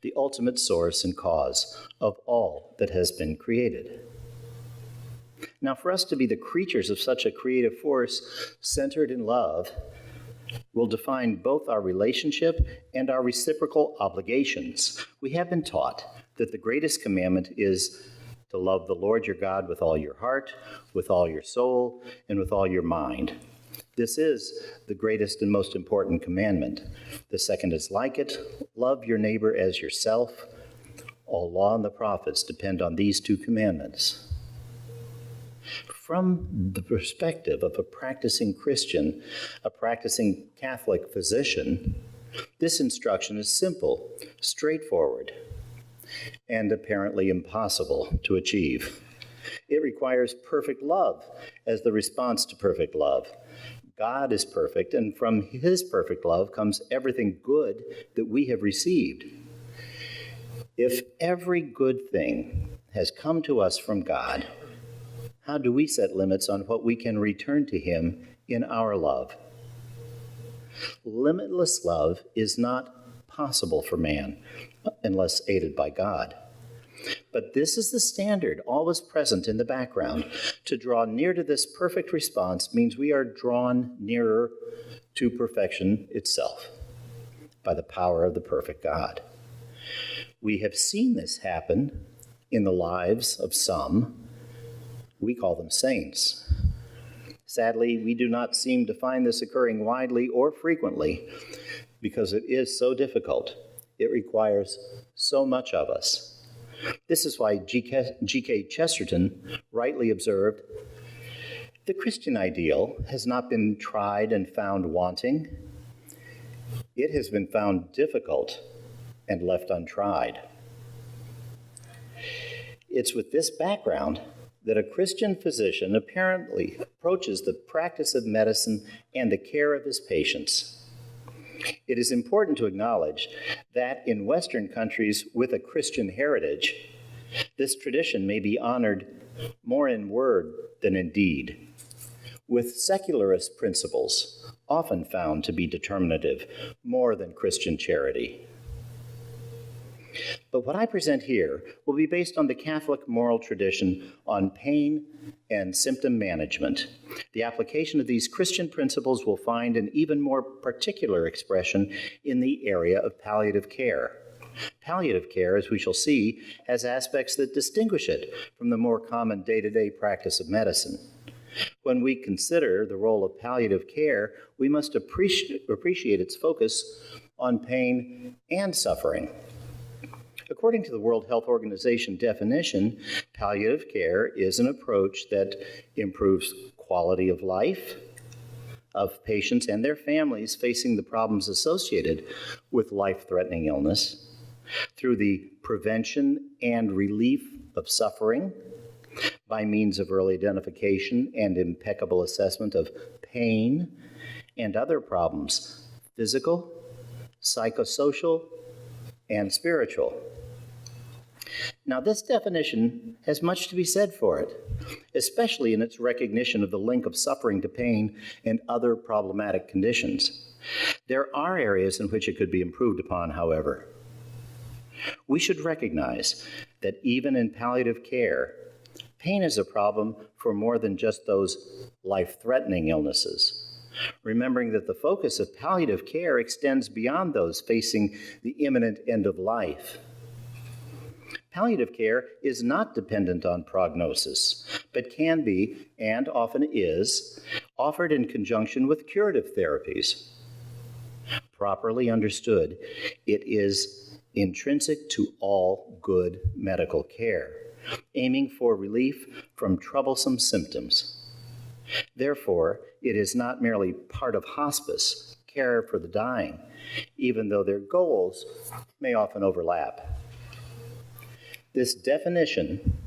the ultimate source and cause of all that has been created. Now, for us to be the creatures of such a creative force centered in love will define both our relationship and our reciprocal obligations. We have been taught that the greatest commandment is to love the Lord your God with all your heart, with all your soul, and with all your mind. This is the greatest and most important commandment. The second is like it: love your neighbor as yourself. All law and the prophets depend on these two commandments. From the perspective of a practicing Christian, a practicing Catholic physician, this instruction is simple, straightforward, and apparently impossible to achieve. It requires perfect love as the response to perfect love. God is perfect, and from his perfect love comes everything good that we have received. If every good thing has come to us from God, how do we set limits on what we can return to him in our love? Limitless love is not possible for man unless aided by God. But this is the standard, always present in the background. To draw near to this perfect response means we are drawn nearer to perfection itself by the power of the perfect God. We have seen this happen in the lives of some. We call them saints. Sadly, we do not seem to find this occurring widely or frequently because it is so difficult. It requires so much of us. This is why G.K. Chesterton rightly observed, "The Christian ideal has not been tried and found wanting. It has been found difficult and left untried." It's with this background that a Christian physician apparently approaches the practice of medicine and the care of his patients. It is important to acknowledge that in Western countries with a Christian heritage, this tradition may be honored more in word than in deed, with secularist principles often found to be determinative more than Christian charity. But what I present here will be based on the Catholic moral tradition on pain and symptom management. The application of these Christian principles will find an even more particular expression in the area of palliative care. Palliative care, as we shall see, has aspects that distinguish it from the more common day-to-day practice of medicine. When we consider the role of palliative care, we must appreciate its focus on pain and suffering. According to the World Health Organization definition, palliative care is an approach that improves quality of life of patients and their families facing the problems associated with life-threatening illness through the prevention and relief of suffering by means of early identification and impeccable assessment of pain and other problems, physical, psychosocial, and spiritual. Now, this definition has much to be said for it, especially in its recognition of the link of suffering to pain and other problematic conditions. There are areas in which it could be improved upon, however. We should recognize that even in palliative care, pain is a problem for more than just those life-threatening illnesses. Remembering that the focus of palliative care extends beyond those facing the imminent end of life. Palliative care is not dependent on prognosis, but can be, and often is, offered in conjunction with curative therapies. Properly understood, it is intrinsic to all good medical care, aiming for relief from troublesome symptoms. Therefore, it is not merely part of hospice, care for the dying, even though their goals may often overlap. This definition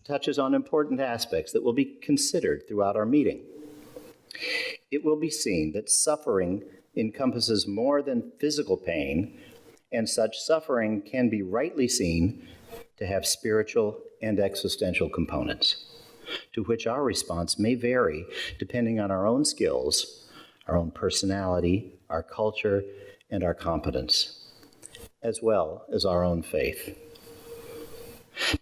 touches on important aspects that will be considered throughout our meeting. It will be seen that suffering encompasses more than physical pain, and such suffering can be rightly seen to have spiritual and existential components, to which our response may vary depending on our own skills, our own personality, our culture, and our competence, as well as our own faith.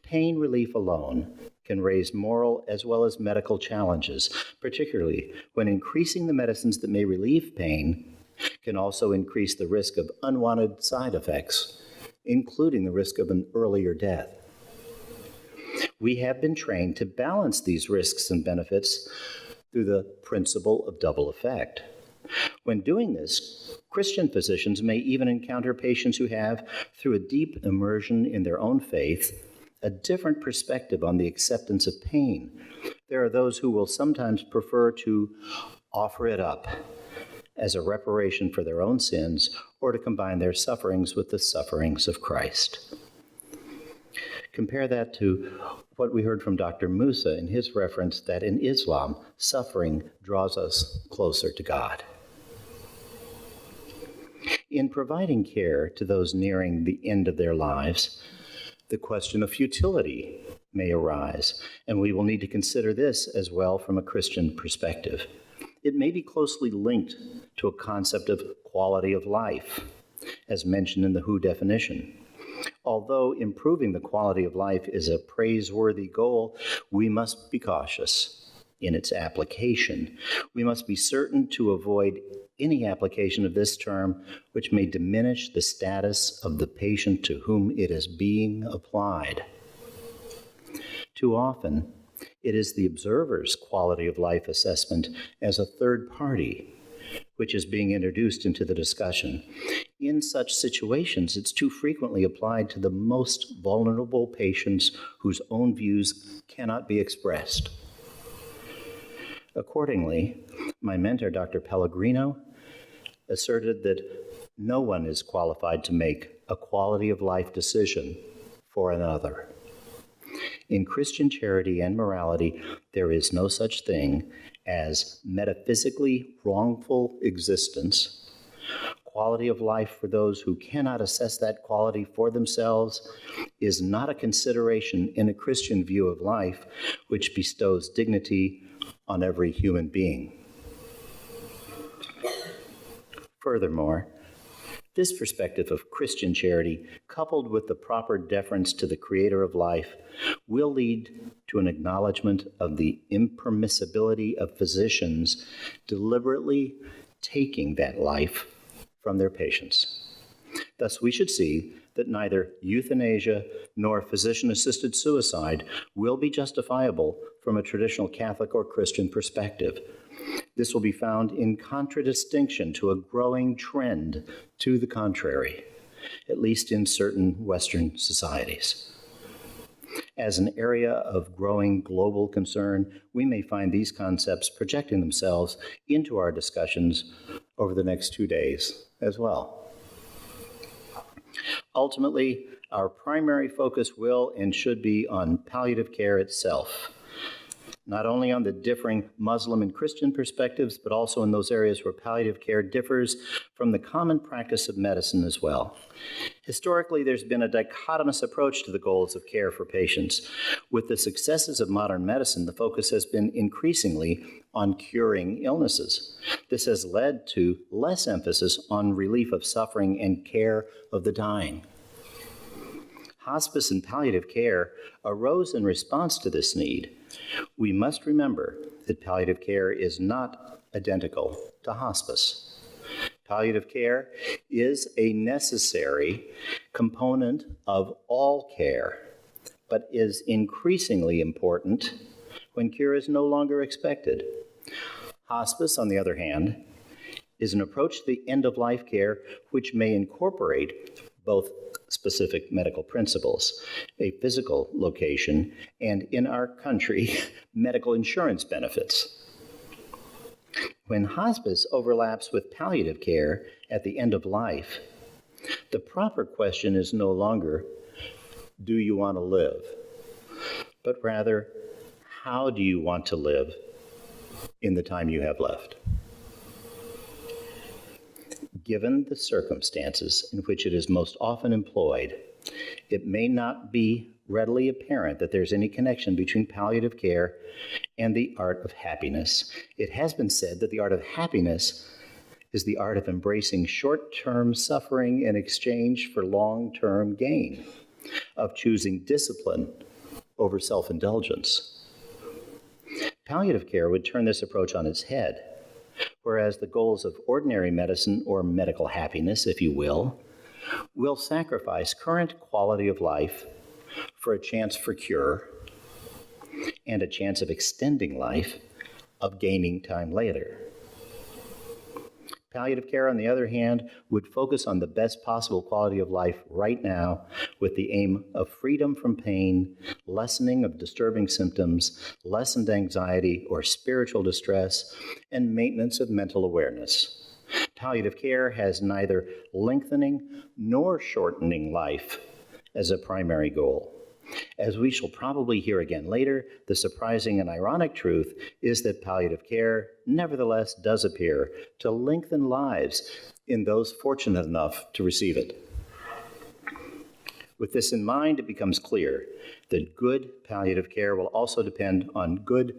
Pain relief alone can raise moral as well as medical challenges, particularly when increasing the medicines that may relieve pain can also increase the risk of unwanted side effects, including the risk of an earlier death. We have been trained to balance these risks and benefits through the principle of double effect. When doing this, Christian physicians may even encounter patients who have, through a deep immersion in their own faith, a different perspective on the acceptance of pain. There are those who will sometimes prefer to offer it up as a reparation for their own sins or to combine their sufferings with the sufferings of Christ. Compare that to what we heard from Dr. Moosa in his reference that in Islam, suffering draws us closer to God. In providing care to those nearing the end of their lives, the question of futility may arise, and we will need to consider this as well from a Christian perspective. it may be closely linked to a concept of quality of life, as mentioned in the WHO definition. Although improving the quality of life is a praiseworthy goal, we must be cautious in its application. We must be certain to avoid any application of this term which may diminish the status of the patient to whom it is being applied. Too often, it is the observer's quality of life assessment as a third party which is being introduced into the discussion. In such situations, it's too frequently applied to the most vulnerable patients whose own views cannot be expressed. Accordingly, my mentor, Dr. Pellegrino, asserted that no one is qualified to make a quality of life decision for another. In Christian charity and morality, there is no such thing as metaphysically wrongful existence. Quality of life for those who cannot assess that quality for themselves is not a consideration in a Christian view of life which bestows dignity on every human being. Furthermore, this perspective of Christian charity, coupled with the proper deference to the Creator of life, will lead to an acknowledgement of the impermissibility of physicians deliberately taking that life from their patients. Thus, we should see that neither euthanasia nor physician-assisted suicide will be justifiable from a traditional Catholic or Christian perspective. This will be found in contradistinction to a growing trend to the contrary, at least in certain Western societies. As an area of growing global concern, we may find these concepts projecting themselves into our discussions over the next 2 days as well. Ultimately, our primary focus will and should be on palliative care itself, not only on the differing Muslim and Christian perspectives, but also in those areas where palliative care differs from the common practice of medicine as well. Historically, there's been a dichotomous approach to the goals of care for patients. With the successes of modern medicine, the focus has been increasingly on curing illnesses. This has led to less emphasis on relief of suffering and care of the dying. Hospice and palliative care arose in response to this need. We must remember that palliative care is not identical to hospice. Palliative care is a necessary component of all care, but is increasingly important when cure is no longer expected. Hospice, on the other hand, is an approach to the end-of-life care which may incorporate both specific medical principles, a physical location, and in our country, medical insurance benefits. When hospice overlaps with palliative care at the end of life, the proper question is no longer, do you want to live? But rather, how do you want to live in the time you have left? Given the circumstances in which it is most often employed, it may not be readily apparent that there's any connection between palliative care and the art of happiness. It has been said that the art of happiness is the art of embracing short-term suffering in exchange for long-term gain, of choosing discipline over self-indulgence. Palliative care would turn this approach on its head, whereas the goals of ordinary medicine, or medical happiness, if you will sacrifice current quality of life for a chance for cure and a chance of extending life, of gaining time later. Palliative care, on the other hand, would focus on the best possible quality of life right now with the aim of freedom from pain, lessening of disturbing symptoms, lessened anxiety or spiritual distress, and maintenance of mental awareness. Palliative care has neither lengthening nor shortening life as a primary goal. As we shall probably hear again later, the surprising and ironic truth is that palliative care nevertheless does appear to lengthen lives in those fortunate enough to receive it. With this in mind, it becomes clear that good palliative care will also depend on good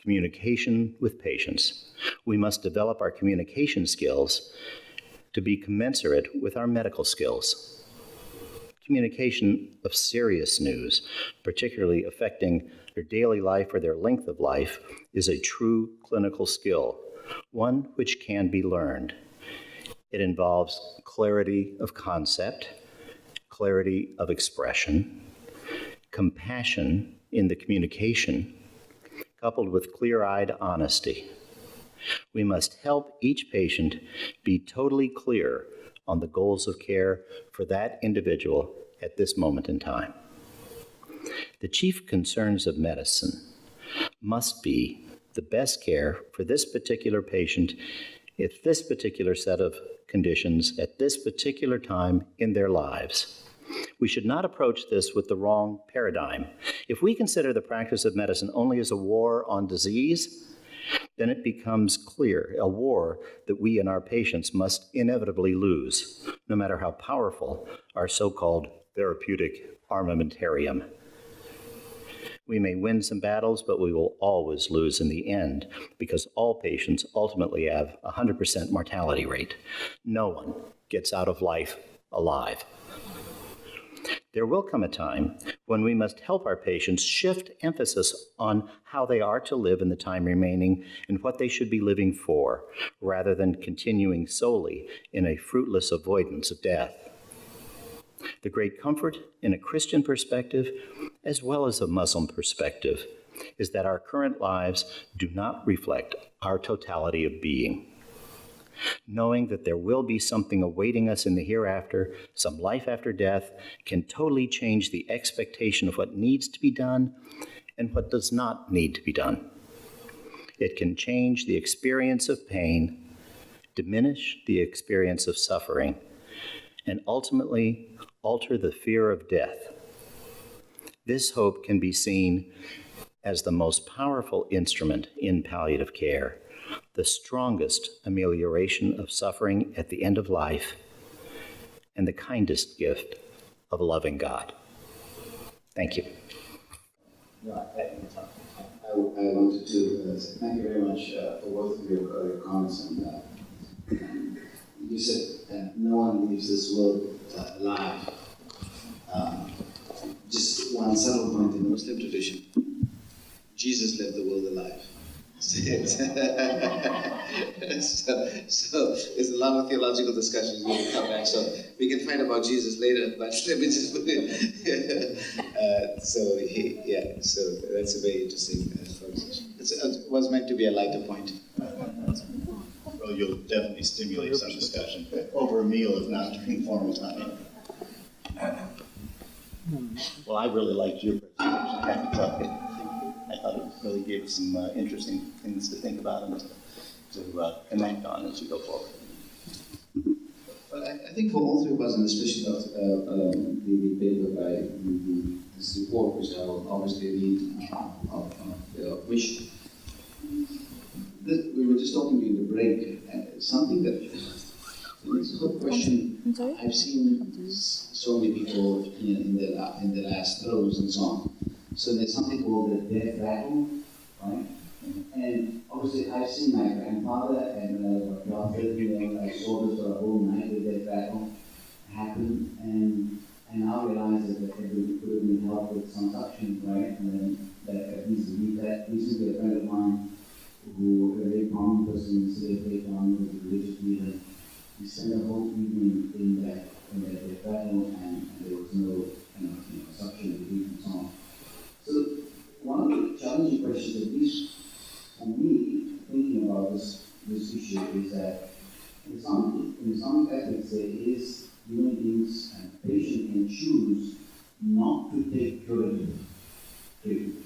communication with patients. We must develop our communication skills to be commensurate with our medical skills. Communication of serious news, particularly affecting their daily life or their length of life, is a true clinical skill, one which can be learned. It involves clarity of concept, clarity of expression, compassion in the communication, coupled with clear-eyed honesty. We must help each patient be totally clear on the goals of care for that individual at this moment in time. The chief concerns of medicine must be the best care for this particular patient at this particular set of conditions at this particular time in their lives. We should not approach this with the wrong paradigm. If we consider the practice of medicine only as a war on disease, then it becomes clear, a war that we and our patients must inevitably lose, no matter how powerful our so-called therapeutic armamentarium. We may win some battles, but we will always lose in the end, because all patients ultimately have a 100% mortality rate. No one gets out of life alive. There will come a time when we must help our patients shift emphasis on how they are to live in the time remaining and what they should be living for, rather than continuing solely in a fruitless avoidance of death. The great comfort in a Christian perspective, as well as a Muslim perspective, is that our current lives do not reflect our totality of being. Knowing that there will be something awaiting us in the hereafter, some life after death, can totally change the expectation of what needs to be done and what does not need to be done. It can change the experience of pain, diminish the experience of suffering, and ultimately alter the fear of death. This hope can be seen as the most powerful instrument in palliative care, the strongest amelioration of suffering at the end of life, and the kindest gift of a loving God. Thank you. I wanted to say thank you very much for both of your comments on that. You said no one leaves this world alive. Just one subtle point in the Muslim tradition. Jesus left the world alive. So there's a lot of theological discussions we can come back. So we can fight about Jesus later, but let me just put it. So that's a very interesting conversation. It was meant to be a lighter point. Well, you'll definitely stimulate some discussion over a meal, if not during formal time. Well, I really liked your presentation. I thought it really gave us some interesting things to think about and to connect on as we go forward. Well, I think for all three of us, and especially the paper by this report, which I will obviously read of which we were just talking during the break, something that it's a good question. I've seen so many people in the last throes and so on. So there's something called the death rattle, right? And obviously, I've seen my grandfather and when I was a daughter, I saw this for a whole night, the death rattle happen, and I now realize that it could have been helped with some suction, right? And then that at least leave that. Recently, a friend of mine who a very common person in Syria, was a religious leader. We spent a whole evening in that death rattle, and there was no suction relief and so on. So one of the challenging questions, at least for me, thinking about this issue, is that in some ethics there is human beings and a patient can choose not to take curative treatment.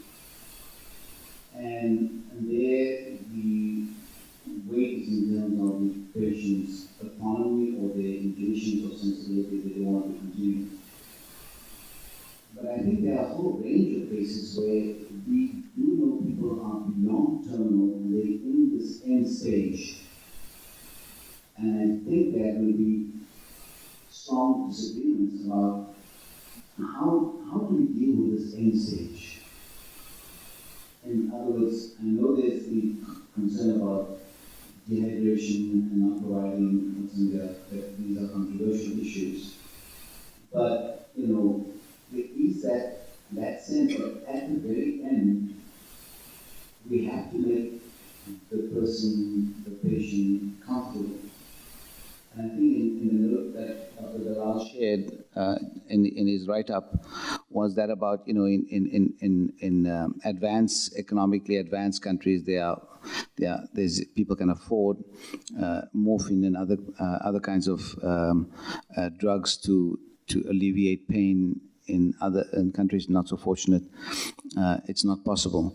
And there the weight is in terms of the patient's autonomy or their intuitions or sensibility that they want to continue. But I think there are a whole range of cases where we do know people are beyond terminal and they're in this end stage. And I think there will be strong disagreements about how do we deal with this end stage. In other words, I know there's the concern about dehydration and not providing something that these are controversial issues. But, you know, there is that sense that at the very end, we have to make the person, the patient, comfortable. And I think in the note that Dr. Dallal shared in his write-up was that about, you know, in economically advanced countries, there's people can afford morphine and other kinds of drugs to alleviate pain. In countries not so fortunate, it's not possible.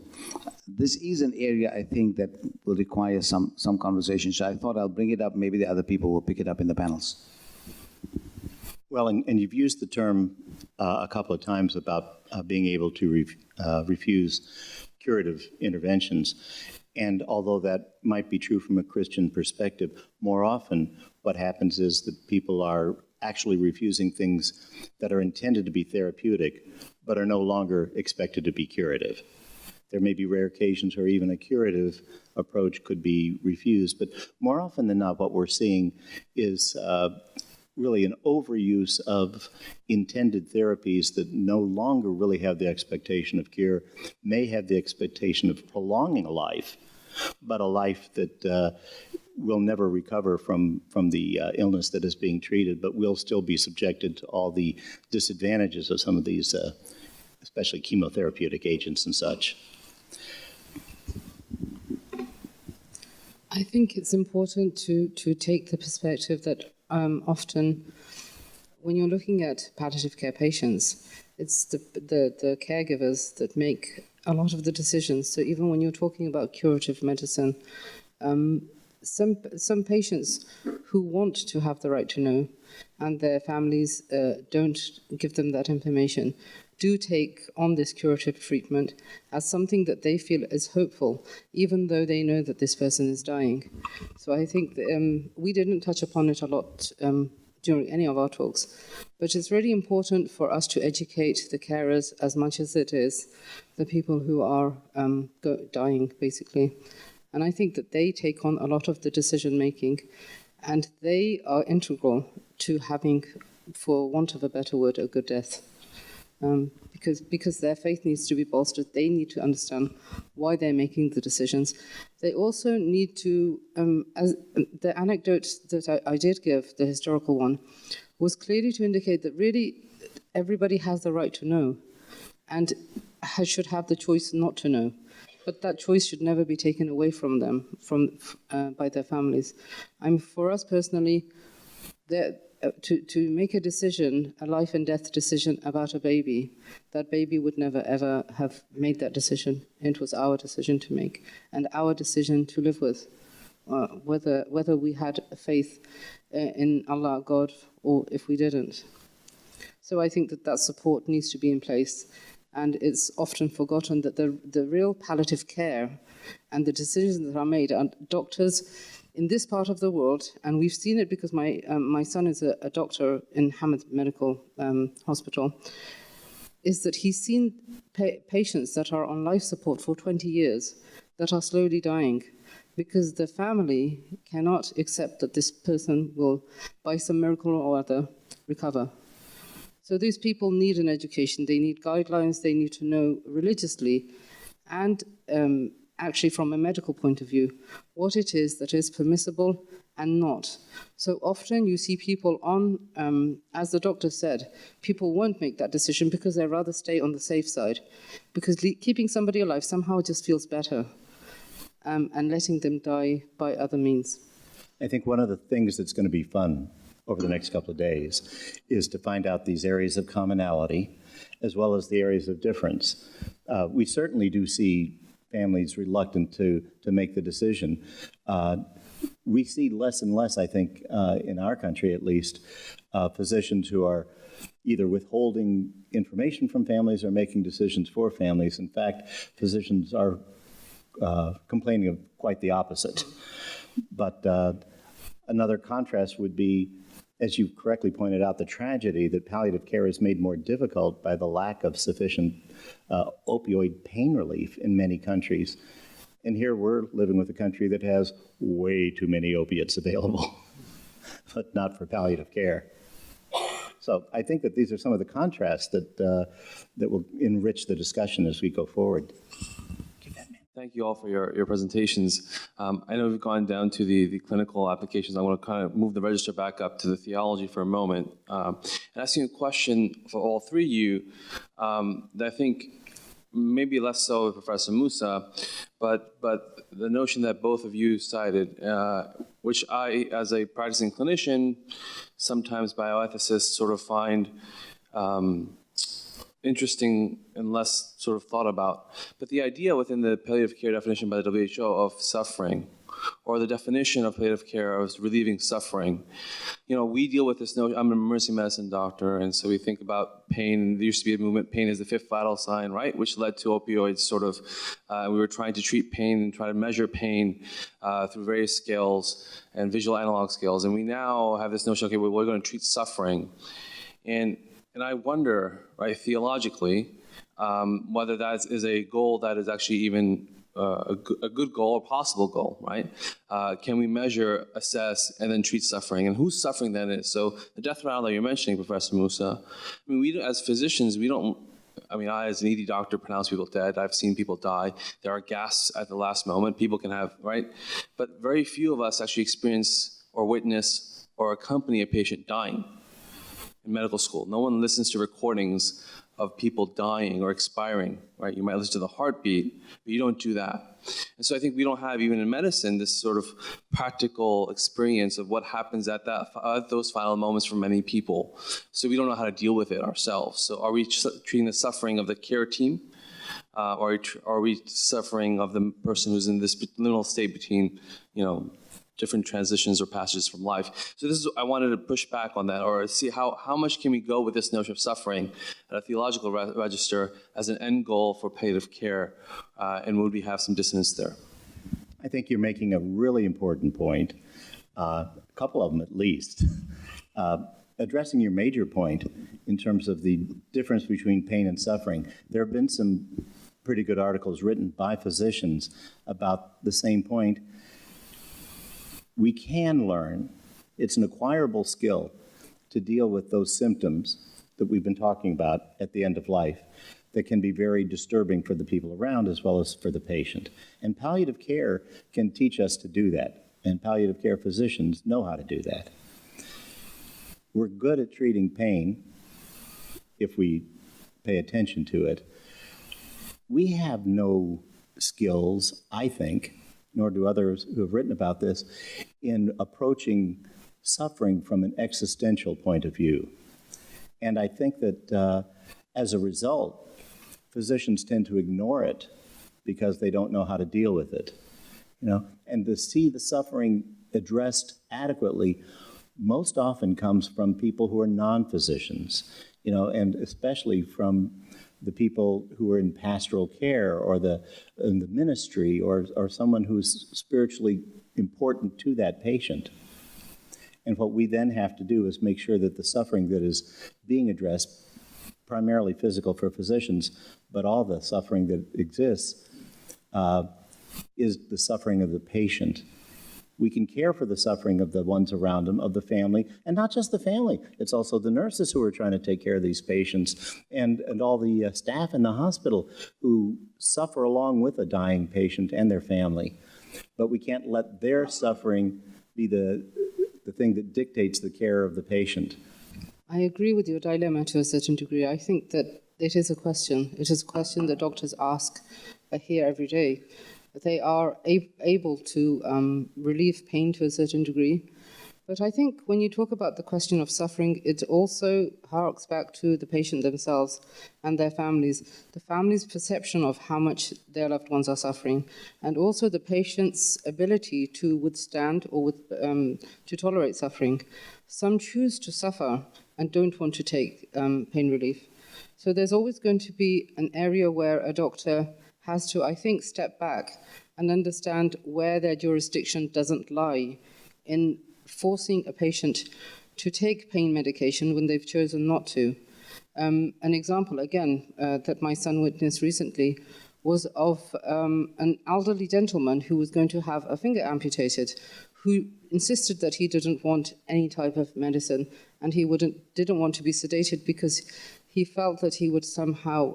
This is an area, I think, that will require some conversation. So I thought I'll bring it up. Maybe the other people will pick it up in the panels. Well, and you've used the term a couple of times about being able to refuse curative interventions. And although that might be true from a Christian perspective, more often what happens is that people are actually refusing things that are intended to be therapeutic, but are no longer expected to be curative. There may be rare occasions where even a curative approach could be refused, but more often than not, what we're seeing is really an overuse of intended therapies that no longer really have the expectation of cure, may have the expectation of prolonging a life, but a life that will never recover from the illness that is being treated, but will still be subjected to all the disadvantages of some of these, especially chemotherapeutic agents and such. I think it's important to take the perspective that often when you're looking at palliative care patients, it's the caregivers that make a lot of the decisions. So even when you're talking about curative medicine, some patients who want to have the right to know and their families don't give them that information do take on this curative treatment as something that they feel is hopeful, even though they know that this person is dying. So I think we didn't touch upon it a lot during any of our talks, but it's really important for us to educate the carers as much as it is the people who are dying, basically. And I think that they take on a lot of the decision-making, and they are integral to having, for want of a better word, a good death. Because their faith needs to be bolstered. They need to understand why they're making the decisions. They also need to, as the anecdote that I did give, the historical one, was clearly to indicate that really everybody has the right to know and should have the choice not to know. But that choice should never be taken away from them, by their families. For us personally, to make a decision, a life and death decision about a baby, that baby would never ever have made that decision. It was our decision to make and our decision to live with, whether we had faith in Allah, God, or if we didn't. So I think that support needs to be in place. And it's often forgotten that the real palliative care and the decisions that are made are doctors in this part of the world, and we've seen it because my son is a doctor in Ahmad Medical Hospital, is that he's seen patients that are on life support for 20 years that are slowly dying because the family cannot accept that this person will, by some miracle or other, recover. So these people need an education, they need guidelines, they need to know religiously and actually from a medical point of view what it is that is permissible and not. So often you see people on, as the doctor said, people won't make that decision because they'd rather stay on the safe side, because keeping somebody alive somehow just feels better, and letting them die by other means. I think one of the things that's going to be fun over the next couple of days is to find out these areas of commonality as well as the areas of difference. We certainly do see families reluctant to make the decision. We see less and less, I think, in our country at least, physicians who are either withholding information from families or making decisions for families. In fact, physicians are complaining of quite the opposite. But another contrast would be as you correctly pointed out, the tragedy that palliative care is made more difficult by the lack of sufficient opioid pain relief in many countries. And here we're living with a country that has way too many opiates available, but not for palliative care. So I think that these are some of the contrasts that, that will enrich the discussion as we go forward. Thank you all for your presentations. I know we've gone down to the clinical applications. I want to kind of move the register back up to the theology for a moment. And asking a question for all three of you that I think maybe less so with Professor Moosa, but the notion that both of you cited, which I, as a practicing clinician, sometimes bioethicists sort of find interesting and less sort of thought about. But the idea within the palliative care definition by the WHO of suffering, or the definition of palliative care of relieving suffering, you know, we deal with this notion. I'm an emergency medicine doctor, and so we think about pain. There used to be a movement, pain is the fifth vital sign, right? Which led to opioids, sort of. We were trying to treat pain and try to measure pain through various scales and visual analog scales. And we now have this notion, okay, well, we're going to treat suffering. And I wonder, right, theologically, whether that is a goal that is actually even a good goal or possible goal, right? Can we measure, assess, and then treat suffering? And whose suffering that is? So the death rattle that you're mentioning, Professor Moosa, I mean, we as physicians, we don't, I mean, I as an ED doctor pronounce people dead. I've seen people die. There are gasps at the last moment. People can have, right? But very few of us actually experience or witness or accompany a patient dying in medical school. No one listens to recordings of people dying or expiring, right? You might listen to the heartbeat, but you don't do that. And so I think we don't have, even in medicine, this sort of practical experience of what happens at those final moments for many people. So we don't know how to deal with it ourselves. So are we treating the suffering of the care team? Or are we suffering of the person who's in this liminal state between, you know, different transitions or passages from life? So this is, I wanted to push back on that, or see how much can we go with this notion of suffering at a theological register as an end goal for palliative care, and would we have some dissonance there? I think you're making a really important point, a couple of them at least. Addressing your major point in terms of the difference between pain and suffering, there have been some pretty good articles written by physicians about the same point. We can learn, it's an acquirable skill to deal with those symptoms that we've been talking about at the end of life that can be very disturbing for the people around as well as for the patient. And palliative care can teach us to do that, and palliative care physicians know how to do that. We're good at treating pain if we pay attention to it. We have no skills, I think, nor do others who have written about this, in approaching suffering from an existential point of view. And I think that as a result, physicians tend to ignore it because they don't know how to deal with it. You know, and to see the suffering addressed adequately most often comes from people who are non-physicians, you know, and especially from the people who are in pastoral care or in the ministry or someone who's spiritually important to that patient. And what we then have to do is make sure that the suffering that is being addressed, primarily physical for physicians, but all the suffering that exists, is the suffering of the patient. We can care for the suffering of the ones around them, of the family, and not just the family. It's also the nurses who are trying to take care of these patients and all the staff in the hospital who suffer along with a dying patient and their family. But we can't let their suffering be the thing that dictates the care of the patient. I agree with your dilemma to a certain degree. I think that it is a question. It is a question that doctors ask here every day. They are able to relieve pain to a certain degree. But I think when you talk about the question of suffering, it also harks back to the patient themselves and their families, the family's perception of how much their loved ones are suffering, and also the patient's ability to withstand or to tolerate suffering. Some choose to suffer and don't want to take pain relief. So there's always going to be an area where a doctor has to, I think, step back and understand where their jurisdiction doesn't lie in forcing a patient to take pain medication when they've chosen not to. An example, again, that my son witnessed recently was of an elderly gentleman who was going to have a finger amputated, who insisted that he didn't want any type of medicine, and he didn't want to be sedated because he felt that he would somehow,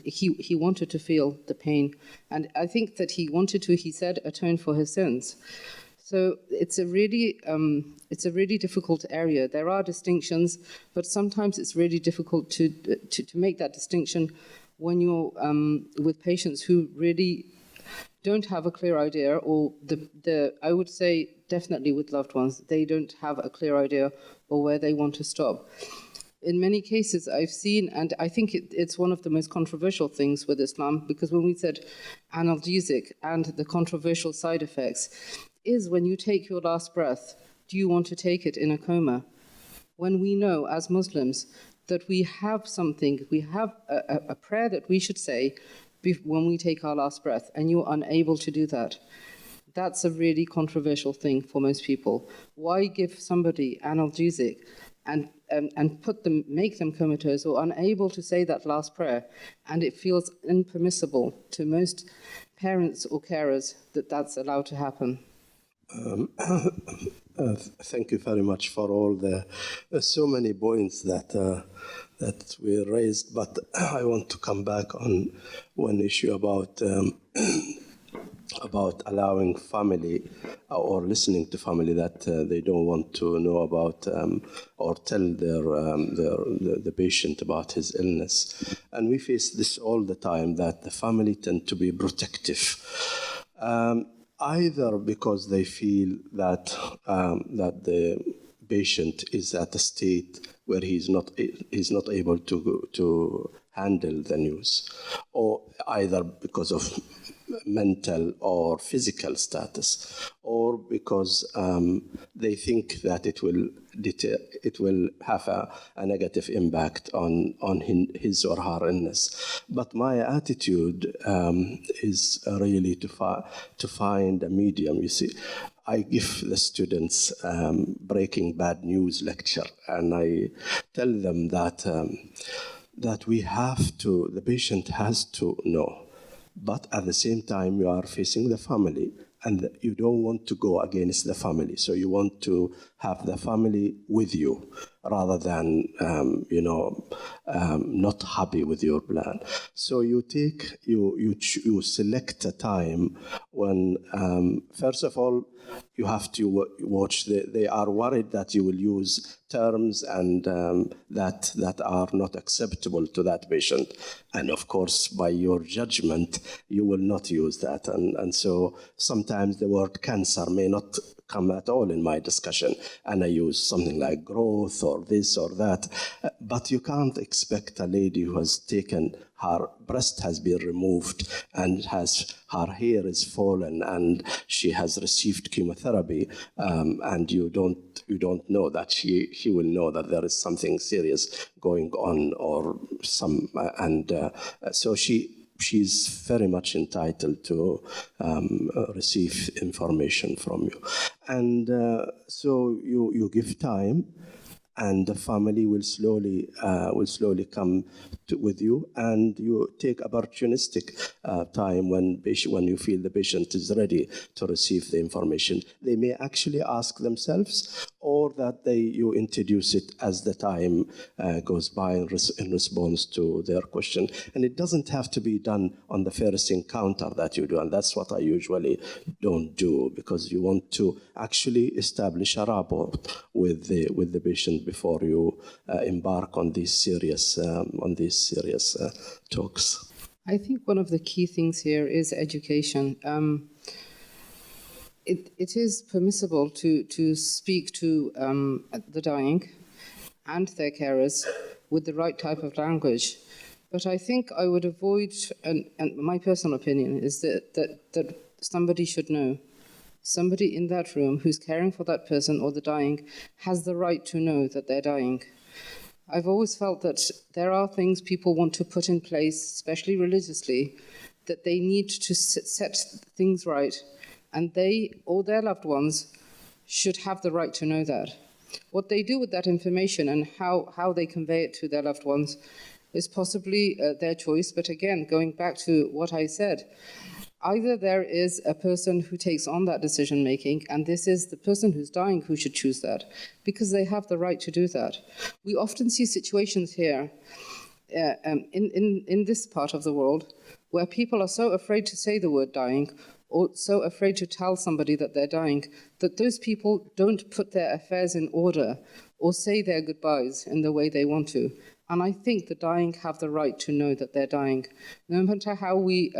he wanted to feel the pain. And I think that he wanted to, he said, atone for his sins. So it's a really difficult area. There are distinctions, but sometimes it's really difficult to make that distinction when you're with patients who really don't have a clear idea, or I would say definitely with loved ones, they don't have a clear idea or where they want to stop. In many cases I've seen, and I think it's one of the most controversial things with Islam, because when we said analgesic and the controversial side effects, is when you take your last breath, do you want to take it in a coma? When we know as Muslims that we have something, we have a prayer that we should say when we take our last breath, and you're unable to do that. That's a really controversial thing for most people. Why give somebody analgesic and make them comatose or unable to say that last prayer? And it feels impermissible to most parents or carers that that's allowed to happen. Thank you very much for all the so many points that we raised, but I want to come back on one issue about allowing family or listening to family that they don't want to know about or tell the patient about his illness. And we face this all the time, that the family tend to be protective. Either because they feel that the patient is at a state where he's not able to handle the news, or either because of mental or physical status, or because they think that it will have a negative impact on his or her illness. But my attitude is really to find a medium. You see, I give the students Breaking Bad News lecture, and I tell them that the patient has to know. But at the same time, you are facing the family, and you don't want to go against the family. So you want to have the family with you rather than, not happy with your plan. So you select a time when, first of all, you have to watch. They are worried that you will use terms and that are not acceptable to that patient. And of course, by your judgment, you will not use that. And so sometimes the word cancer may not come at all in my discussion, and I use something like growth or this or that. But you can't expect a lady who has taken, her breast has been removed and her hair is fallen and she has received chemotherapy, and you don't know that she will know that there is something serious going on, or so she's very much entitled to receive information from you. And so you give time, and the family will slowly come with you, and you take opportunistic time when you feel the patient is ready to receive the information. They may actually ask themselves, or that you introduce it as the time goes by in response to their question. And it doesn't have to be done on the first encounter that you do, and that's what I usually don't do, because you want to actually establish a rapport with the patient before you embark on these serious talks. I think one of the key things here is education. It is permissible to speak to the dying and their carers with the right type of language, but I think I would avoid, and my personal opinion is that somebody should know. Somebody in that room who's caring for that person or the dying has the right to know that they're dying. I've always felt that there are things people want to put in place, especially religiously, that they need to set things right, and they or their loved ones should have the right to know that. What they do with that information and how they convey it to their loved ones is possibly their choice. But again, going back to what I said, either there is a person who takes on that decision-making, and this is the person who's dying who should choose that, because they have the right to do that. We often see situations here in this part of the world where people are so afraid to say the word dying, or so afraid to tell somebody that they're dying, that those people don't put their affairs in order or say their goodbyes in the way they want to. And I think the dying have the right to know that they're dying. No matter how we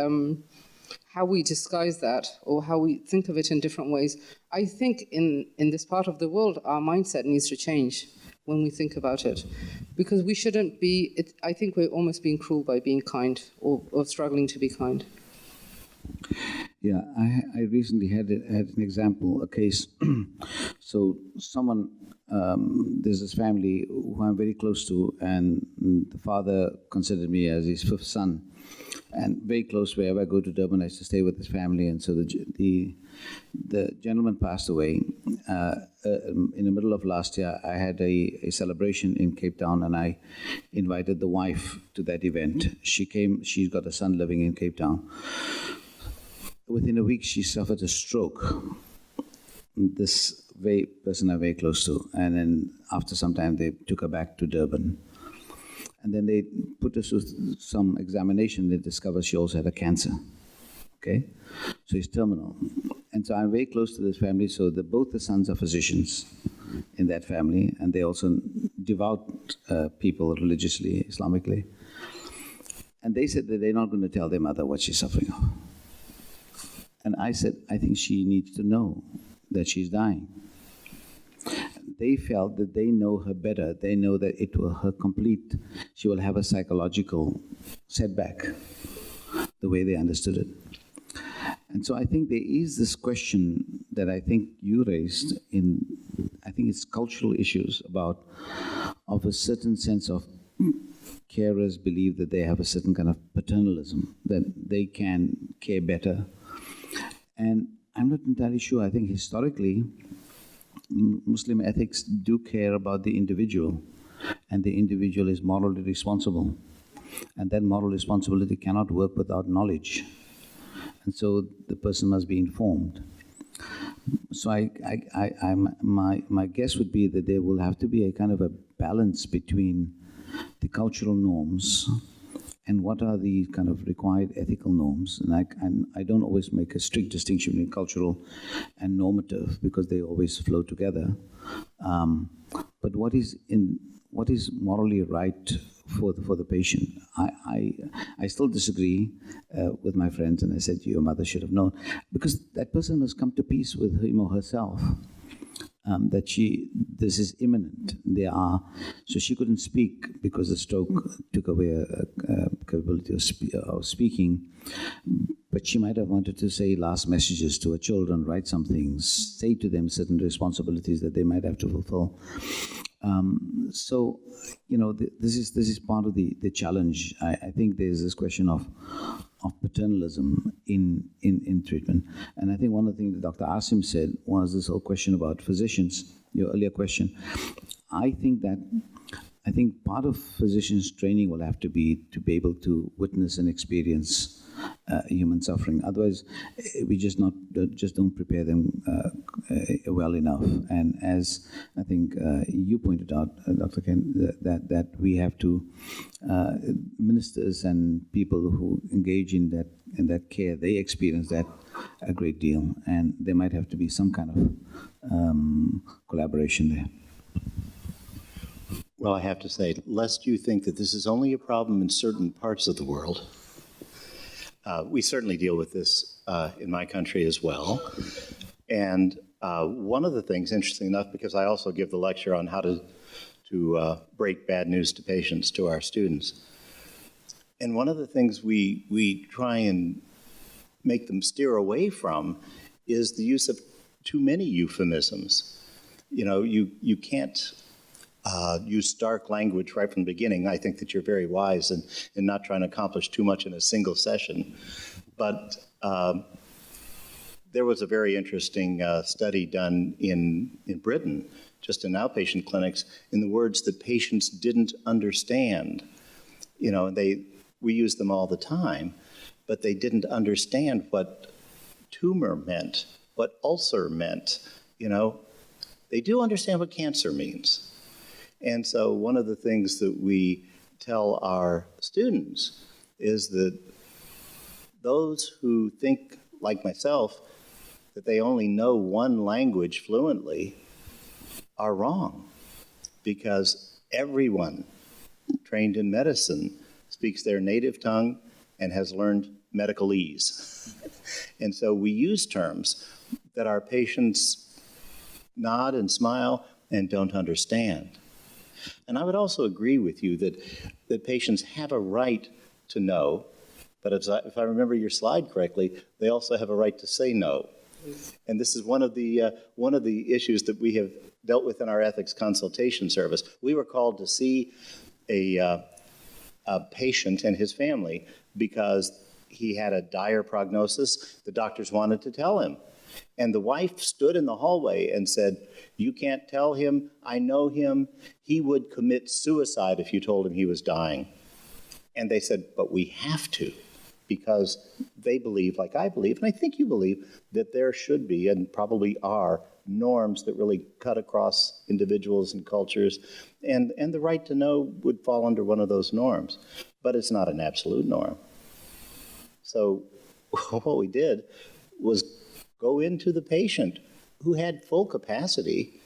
disguise that or how we think of it in different ways, I think in this part of the world, our mindset needs to change when we think about it. Because we shouldn't be, I think we're almost being cruel by being kind or struggling to be kind. Yeah, I recently had an example, a case. So someone, there's this family who I'm very close to, and the father considered me as his fifth son, and very close. Wherever I go to Durban, I used to stay with his family, and so the gentleman passed away. In the middle of last year, I had a celebration in Cape Town, and I invited the wife to that event. She came, she's got a son living in Cape Town. Within a week, she suffered a stroke. This person I'm very close to. And then after some time, they took her back to Durban. And then they put us through some examination. They discovered she also had a cancer. Okay? So it's terminal. And so I'm very close to this family. So both the sons are physicians in that family. And they're also devout people religiously, Islamically. And they said that they're not going to tell their mother what she's suffering of. And I said, I think she needs to know that she's dying. They felt that they know her better. They know that it will she will have a psychological setback, the way they understood it. And so I think there is this question that I think you raised I think it's cultural issues of a certain sense of carers believe that they have a certain kind of paternalism, that they can care better. And I'm not entirely sure. I think historically, Muslim ethics do care about the individual, and the individual is morally responsible. And that moral responsibility cannot work without knowledge. And so the person must be informed. So my guess would be that there will have to be a kind of a balance between the cultural norms and what are the kind of required ethical norms. And I don't always make a strict distinction between cultural and normative, because they always flow together. But what is morally right for the patient? I still disagree with my friends, and I said your mother should have known, because that person must come to peace with him or herself. That this is imminent. So she couldn't speak because the stroke took away a capability of speaking. But she might have wanted to say last messages to her children, write some things, say to them certain responsibilities that they might have to fulfill. So, this is part of the challenge. I think there's this question of paternalism in treatment. And I think one of the things that Dr. Asim said was this whole question about physicians, your earlier question. I think part of physicians' training will have to be able to witness and experience human suffering. Otherwise, we just don't prepare them well enough. And as I think you pointed out, Dr. Ken, that we have to ministers and people who engage in that care, they experience that a great deal, and there might have to be some kind of collaboration there. Well, I have to say, lest you think that this is only a problem in certain parts of the world, we certainly deal with this in my country as well. And one of the things, interesting enough, because I also give the lecture on how to break bad news to patients to our students. And one of the things we try and make them steer away from is the use of too many euphemisms. You can't use stark language right from the beginning. I think that you're very wise in not trying to accomplish too much in a single session. But there was a very interesting study done in Britain just in outpatient clinics, in the words that patients didn't understand. You know, we use them all the time, but they didn't understand what tumor meant, what ulcer meant. You know, they do understand what cancer means. And so one of the things that we tell our students is that those who think, like myself, that they only know one language fluently are wrong, because everyone trained in medicine speaks their native tongue and has learned medicalese. And so we use terms that our patients nod and smile and don't understand. And I would also agree with you that patients have a right to know, but if I remember your slide correctly, they also have a right to say no. And this is one of the issues that we have dealt with in our ethics consultation service. We were called to see a patient and his family because he had a dire prognosis. The doctors wanted to tell him. And the wife stood in the hallway and said, "You can't tell him. I know him. He would commit suicide if you told him he was dying." And they said, "But we have to," because they believe, like I believe, and I think you believe, that there should be and probably are norms that really cut across individuals and cultures. And the right to know would fall under one of those norms. But it's not an absolute norm. So what we did was go into the patient who had full capacity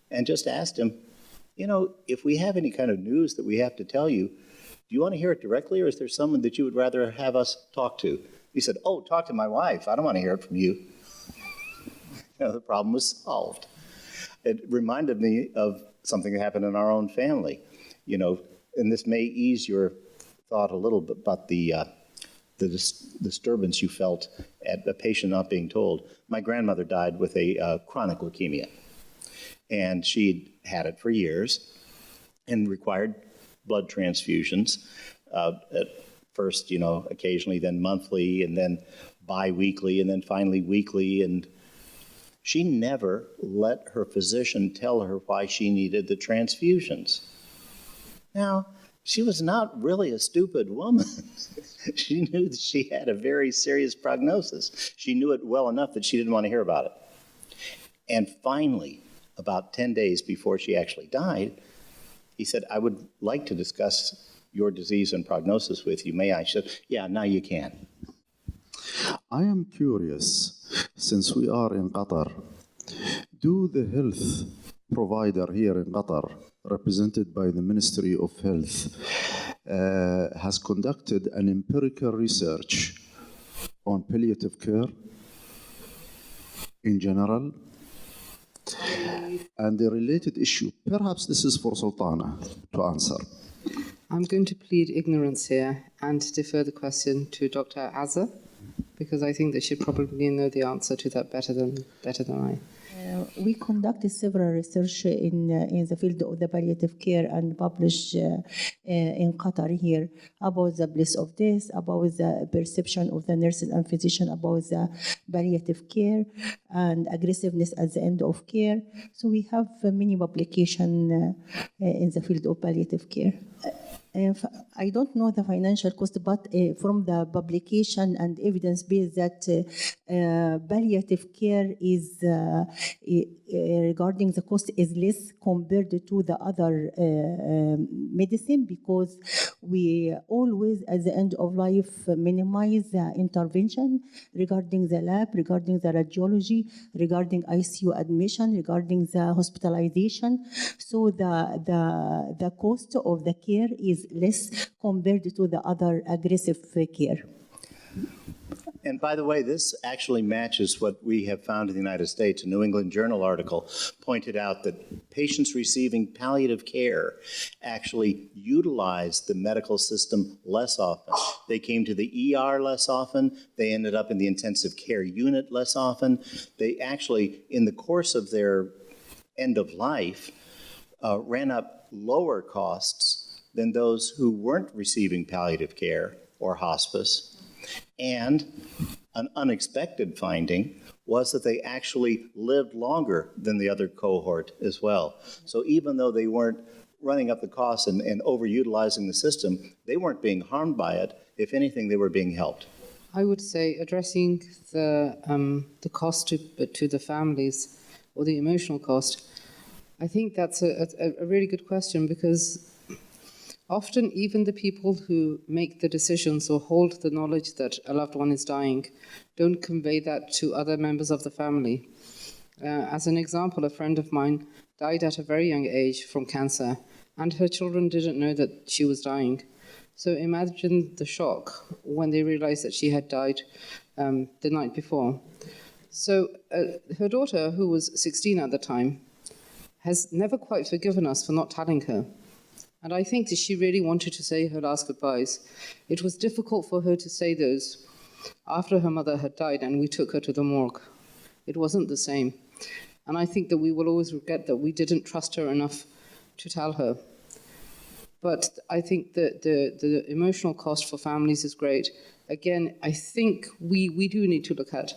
and just asked him, you know, if we have any kind of news that we have to tell you, do you want to hear it directly, or is there someone that you would rather have us talk to? He said, "Oh, talk to my wife. I don't want to hear it from you." You know, the problem was solved. It reminded me of something that happened in our own family, you know, and this may ease your thought a little bit about the disturbance you felt at a patient not being told. My grandmother died with a chronic leukemia, and she'd had it for years and required blood transfusions, at first, you know, occasionally, then monthly, and then bi-weekly, and then finally weekly, and she never let her physician tell her why she needed the transfusions. Now, she was not really a stupid woman. She knew that she had a very serious prognosis. She knew it well enough that she didn't want to hear about it. And finally, about 10 days before she actually died, he said, "I would like to discuss your disease and prognosis with you. May I?" She said, "Yeah, now you can." I am curious, since we are in Qatar, do the health provider here in Qatar, represented by the Ministry of Health, has conducted an empirical research on palliative care in general and the related issue? Perhaps this is for Sultana to answer. I'm going to plead ignorance here and defer the question to Dr. Azza, because I think that she probably know the answer to that better than I. We conducted several research in the field of the palliative care and published in Qatar here about the place of death, about the perception of the nurses and physicians about the palliative care and aggressiveness at the end of care. So we have many publications in the field of palliative care. I don't know the financial cost, but from the publication and evidence base that palliative care is regarding the cost is less compared to the other medicine, because we always at the end of life minimize the intervention regarding the lab, regarding the radiology, regarding ICU admission, regarding the hospitalization. So the cost of the care is less compared to the other aggressive care. And by the way, this actually matches what we have found in the United States. A New England Journal article pointed out that patients receiving palliative care actually utilized the medical system less often. They came to the ER less often. They ended up in the intensive care unit less often. They actually, in the course of their end of life, ran up lower costs than those who weren't receiving palliative care or hospice. And An unexpected finding was that they actually lived longer than the other cohort as well. So even though they weren't running up the costs and overutilizing the system, they weren't being harmed by it. If anything, they were being helped. I would say addressing the cost to the families, or the emotional cost, I think that's a really good question, because often even the people who make the decisions or hold the knowledge that a loved one is dying don't convey that to other members of the family. As an example, a friend of mine died at a very young age from cancer, and her children didn't know that she was dying. So imagine the shock when they realized that she had died the night before. So her daughter, who was 16 at the time, has never quite forgiven us for not telling her. And I think that she really wanted to say her last goodbyes. It was difficult for her to say those after her mother had died and we took her to the morgue. It wasn't the same. And I think that we will always regret that we didn't trust her enough to tell her. But I think that the emotional cost for families is great. Again, I think we do need to look at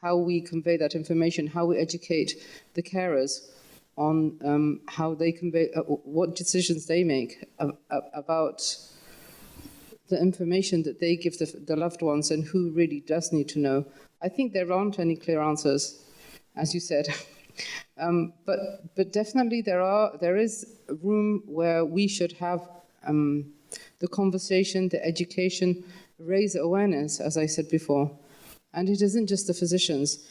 how we convey that information, how we educate the carers on how they convey, what decisions they make about the information that they give the loved ones and who really does need to know. I think there aren't any clear answers, as you said. But definitely there is room where we should have the conversation, the education, raise awareness, as I said before. And it isn't just the physicians.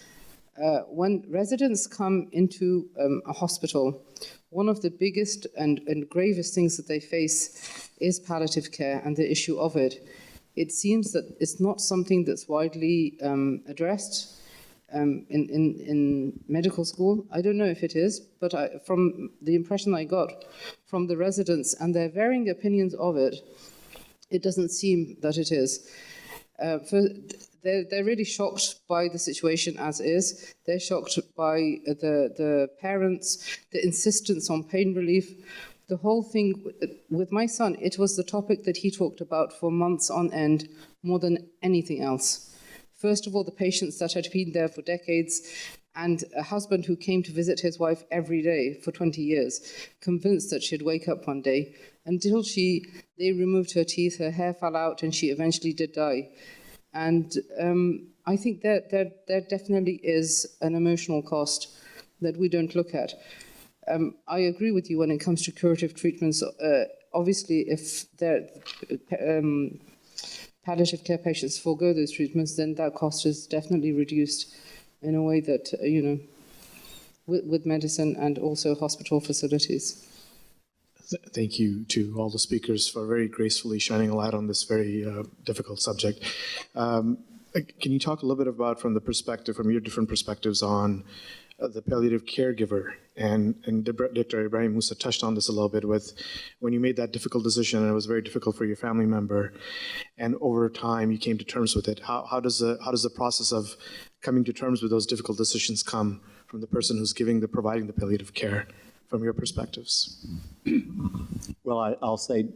When residents come into a hospital, one of the biggest and gravest things that they face is palliative care and the issue of it. It seems that it's not something that's widely addressed in medical school. I don't know if it is, but from the impression I got from the residents and their varying opinions of it, it doesn't seem that it is. They're really shocked by the situation as is. They're shocked by the parents, the insistence on pain relief. The whole thing with my son, it was the topic that he talked about for months on end, more than anything else. First of all, the patients that had been there for decades, and a husband who came to visit his wife every day for 20 years, convinced that she'd wake up one day, until they removed her teeth, her hair fell out, and she eventually did die. And I think that there definitely is an emotional cost that we don't look at. I agree with you when it comes to curative treatments. Obviously, if palliative care patients forego those treatments, then that cost is definitely reduced in a way that, with medicine and also hospital facilities. Thank you to all the speakers for very gracefully shining a light on this very difficult subject. Can you talk a little bit about, from your different perspectives, on the palliative caregiver? And Dr. Ebrahim Moosa touched on this a little bit with when you made that difficult decision, and it was very difficult for your family member, and over time you came to terms with it. How does the process of coming to terms with those difficult decisions come from the person who's providing the palliative care, from your perspectives? Well, I'll say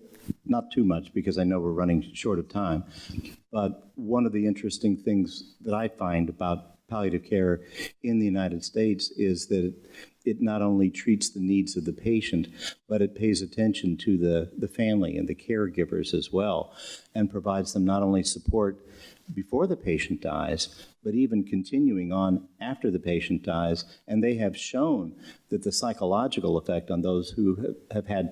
not too much because I know we're running short of time, but one of the interesting things that I find about palliative care in the United States is that it not only treats the needs of the patient, but it pays attention to the family and the caregivers as well, and provides them not only support before the patient dies, but even continuing on after the patient dies. And they have shown that the psychological effect on those who have had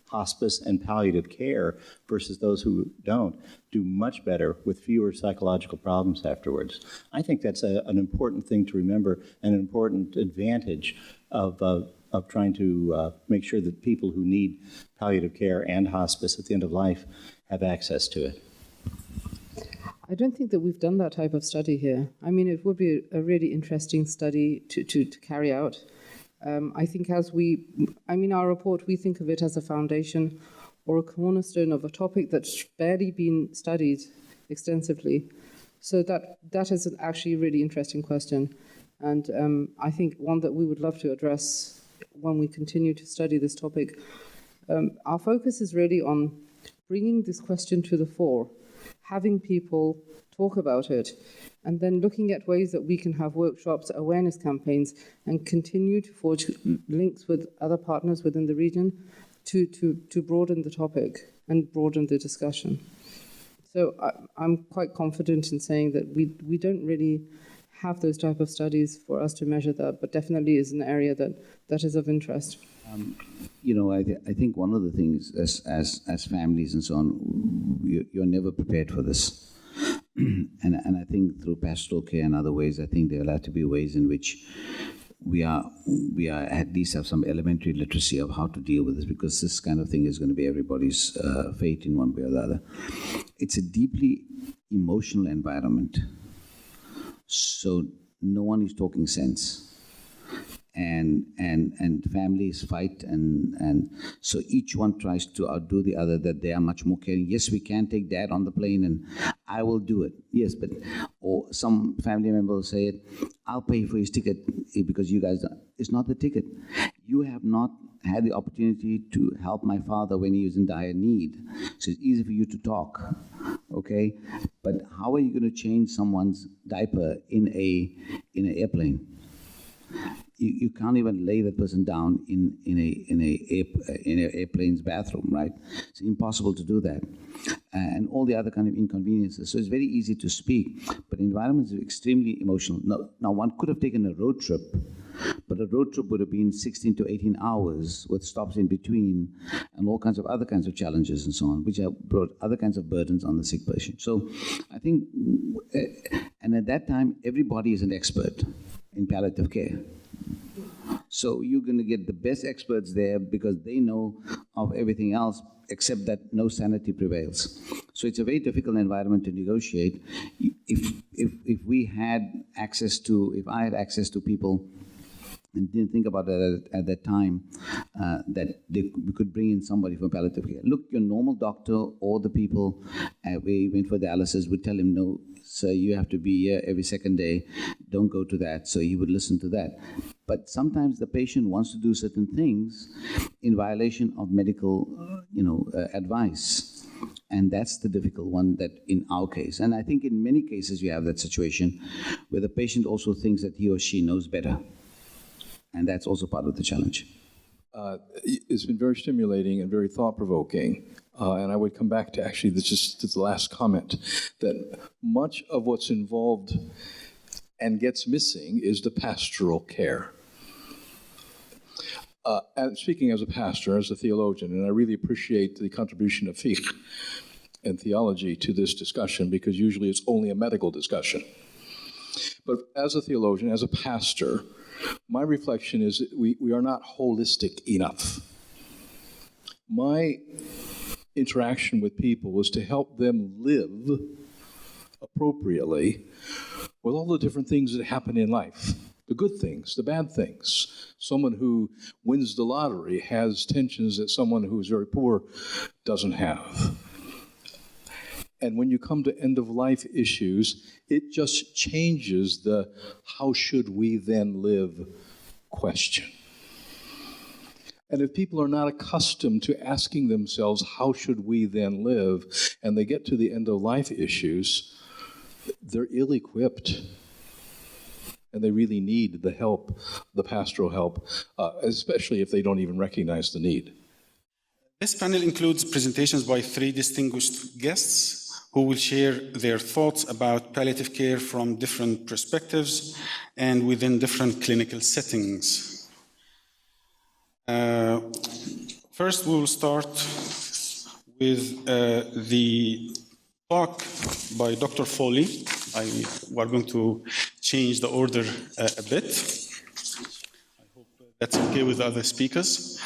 hospice and palliative care versus those who don't do much better with fewer psychological problems afterwards. I think that's an important thing to remember, and an important advantage of trying to make sure that people who need palliative care and hospice at the end of life have access to it. I don't think that we've done that type of study here. I mean, it would be a really interesting study to carry out. I think our report, we think of it as a foundation or a cornerstone of a topic that's barely been studied extensively. So that is actually a really interesting question. And I think one that we would love to address when we continue to study this topic. Our focus is really on bringing this question to the fore. having people talk about it, and then looking at ways that we can have workshops, awareness campaigns, and continue to forge links with other partners within the region to broaden the topic and broaden the discussion. So I'm quite confident in saying that we don't really have those type of studies for us to measure that, but definitely is an area that is of interest. I think one of the things as families and so on, you're never prepared for this. And I think through pastoral care and other ways, I think there will have to be ways in which we are at least have some elementary literacy of how to deal with this, because this kind of thing is going to be everybody's fate in one way or the other. It's a deeply emotional environment, so no one is talking sense. And families fight, and so each one tries to outdo the other, that they are much more caring. Yes, we can take Dad on the plane and I will do it. Yes, but, or some family member will say, I'll pay for his ticket because you guys don't. It's not the ticket. You have not had the opportunity to help my father when he was in dire need. So it's easy for you to talk, okay? But how are you going to change someone's diaper in an airplane? You can't even lay that person down in an airplane's bathroom, right? It's impossible to do that, and all the other kind of inconveniences. So it's very easy to speak, but environments are extremely emotional. Now one could have taken a road trip, but a road trip would have been 16 to 18 hours with stops in between and all kinds of other kinds of challenges and so on, which have brought other kinds of burdens on the sick patient. So I think, and at that time, everybody is an expert in palliative care. So you're going to get the best experts there because they know of everything else except that no sanity prevails. So it's a very difficult environment to negotiate. If we had access to, if I had access to people and didn't think about it at that time, that we could bring in somebody from palliative care. Look, your normal doctor or the people where he went for dialysis would tell him, no, sir, you have to be here every second day. Don't go to that. So he would listen to that. But sometimes the patient wants to do certain things in violation of medical, advice. And that's the difficult one that in our case. And I think in many cases you have that situation where the patient also thinks that he or she knows better. And that's also part of the challenge. It's been very stimulating and very thought-provoking. And I would come back to actually just the last comment, that much of what's involved and gets missing is the pastoral care. And speaking as a pastor, as a theologian, and I really appreciate the contribution of fiqh and theology to this discussion, because usually it's only a medical discussion. But as a theologian, as a pastor, my reflection is that we are not holistic enough. My interaction with people was to help them live appropriately with all the different things that happen in life. The good things, the bad things. Someone who wins the lottery has tensions that someone who is very poor doesn't have. And when you come to end-of-life issues, it just changes the how should we then live question. And if people are not accustomed to asking themselves, how should we then live, and they get to the end-of-life issues, they're ill-equipped. And they really need the help, the pastoral help, especially if they don't even recognize the need. This panel includes presentations by 3 distinguished guests who will share their thoughts about palliative care from different perspectives and within different clinical settings. First, we will start with the talk by Dr. Foley. We're going to change the order a bit. I hope that's okay with the other speakers.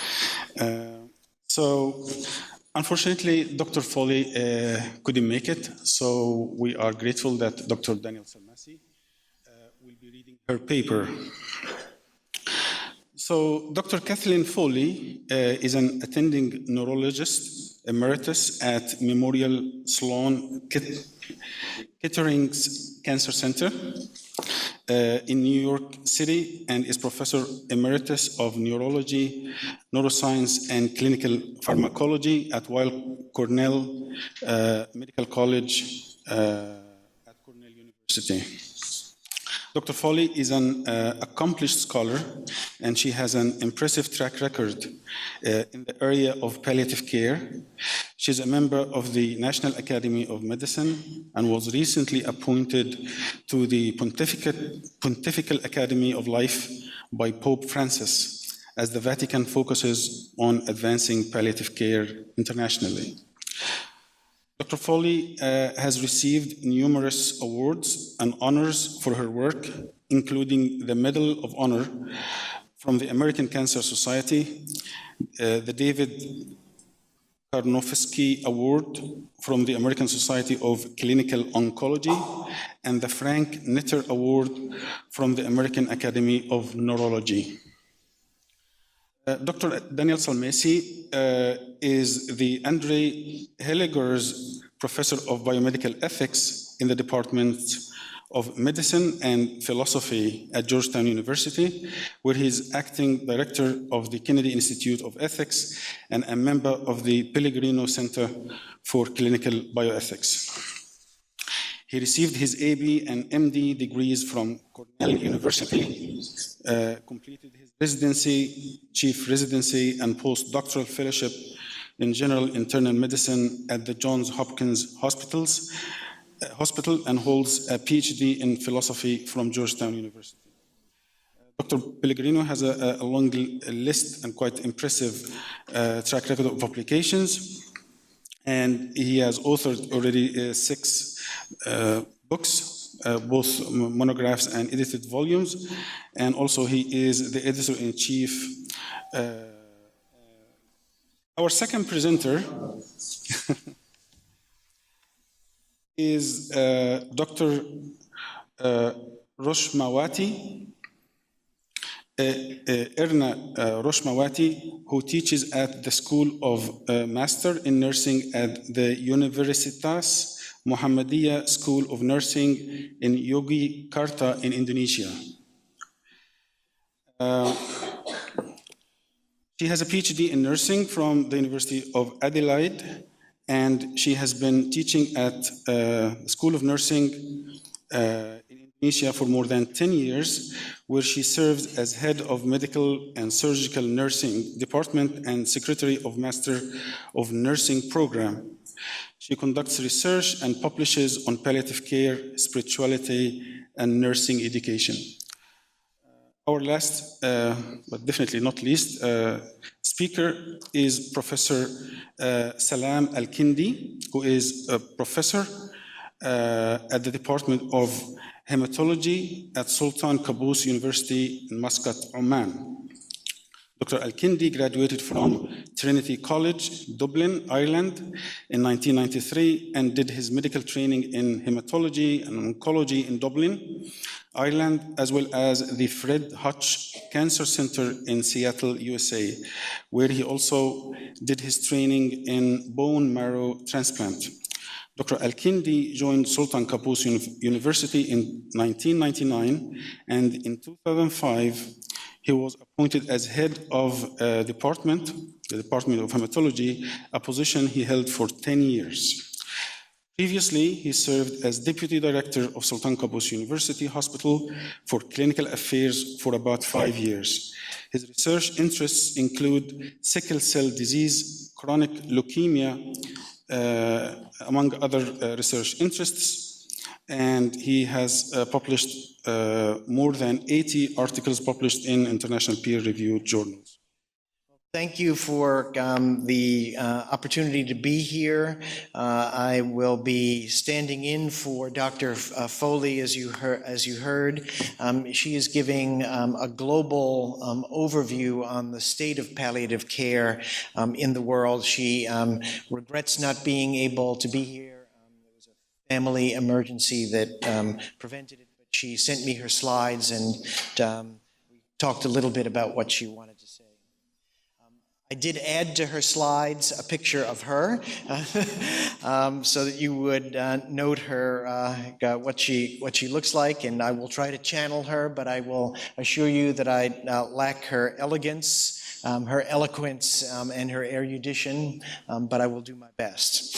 Unfortunately, Dr. Foley couldn't make it, so we are grateful that Dr. Daniel Salmasi will be reading her paper. So, Dr. Kathleen Foley is an attending neurologist emeritus at Memorial Sloan Kettering's Cancer Center in New York City and is Professor Emeritus of Neurology, Neuroscience, and Clinical Pharmacology at Weill Cornell Medical College at Cornell University. Dr. Foley is an accomplished scholar, and she has an impressive track record in the area of palliative care. She's a member of the National Academy of Medicine and was recently appointed to the Pontifical Academy of Life by Pope Francis, as the Vatican focuses on advancing palliative care internationally. Dr. Foley has received numerous awards and honors for her work, including the Medal of Honor from the American Cancer Society, the David Karnofsky Award from the American Society of Clinical Oncology, and the Frank Nitter Award from the American Academy of Neurology. Dr. Daniel Salmesi is the Andre Helliger's Professor of Biomedical Ethics in the Department of Medicine and Philosophy at Georgetown University, where he's acting director of the Kennedy Institute of Ethics and a member of the Pellegrino Center for Clinical Bioethics. He received his AB and MD degrees from Cornell University, completed his residency, chief residency, and postdoctoral fellowship in general internal medicine at the Johns Hopkins Hospital, and holds a PhD in philosophy from Georgetown University. Dr. Pellegrino has a long list and quite impressive track record of publications, and he has authored already 6 books, both monographs and edited volumes, and also he is the editor-in-chief. Our second presenter is Dr. Roshmawati, Erna Roshmawati, who teaches at the School of Master in Nursing at the Universitas Muhammadiyah School of Nursing in Yogyakarta in Indonesia. She has a PhD in nursing from the University of Adelaide, and she has been teaching at the School of Nursing in Indonesia for more than 10 years, where she serves as head of medical and surgical nursing department and secretary of Master of Nursing program. She conducts research and publishes on palliative care, spirituality, and nursing education. Our last, but definitely not least, speaker is Professor Salam Al-Kindi, who is a professor at the Department of Hematology at Sultan Qaboos University in Muscat, Oman. Dr. Al-Kindi graduated from Trinity College, Dublin, Ireland in 1993 and did his medical training in hematology and oncology in Dublin, Ireland, as well as the Fred Hutch Cancer Center in Seattle, USA, where he also did his training in bone marrow transplant. Dr. Al-Kindi joined Sultan Qaboos University in 1999, and in 2005, he was appointed as head of the Department of Hematology, a position he held for 10 years. Previously, he served as Deputy Director of Sultan Qaboos University Hospital for Clinical Affairs for about 5 years. His research interests include sickle cell disease, chronic leukemia, among other research interests, and he has published more than 80 articles published in international peer-reviewed journals. Thank you for the opportunity to be here. I will be standing in for Dr. Foley, as you heard. She is giving a global overview on the state of palliative care in the world. She regrets not being able to be here. There was a family emergency that prevented it, but she sent me her slides, and we talked a little bit about what she wanted to say. I did add to her slides a picture of her so that you would note her, what she looks like, and I will try to channel her, but I will assure you that I lack her elegance, her eloquence, and her erudition, but I will do my best.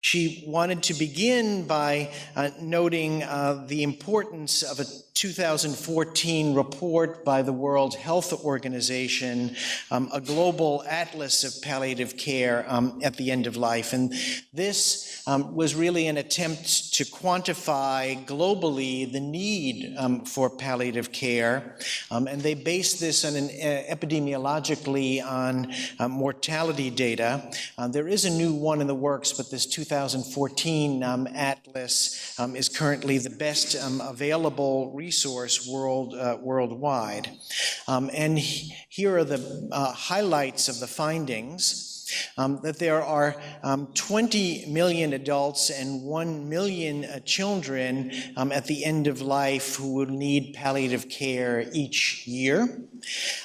She wanted to begin by noting the importance of a 2014 report by the World Health Organization, a global atlas of palliative care at the end of life. And this was really an attempt to quantify globally the need for palliative care. And they based this on epidemiologically on mortality data. There is a new one in the works, but this 2014 atlas is currently the best available resource worldwide. And here are the highlights of the findings. That there are 20 million adults and 1 million children at the end of life who will need palliative care each year.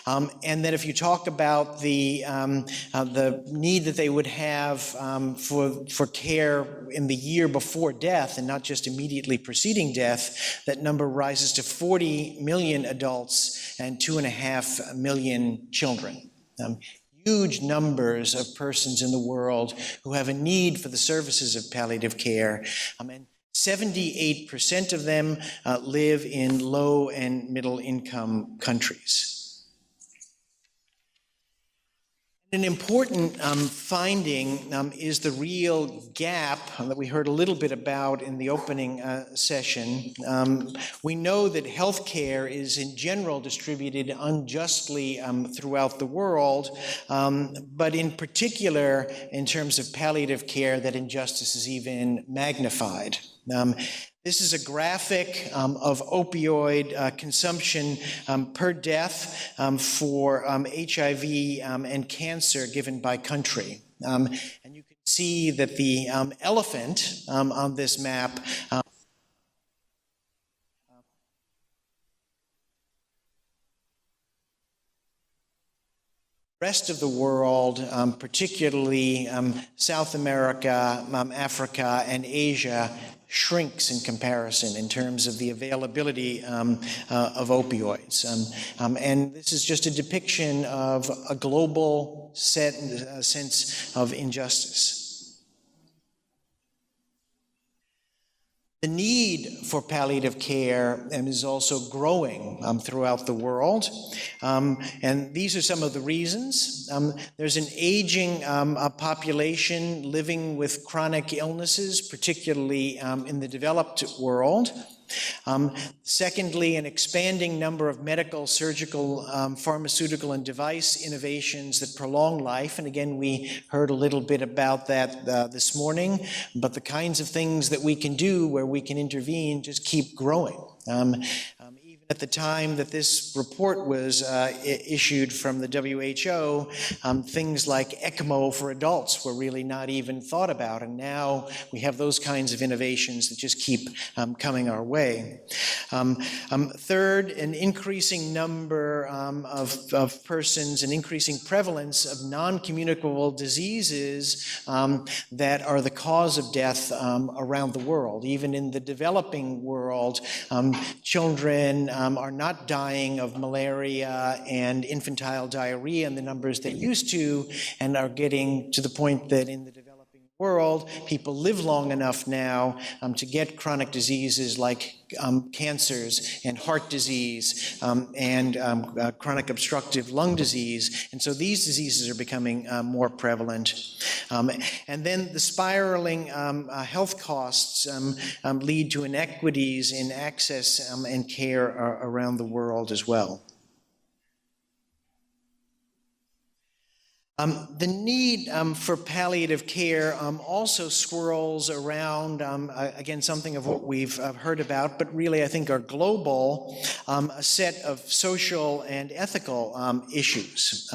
And that if you talk about the need that they would have for care in the year before death and not just immediately preceding death, that number rises to 40 million adults and 2.5 million children. Huge numbers of persons in the world who have a need for the services of palliative care. And 78% of them live in low and middle income countries. An important finding is the real gap that we heard a little bit about in the opening session. We know that healthcare is in general distributed unjustly throughout the world, but in particular, in terms of palliative care, that injustice is even magnified. This is a graphic of opioid consumption per death for HIV and cancer given by country. And you can see that the elephant on this map rest of the world, particularly South America, Africa, and Asia, shrinks in comparison in terms of the availability of opioids. And this is just a depiction of a global sense of injustice. The need for palliative care is also growing throughout the world. And these are some of the reasons. There's an aging population living with chronic illnesses, particularly in the developed world. Secondly, an expanding number of medical, surgical, pharmaceutical, and device innovations that prolong life. And again, we heard a little bit about that this morning, but the kinds of things that we can do where we can intervene just keep growing. Even at the time that this report was issued from the WHO, things like ECMO for adults were really not even thought about, and now we have those kinds of innovations that just keep coming our way. Third, an increasing number of persons, an increasing prevalence of non-communicable diseases that are the cause of death around the world. Even in the developing world, children are not dying of malaria and infantile diarrhea in the numbers they used to, and are getting to the point that in the developing world, people live long enough now to get chronic diseases like cancers and heart disease and chronic obstructive lung disease. And so these diseases are becoming more prevalent. And then the spiraling health costs lead to inequities in access and care around the world as well. The need for palliative care also swirls around, again, something of what we've heard about, but really I think are global, a set of social and ethical issues.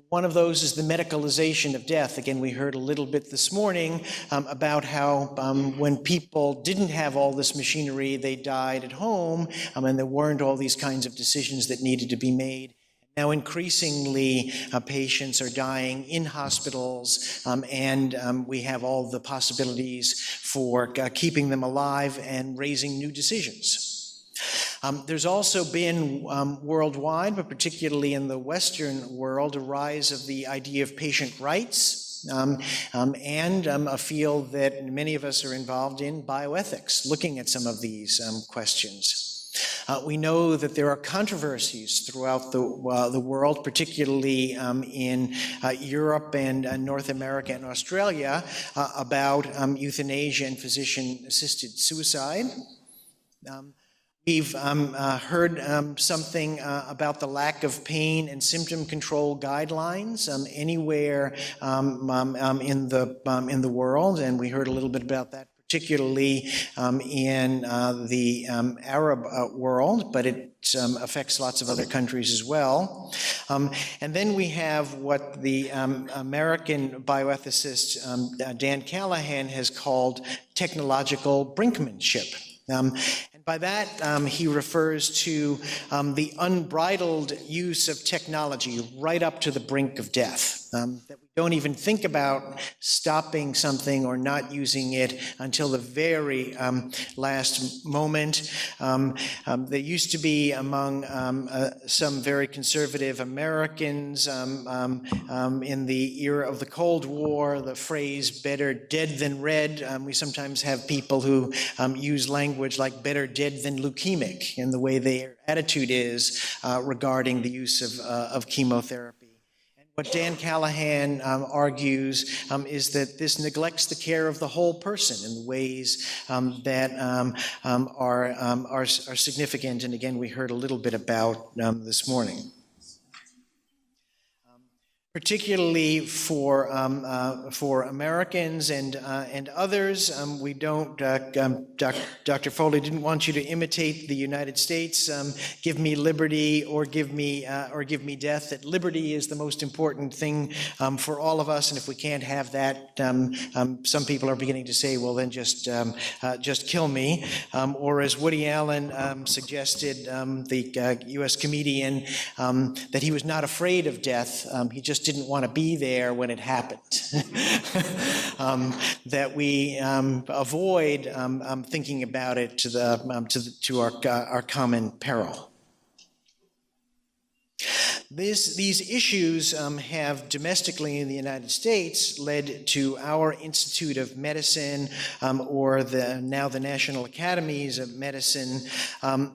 One of those is the medicalization of death. Again, we heard a little bit this morning about how when people didn't have all this machinery, they died at home, and there weren't all these kinds of decisions that needed to be made Now, increasingly, patients are dying in hospitals, and we have all the possibilities for keeping them alive and raising new decisions. There's also been worldwide, but particularly in the Western world, a rise of the idea of patient rights, and a field that many of us are involved in, bioethics, looking at some of these questions. We know that there are controversies throughout the world, particularly in Europe and North America and Australia, about euthanasia and physician-assisted suicide. We've heard something about the lack of pain and symptom control guidelines anywhere in the world, and we heard a little bit about that, particularly in the Arab world, but it affects lots of other countries as well. And then we have what the American bioethicist Dan Callahan has called technological brinkmanship. And by that, he refers to the unbridled use of technology right up to the brink of death, that we don't even think about stopping something or not using it until the very last moment. There used to be among some very conservative Americans in the era of the Cold War, the phrase better dead than red. We sometimes have people who use language like better dead than leukemic in the way their attitude is regarding the use of chemotherapy. What Dan Callahan argues is that this neglects the care of the whole person in ways that are significant, and again, we heard a little bit about this morning. Particularly for Americans and others, we don't. Dr. Foley didn't want you to imitate the United States. Give me liberty or give me death. That liberty is the most important thing for all of us, and if we can't have that, some people are beginning to say, well, then just kill me. Or as Woody Allen suggested, the U.S. comedian, that he was not afraid of death. He just didn't want to be there when it happened. That we avoid thinking about it to our common peril. These issues have domestically in the United States led to our Institute of Medicine, or now the National Academies of Medicine,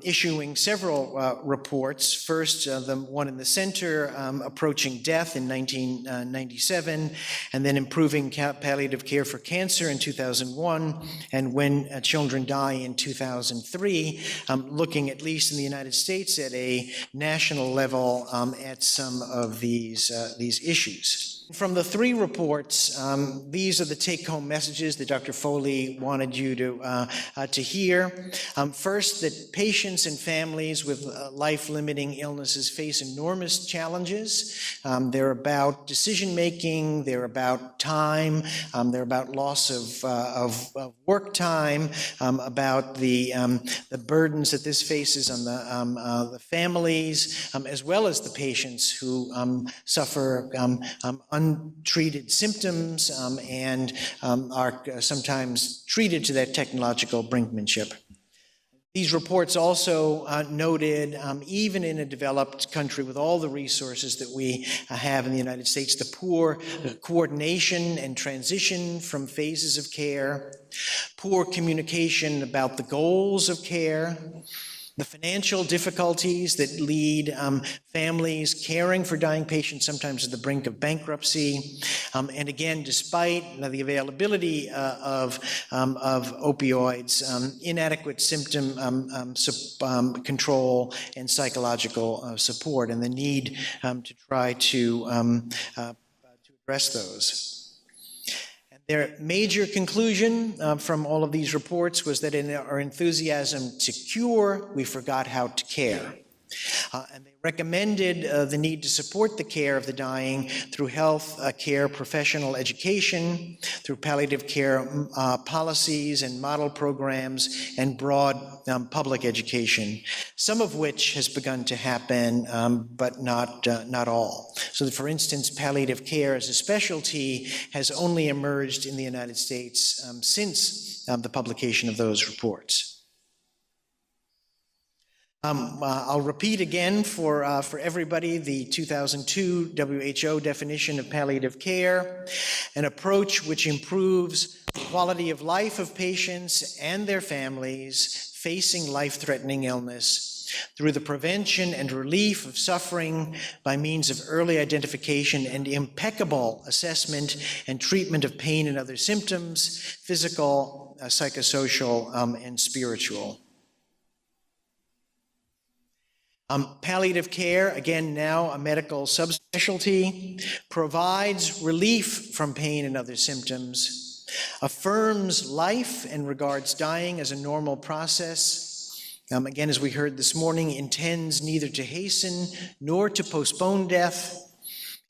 issuing several reports. First, the one in the center, Approaching Death in 1997, and then Improving Palliative Care for Cancer in 2001, and When Children Die in 2003, looking at least in the United States at a national level at some of these issues. From the three reports, these are the take-home messages that Dr. Foley wanted you to hear. First, that patients and families with life-limiting illnesses face enormous challenges. They're about decision-making, they're about time, they're about loss of work time, about the burdens that this faces on the families, as well as the patients who suffer untreated symptoms and are sometimes treated to that technological brinkmanship. These reports also noted, even in a developed country with all the resources that we have in the United States, the poor coordination and transition from phases of care, poor communication about the goals of care, the financial difficulties that lead families caring for dying patients sometimes at the brink of bankruptcy. And again, despite the availability of opioids, inadequate symptom control and psychological support, and the need to try to address those. Their major conclusion from all of these reports was that in our enthusiasm to cure, we forgot how to care. And they recommended the need to support the care of the dying through health care professional education, through palliative care policies and model programs, and broad public education, some of which has begun to happen, but not all. So that, for instance, palliative care as a specialty has only emerged in the United States since the publication of those reports. I'll repeat again for everybody the 2002 WHO definition of palliative care, an approach which improves the quality of life of patients and their families facing life-threatening illness through the prevention and relief of suffering by means of early identification and impeccable assessment and treatment of pain and other symptoms, physical, psychosocial, and spiritual. Palliative care, again now a medical subspecialty, provides relief from pain and other symptoms, affirms life and regards dying as a normal process, again as we heard this morning, intends neither to hasten nor to postpone death,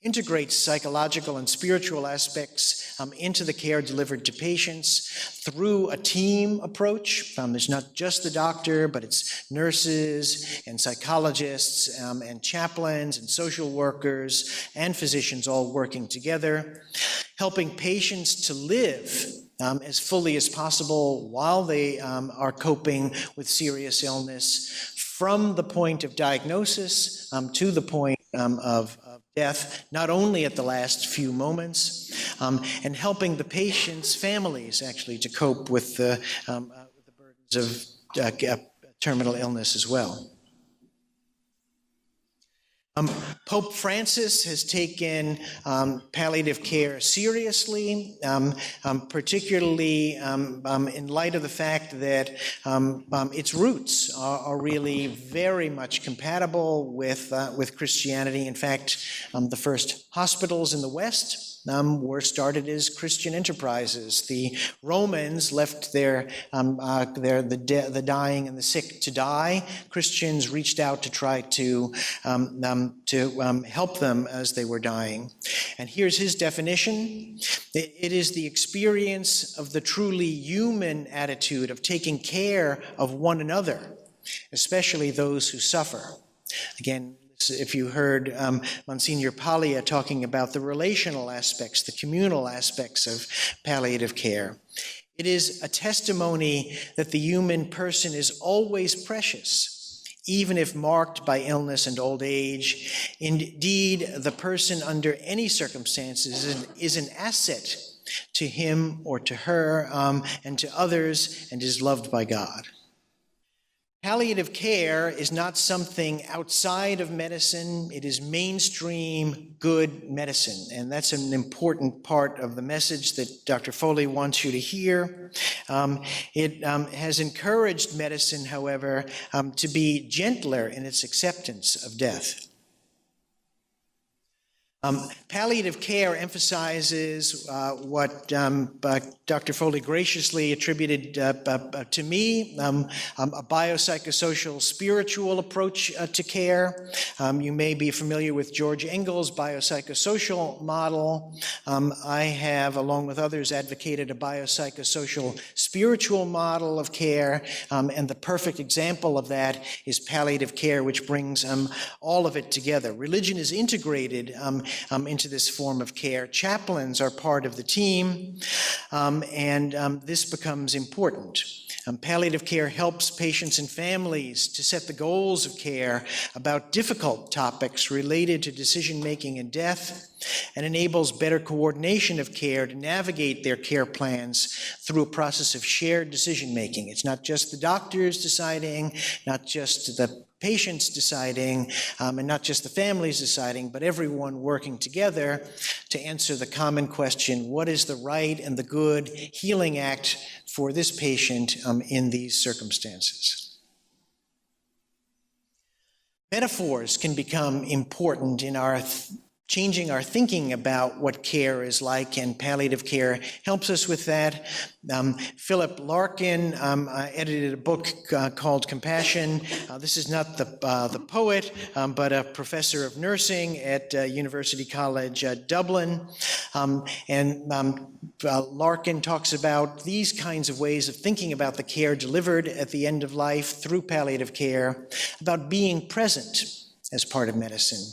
integrates psychological and spiritual aspects into the care delivered to patients through a team approach. There's not just the doctor, but it's nurses and psychologists and chaplains and social workers and physicians all working together, helping patients to live as fully as possible while they are coping with serious illness, from the point of diagnosis to the point of death, not only at the last few moments, and helping the patient's families actually to cope with the burdens of terminal illness as well. Pope Francis has taken palliative care seriously, particularly in light of the fact that its roots are really very much compatible with Christianity. In fact, the first hospitals in the West were started as Christian enterprises. The Romans left the dying and the sick to die. Christians reached out to try to help them as they were dying. And here's his definition. It is the experience of the truly human attitude of taking care of one another, especially those who suffer. Again, if you heard Monsignor Paglia talking about the relational aspects, the communal aspects of palliative care, it is a testimony that the human person is always precious, even if marked by illness and old age. Indeed, the person under any circumstances is an asset to him or to her and to others, and is loved by God. Palliative care is not something outside of medicine. It is mainstream good medicine, and that's an important part of the message that Dr. Foley wants you to hear. It has encouraged medicine, however, to be gentler in its acceptance of death. Palliative care emphasizes what Dr. Foley graciously attributed to me, a biopsychosocial spiritual approach to care. You may be familiar with George Engel's biopsychosocial model. I have, along with others, advocated a biopsychosocial spiritual model of care, and the perfect example of that is palliative care, which brings all of it together. Religion is integrated into this form of care. Chaplains are part of the team, and this becomes important. Palliative care helps patients and families to set the goals of care about difficult topics related to decision-making and death, and enables better coordination of care to navigate their care plans through a process of shared decision-making. It's not just the doctors deciding, not just the patients deciding, and not just the families deciding, but everyone working together to answer the common question, what is the right and the good healing act for this patient in these circumstances? Metaphors can become important in our changing our thinking about what care is like, and palliative care helps us with that. Philip Larkin edited a book called Compassion. This is not the poet, but a professor of nursing at University College Dublin. Larkin talks about these kinds of ways of thinking about the care delivered at the end of life through palliative care, about being present as part of medicine,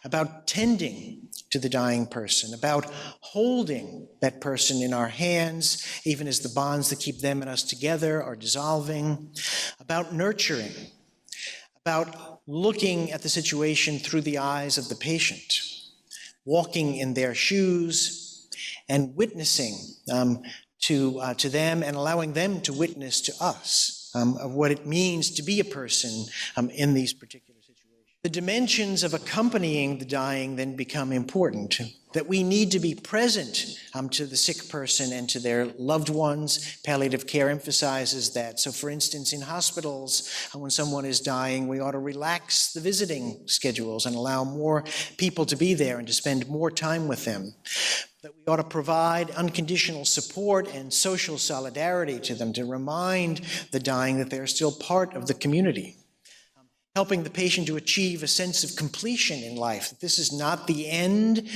about tending to the dying person, about holding that person in our hands, even as the bonds that keep them and us together are dissolving, about nurturing, about looking at the situation through the eyes of the patient, walking in their shoes, and witnessing to them and allowing them to witness to us of what it means to be a person in these particular situations. The dimensions of accompanying the dying then become important, that we need to be present to the sick person and to their loved ones. Palliative care emphasizes that. So for instance, in hospitals, when someone is dying, we ought to relax the visiting schedules and allow more people to be there and to spend more time with them. That we ought to provide unconditional support and social solidarity to them, to remind the dying that they're still part of the community. Helping the patient to achieve a sense of completion in life, that this is not the end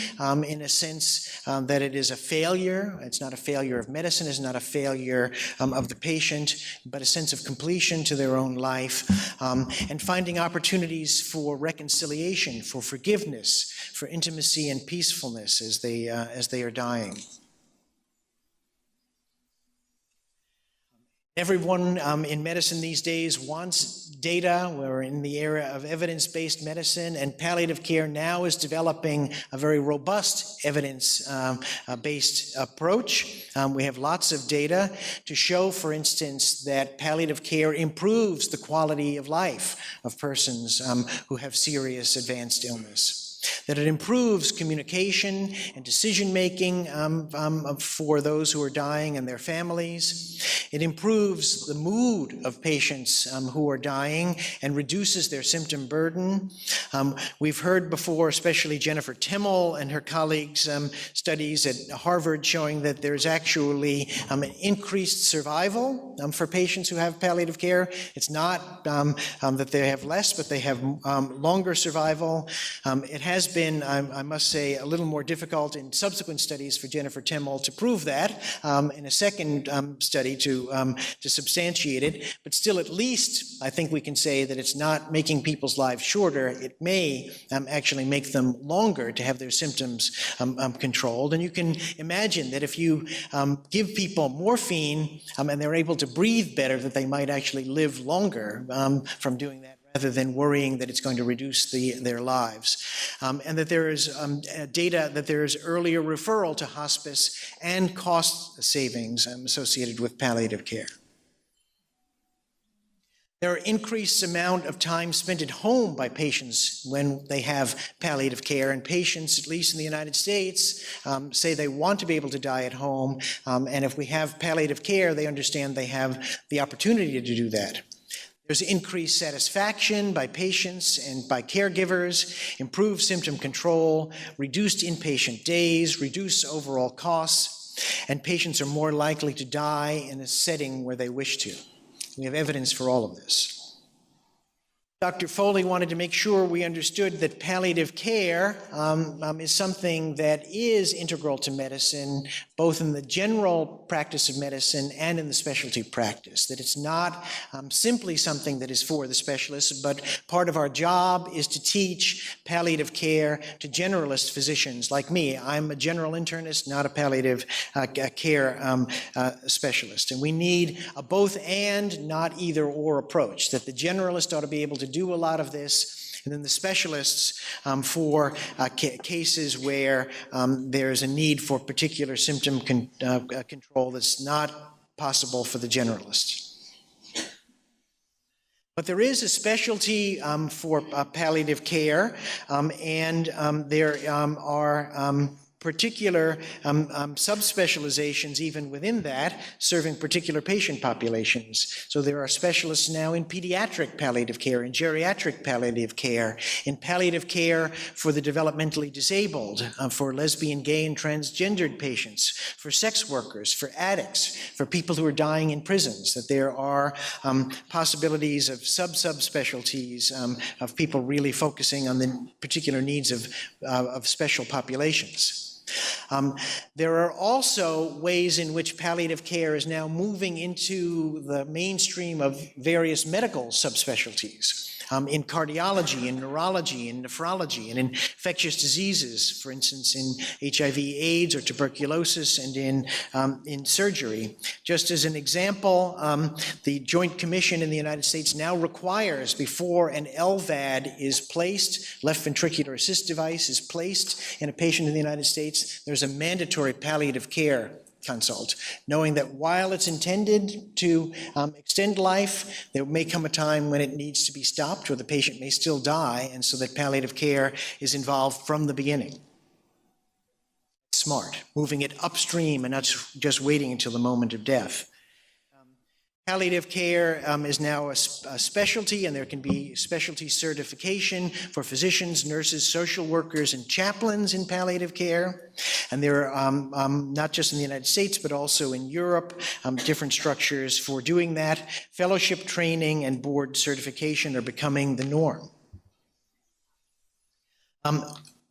in a sense that it is a failure. It's not a failure of medicine, it's not a failure of the patient, but a sense of completion to their own life, and finding opportunities for reconciliation, for forgiveness, for intimacy and peacefulness as they are dying. Everyone in medicine these days wants data. We're in the era of evidence-based medicine, and palliative care now is developing a very robust evidence-based approach. We have lots of data to show, for instance, that palliative care improves the quality of life of persons who have serious advanced illness. That it improves communication and decision-making for those who are dying and their families. It improves the mood of patients who are dying and reduces their symptom burden. We've heard before, especially Jennifer Temmel and her colleagues' studies at Harvard showing that there's actually an increased survival for patients who have palliative care. It's not that they have less, but they have longer survival. It has been, I must say, a little more difficult in subsequent studies for Jennifer Temmel to prove that, in a second study to substantiate it, but still at least I think we can say that it's not making people's lives shorter. It may actually make them longer to have their symptoms controlled. And you can imagine that if you give people morphine and they're able to breathe better, that they might actually live longer from doing that, rather than worrying that it's going to reduce their lives. And that there is data that there is earlier referral to hospice and cost savings associated with palliative care. There are increased amount of time spent at home by patients when they have palliative care, and patients, at least in the United States, say they want to be able to die at home, and if we have palliative care, they understand they have the opportunity to do that. There's increased satisfaction by patients and by caregivers, improved symptom control, reduced inpatient days, reduced overall costs, and patients are more likely to die in a setting where they wish to. We have evidence for all of this. Dr. Foley wanted to make sure we understood that palliative care is something that is integral to medicine, both in the general practice of medicine and in the specialty practice, that it's not simply something that is for the specialists, but part of our job is to teach palliative care to generalist physicians like me. I'm a general internist, not a palliative care specialist. And we need a both and, not either or approach, that the generalist ought to be able to do a lot of this, and then the specialists for cases where there's a need for particular symptom control that's not possible for the generalist. But there is a specialty for palliative care, and there are particular subspecializations even within that, serving particular patient populations. So there are specialists now in pediatric palliative care, in geriatric palliative care, in palliative care for the developmentally disabled, for lesbian, gay, and transgendered patients, for sex workers, for addicts, for people who are dying in prisons, that there are possibilities of subspecialties of people really focusing on the particular needs of special populations. There are also ways in which palliative care is now moving into the mainstream of various medical subspecialties. In cardiology, in neurology, in nephrology, and in infectious diseases, for instance, in HIV/AIDS or tuberculosis, and in surgery. Just as an example, the Joint Commission in the United States now requires, before an LVAD is placed, left ventricular assist device is placed in a patient in the United States, there's a mandatory palliative care consult, knowing that while it's intended to extend life, there may come a time when it needs to be stopped or the patient may still die, and so that palliative care is involved from the beginning. Smart, moving it upstream and not just waiting until the moment of death. Palliative care is now a specialty, and there can be specialty certification for physicians, nurses, social workers, and chaplains in palliative care. And there are, not just in the United States, but also in Europe, different structures for doing that. Fellowship training and board certification are becoming the norm.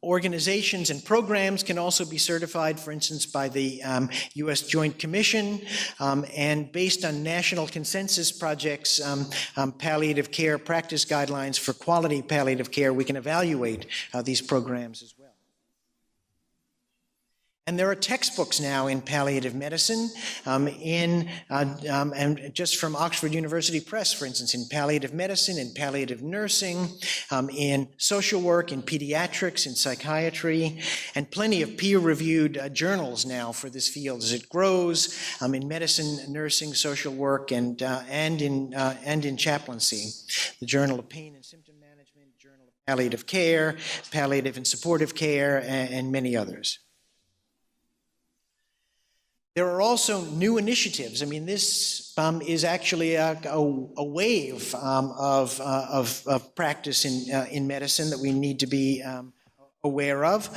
Organizations and programs can also be certified, for instance, by the U.S. Joint Commission, and based on national consensus projects, palliative care practice guidelines for quality palliative care, we can evaluate these programs as well. And there are textbooks now in palliative medicine, and just from Oxford University Press, for instance, in palliative medicine, in palliative nursing, in social work, in pediatrics, in psychiatry, and plenty of peer-reviewed journals now for this field as it grows, in medicine, nursing, social work, and in chaplaincy. The Journal of Pain and Symptom Management, Journal of Palliative Care, Palliative and Supportive Care, and many others. There are also new initiatives. I mean, this is actually a wave of practice in medicine that we need to be aware of.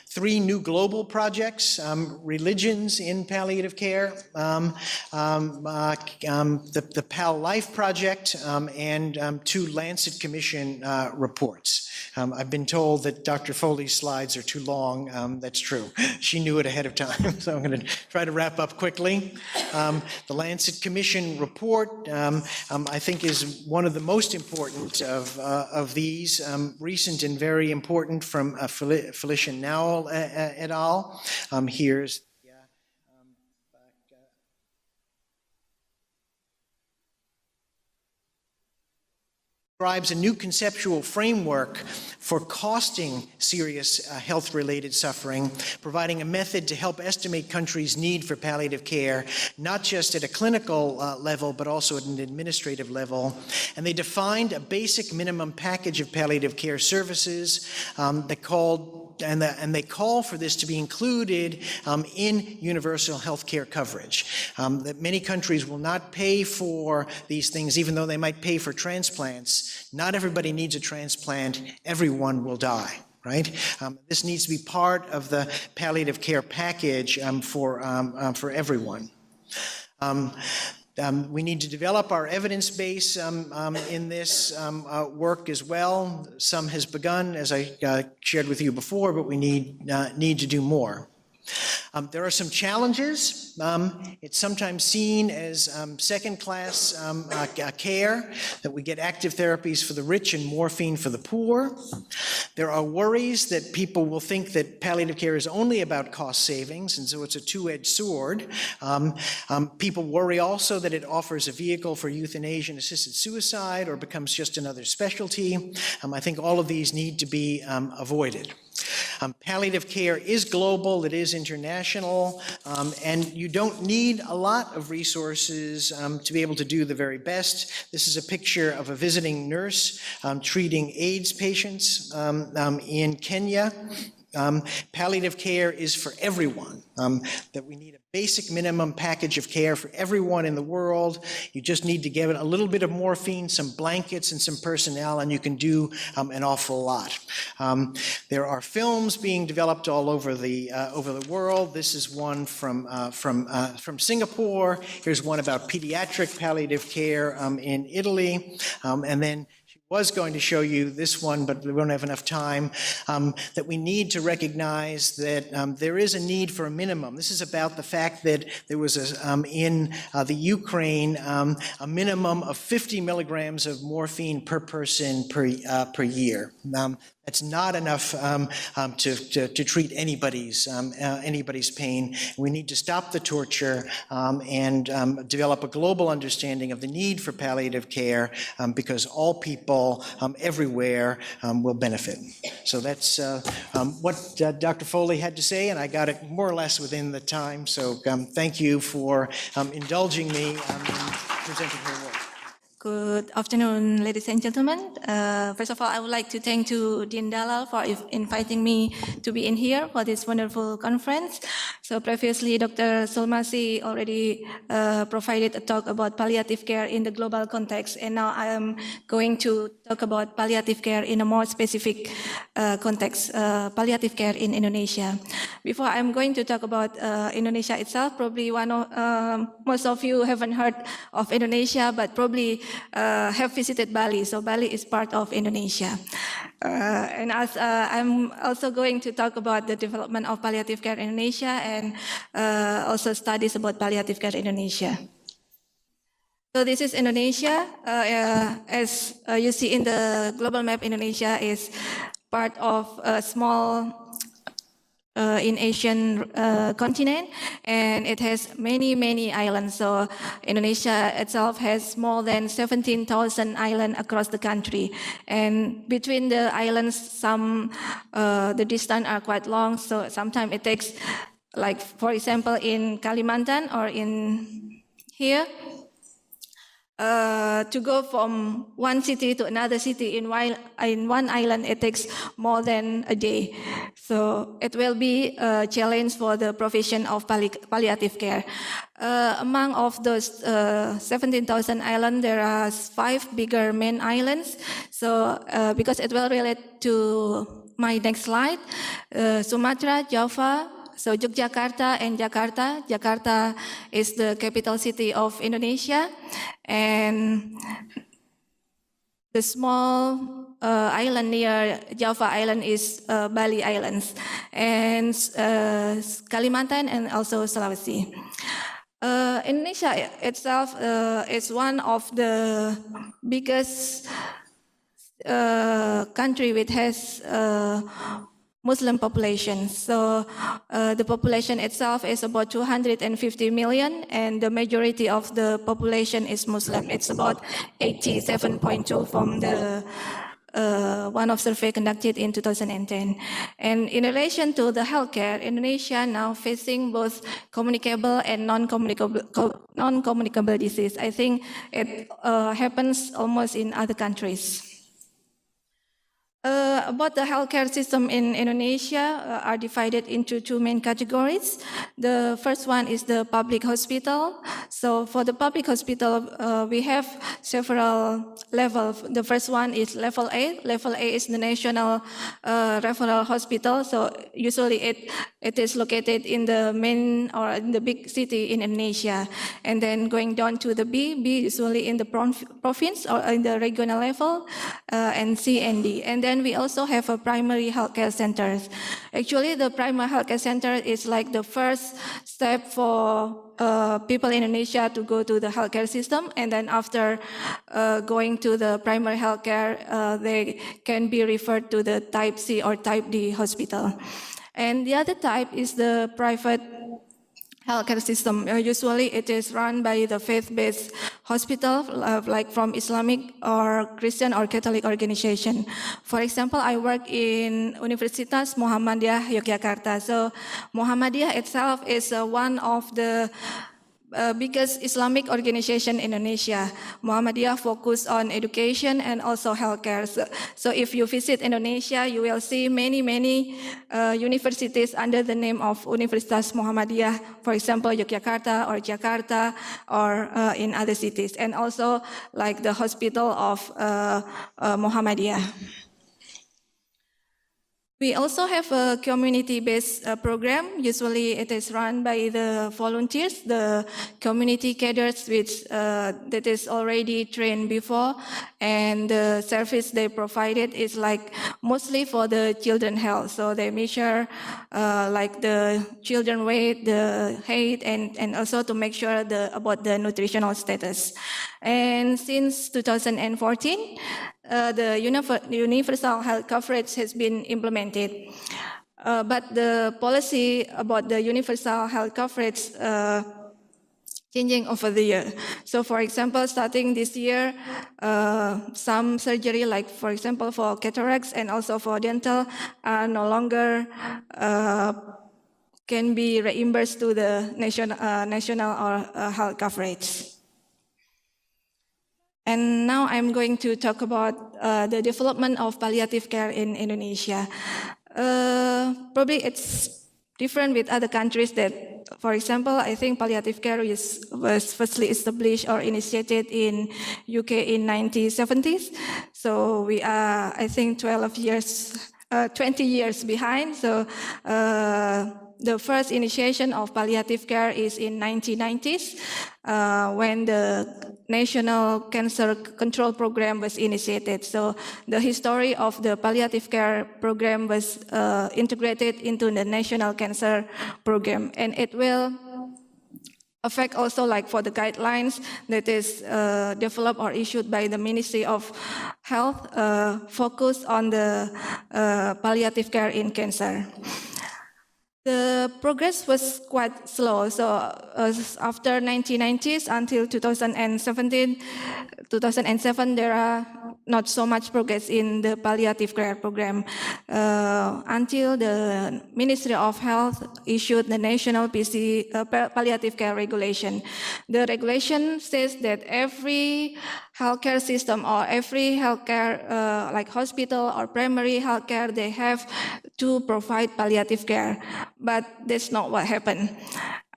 3 new global projects, religions in palliative care, the PAL Life Project, and 2 Lancet Commission reports. I've been told that Dr. Foley's slides are too long. That's true. She knew it ahead of time, so I'm going to try to wrap up quickly. The Lancet Commission report, I think, is one of the most important of these, recent and very important, from Felicia Nowell et al. Here's describes a new conceptual framework for costing serious health-related suffering, providing a method to help estimate countries' need for palliative care, not just at a clinical level, but also at an administrative level. And they defined a basic minimum package of palliative care services they call for this to be included in universal health care coverage. That many countries will not pay for these things, even though they might pay for transplants. Not everybody needs a transplant. Everyone will die, right? This needs to be part of the palliative care package for everyone. We need to develop our evidence base in this work as well. Some has begun, as I shared with you before, but we need to do more. There are some challenges. It's sometimes seen as second-class care, that we get active therapies for the rich and morphine for the poor. There are worries that people will think that palliative care is only about cost savings, and so it's a two-edged sword. People worry also that it offers a vehicle for euthanasia and assisted suicide, or becomes just another specialty. I think all of these need to be avoided. Palliative care is global, it is international, and you don't need a lot of resources to be able to do the very best. This is a picture of a visiting nurse treating AIDS patients in Kenya. palliative care is for everyone, that we need a basic minimum package of care for everyone in the world. You just need to give it a little bit of morphine, some blankets, and some personnel, and you can do an awful lot. There are films being developed all over the world. This is one from Singapore. Here's one about pediatric palliative care in Italy, and then was going to show you this one, but we won't have enough time, that we need to recognize that there is a need for a minimum. This is about the fact that there was, in the Ukraine, a minimum of 50 milligrams of morphine per person per year. That's not enough to treat anybody's pain. We need to stop the torture and develop a global understanding of the need for palliative care because all people everywhere will benefit. So that's what Dr. Foley had to say, and I got it more or less within the time. So thank you for indulging me in presenting her work. Good afternoon, ladies and gentlemen. First of all, I would like to thank to Dean Dallal for inviting me to be in here for this wonderful conference. So previously, Dr. Solmasi already provided a talk about palliative care in the global context, and now I am going to talk about palliative care in a more specific context, palliative care in Indonesia. Before I'm going to talk about Indonesia itself, probably most of you haven't heard of Indonesia, but probably have visited Bali. So Bali is part of Indonesia. And as I'm also going to talk about the development of palliative care in Indonesia and also studies about palliative care in Indonesia. So this is Indonesia. As you see in the global map, Indonesia is part of a small in Asian continent, and it has many islands. So Indonesia itself has more than 17,000 islands across the country, and between the islands, some the distance are quite long. So sometimes it takes, like for example, in Kalimantan or in here. To go from one city to another city in one island, it takes more than a day. So it will be a challenge for the provision of palliative care. Among of those 17,000 islands, there are 5 bigger main islands. So because it will relate to my next slide, Sumatra, Java, so Yogyakarta and Jakarta. Jakarta is the capital city of Indonesia, and the small island near Java Island is Bali Islands, and Kalimantan and also Sulawesi. Indonesia itself is one of the biggest country which has Muslim population. So the population itself is about 250 million, and the majority of the population is Muslim. It's about 87.2 from the one of survey conducted in 2010. And in relation to the healthcare, Indonesia now facing both communicable and non-communicable disease. I think it happens almost in other countries. About the healthcare system in Indonesia are divided into 2 main categories. The first one is the public hospital. So for the public hospital, we have several levels. The first one is level A. Level A is the national referral hospital. So usually it is located in the main or in the big city in Indonesia. And then going down to the B usually in the province or in the regional level, and C and D. And then we also have a primary healthcare centers. Actually, the primary healthcare center is like the first step for people in Indonesia to go to the healthcare system, and then after going to the primary healthcare, they can be referred to the type C or type D hospital. And the other type is the private healthcare system. Usually it is run by the faith-based hospital, like from Islamic or Christian or Catholic organization. For example, I work in Universitas Muhammadiyah Yogyakarta. So Muhammadiyah itself is one of the biggest Islamic organization in Indonesia. Muhammadiyah focus on education and also healthcare. So if you visit Indonesia, you will see many universities under the name of Universitas Muhammadiyah, for example, Yogyakarta or Jakarta or in other cities, and also like the hospital of Muhammadiyah. We also have a community-based program. Usually it is run by the volunteers, the community cadres that is already trained before, and the service they provided is like mostly for the children health. So they measure like the children weight, the height, and also to make sure about the nutritional status. And since 2014, the universal health coverage has been implemented. But the policy about the universal health coverage changing over the year. So for example, starting this year, some surgery, like for example for cataracts and also for dental, are no longer can be reimbursed to the national or health coverage. And now I'm going to talk about the development of palliative care in Indonesia. Probably it's different with other countries that, for example, I think palliative care was firstly established or initiated in UK in 1970s. So we are, I think, 20 years behind. So the first initiation of palliative care is in 1990s when the National Cancer Control Program was initiated. So the history of the palliative care program was integrated into the National Cancer Program, and it will affect also like for the guidelines that is developed or issued by the Ministry of Health, focused on the palliative care in cancer. The progress was quite slow. So after 1990s until 2007, there are not so much progress in the palliative care program until the Ministry of Health issued the National Palliative Care Regulation. The regulation says that every healthcare system or every healthcare like hospital or primary healthcare, they have to provide palliative care. But that's not what happened.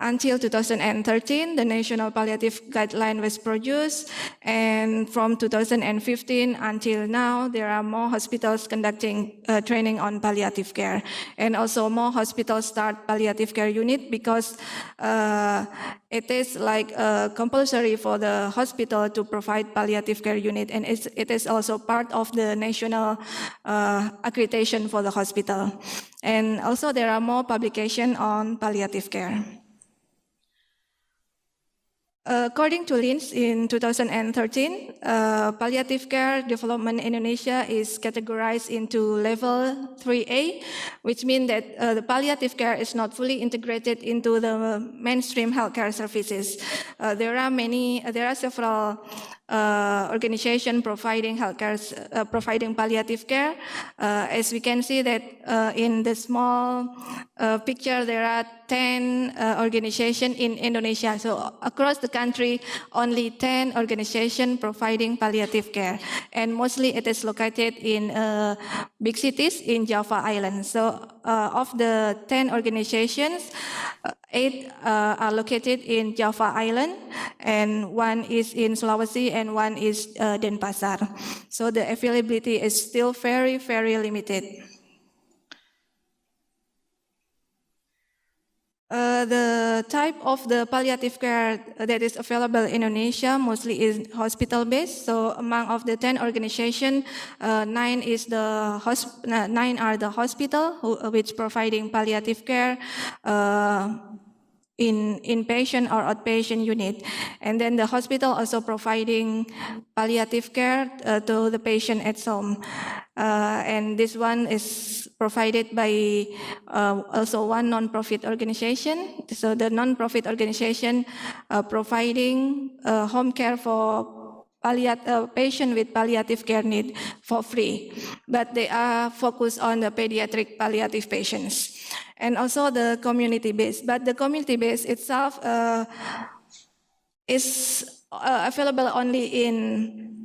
Until 2013, the National Palliative Guideline was produced, and from 2015 until now, there are more hospitals conducting training on palliative care, and also more hospitals start palliative care unit because it is like compulsory for the hospital to provide palliative care unit, and it is also part of the national accreditation for the hospital. And also there are more publications on palliative care. According to Linz in 2013, palliative care development in Indonesia is categorized into level 3A, which means that the palliative care is not fully integrated into the mainstream healthcare services. There are several organizations providing providing palliative care. As we can see that in the small picture, there are 10 organizations in Indonesia. So across the country, only 10 organizations providing palliative care. And mostly it is located in big cities in Java Island. So of the 10 organizations, 8 are located in Java Island, and 1 is in Sulawesi, and 1 is Denpasar. So the availability is still very, very limited. The type of the palliative care that is available in Indonesia mostly is hospital-based. So among of the 10 organizations, 9 are the hospital which providing palliative care in inpatient or outpatient unit. And then the hospital also providing palliative care to the patient at home. And this one is provided by also one non-profit organization. So the non-profit organization providing home care for patient with palliative care need for free, but they are focused on the pediatric palliative patients. And also the community-based, but the community-based itself is available only in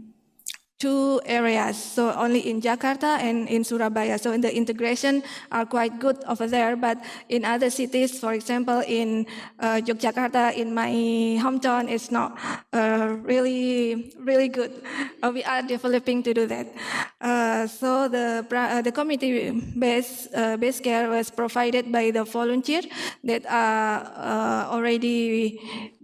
2 areas, so only in Jakarta and in Surabaya. So the integration are quite good over there, but in other cities, for example, in Yogyakarta, in my hometown, it's not really good. We are developing to do that. So the community-based care was provided by the volunteer that are already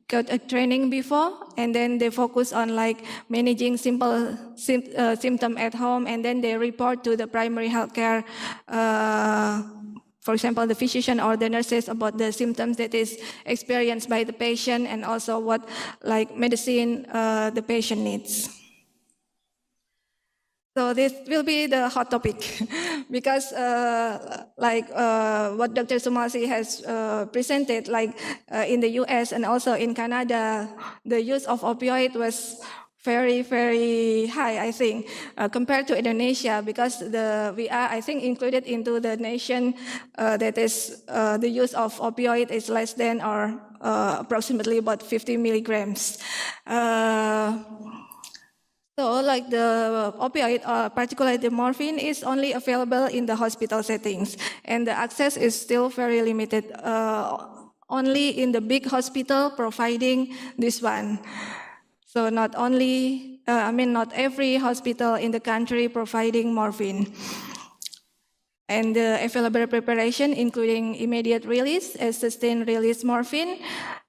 got a training before, and then they focus on like managing simple symptom at home, and then they report to the primary healthcare, for example, the physician or the nurses about the symptoms that is experienced by the patient, and also what like medicine the patient needs. So this will be the hot topic because what Dr. Sumasi has presented, like in the US and also in Canada, the use of opioid was very, very high, I think, compared to Indonesia, because we are, I think, included into the nation that is the use of opioid is less than or approximately about 50 milligrams. So like the opioid, particularly the morphine, is only available in the hospital settings, and the access is still very limited, only in the big hospital providing this one. So not every hospital in the country providing morphine. And the available preparation, including immediate release, sustained release morphine,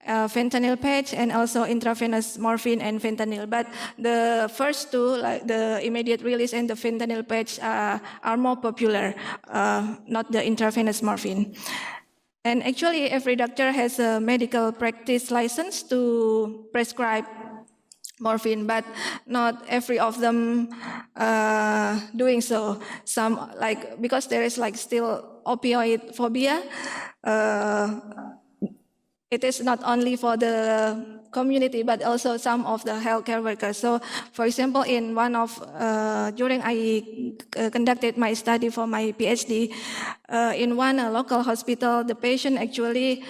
fentanyl patch, and also intravenous morphine and fentanyl. But the first two, like the immediate release and the fentanyl patch, are more popular, not the intravenous morphine. And actually, every doctor has a medical practice license to prescribe morphine, but not every of them doing so. Some, like, because there is like still opioid phobia, it is not only for the community, but also some of the healthcare workers. So, for example, in one of, during I conducted my study for my PhD, in one local hospital, the patient actually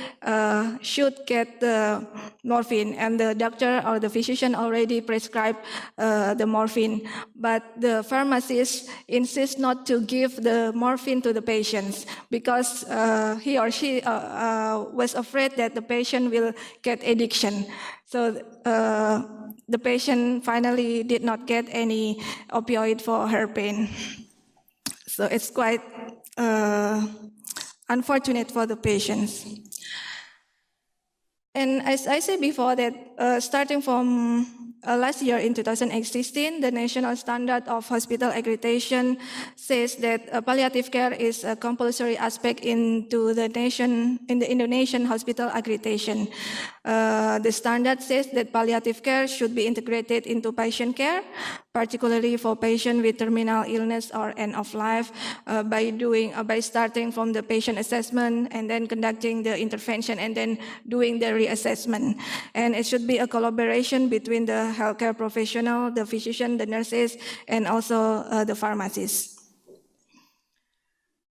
should get the morphine, and the doctor or the physician already prescribed the morphine. But the pharmacist insists not to give the morphine to the patients because he or she was afraid that the patient will get addiction. So the patient finally did not get any opioid for her pain. So it's quite unfortunate for the patients. And as I said before, that starting from last year in 2016, the national standard of hospital accreditation says that palliative care is a compulsory aspect into the Indonesian hospital accreditation. The standard says that palliative care should be integrated into patient care, particularly for patients with terminal illness or end of life, by starting from the patient assessment and then conducting the intervention and then doing the reassessment. And it should be a collaboration between the healthcare professional, the physician, the nurses, and also the pharmacists.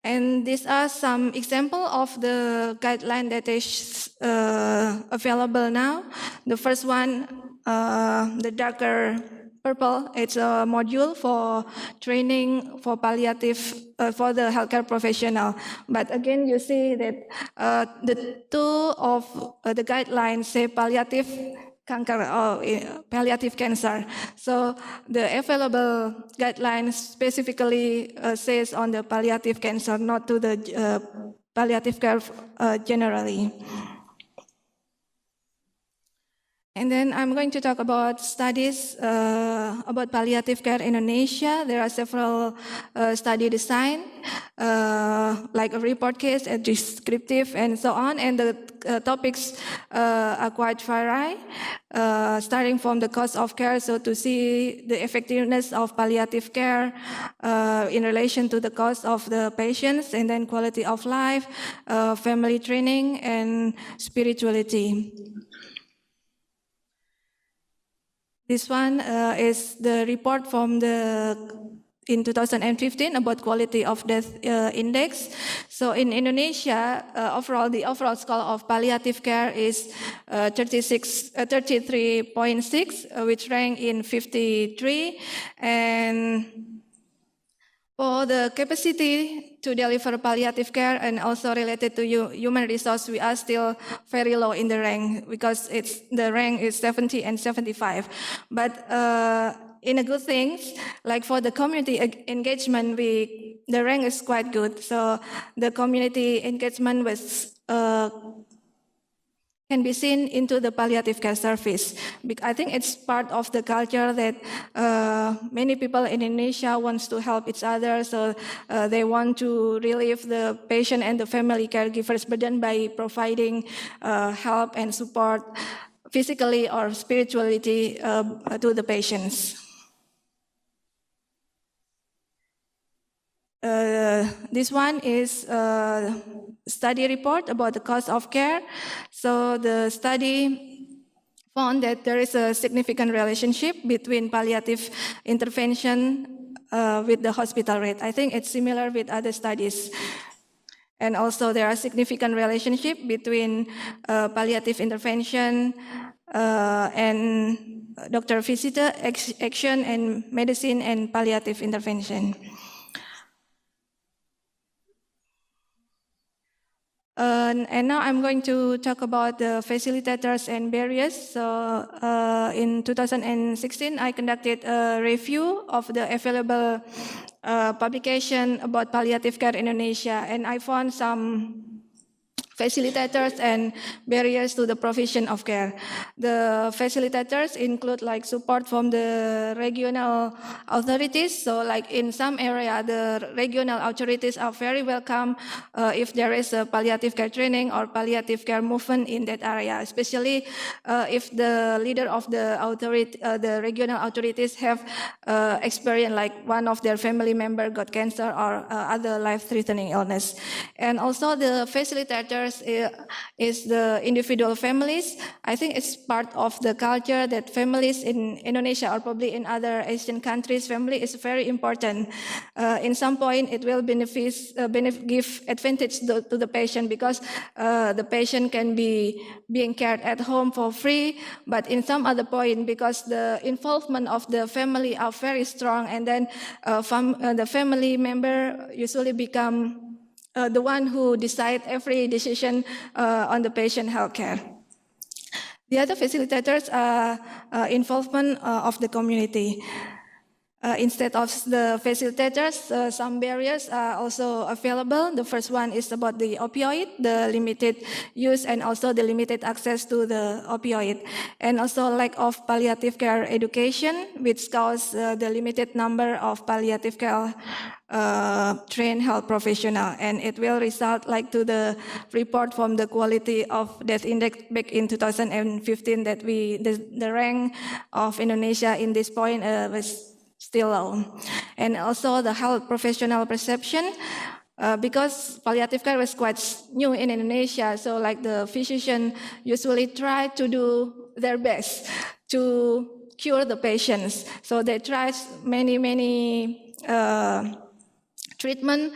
And these are some examples of the guideline that is available now. The first one, the darker purple, it's a module for training for palliative, for the healthcare professional. But again, you see that the two of the guidelines say palliative cancer or palliative cancer. So the available guidelines specifically says on the palliative cancer, not to the palliative care generally. And then I'm going to talk about studies about palliative care in Indonesia. There are several study design, like a report case, a descriptive, and so on. And the topics are quite varied, starting from the cost of care, so to see the effectiveness of palliative care in relation to the cost of the patients, and then quality of life, family training, and spirituality. This one is the report from the in 2015 about quality of death index. So in Indonesia, the overall score of palliative care is 33.6, which rank in 53. And for the capacity to deliver palliative care and also related to human resource, we are still very low in the rank because the rank is 70 and 75. But in a good things, like for the community engagement, the rank is quite good. So the community engagement can be seen into the palliative care service. I think it's part of the culture that many people in Indonesia wants to help each other. So they want to relieve the patient and the family caregivers' burden by providing help and support physically or spiritually to the patients. This one is a study report about the cost of care. So the study found that there is a significant relationship between palliative intervention with the hospital rate. I think it's similar with other studies. And also there are significant relationship between palliative intervention and doctor visitor action and medicine and palliative intervention. And now I'm going to talk about the facilitators and barriers. So in 2016, I conducted a review of the available publication about palliative care in Indonesia, and I found some facilitators and barriers to the provision of care. The facilitators include like support from the regional authorities. So like in some area, the regional authorities are very welcome if there is a palliative care training or palliative care movement in that area, especially if the leader of the authority, the regional authorities have experience like one of their family member got cancer or other life-threatening illness. And also the facilitators is the individual families. I think it's part of the culture that families in Indonesia or probably in other Asian countries, family is very important. In some point, it will give advantage to the patient because the patient can be being cared at home for free. But in some other point, because the involvement of the family are very strong, and then the family member usually become the one who decide every decision on the patient health care. The other facilitators are involvement of the community. Instead of the facilitators, some barriers are also available. The first one is about the opioid, the limited use and also the limited access to the opioid. And also lack of palliative care education, which causes the limited number of palliative care trained health professional, and it will result like to the report from the quality of death index back in 2015 that the rank of Indonesia in this point was still low. And also the health professional perception, because palliative care was quite new in Indonesia, so like the physician usually try to do their best to cure the patients. So they try many treatment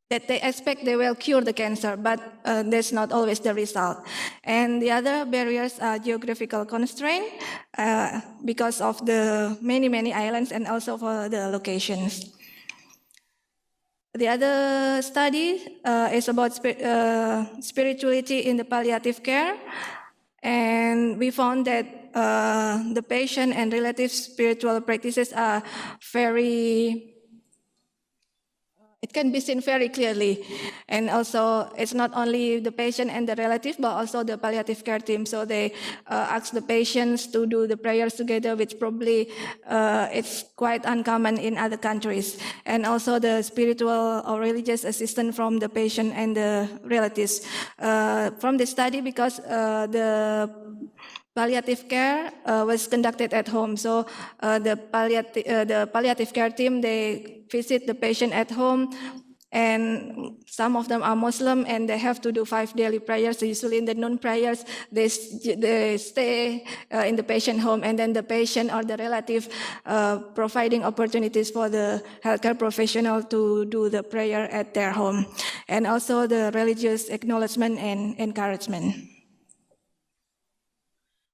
that they expect they will cure the cancer, but that's not always the result. And the other barriers are geographical constraint because of the many islands and also for the locations. The other study is about spirituality in the palliative care. And we found that the patient and relative spiritual practices are it can be seen very clearly. And also, it's not only the patient and the relative, but also the palliative care team. So they ask the patients to do the prayers together, which probably it's quite uncommon in other countries. And also the spiritual or religious assistance from the patient and the relatives. From the study, because the palliative care was conducted at home. So the palliative care team, they visit the patient at home and some of them are Muslim, and they have to do 5 daily prayers. So usually in the noon prayers, they stay in the patient home, and then the patient or the relative providing opportunities for the healthcare professional to do the prayer at their home, and also the religious acknowledgement and encouragement.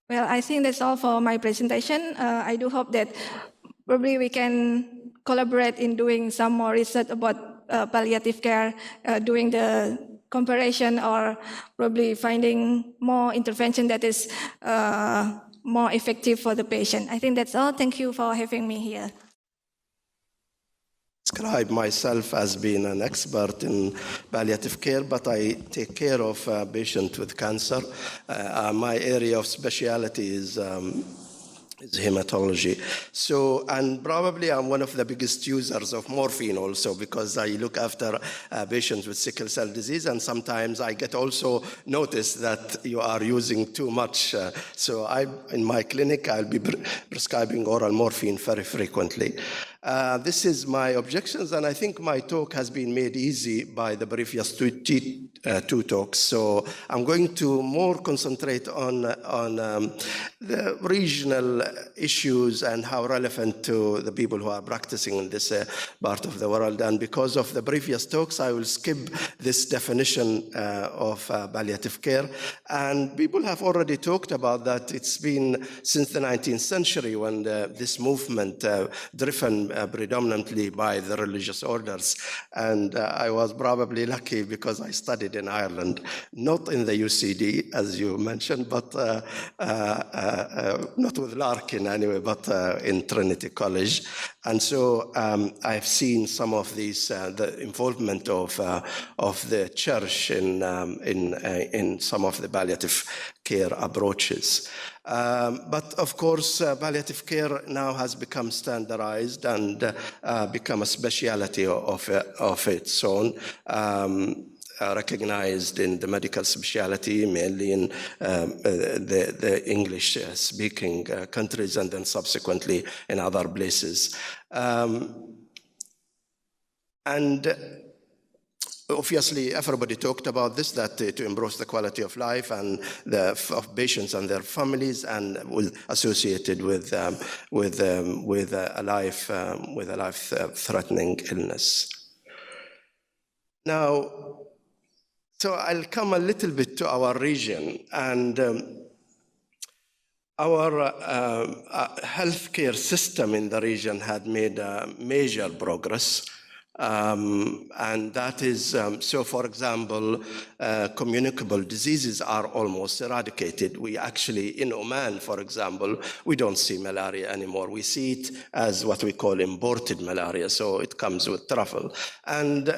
Well, I think that's all for my presentation. I do hope that probably we can collaborate in doing some more research about palliative care, doing the comparison, or probably finding more intervention that is more effective for the patient. I think that's all. Thank you for having me here. Describe myself as being an expert in palliative care, but I take care of patients with cancer. My area of specialty is hematology. So, and probably I'm one of the biggest users of morphine also, because I look after patients with sickle cell disease, and sometimes I get also notice that you are using too much. So in my clinic, I'll be prescribing oral morphine very frequently. This is my objections, and I think my talk has been made easy by the previous two talks. So I'm going to more concentrate on the regional issues and how relevant to the people who are practicing in this part of the world. And because of the previous talks, I will skip this definition of palliative care. And people have already talked about that. It's been since the 19th century when this movement, driven predominantly by the religious orders. And I was probably lucky because I studied in Ireland, not in the UCD, as you mentioned, but not with Larkin anyway, but in Trinity College. And so I've seen some of these, the involvement of the church in some of the palliative care approaches. But of course, palliative care now has become standardized and become a specialty of its own. Recognized in the medical specialty, mainly in the English-speaking countries, and then subsequently in other places. And obviously, everybody talked about this, that to improve the quality of life and of patients and their families, and associated with a life-threatening illness. Now, so I'll come a little bit to our region, and our healthcare system in the region had made major progress. And that is, so for example, communicable diseases are almost eradicated. We actually, in Oman, for example, we don't see malaria anymore. We see it as what we call imported malaria, so it comes with travel. And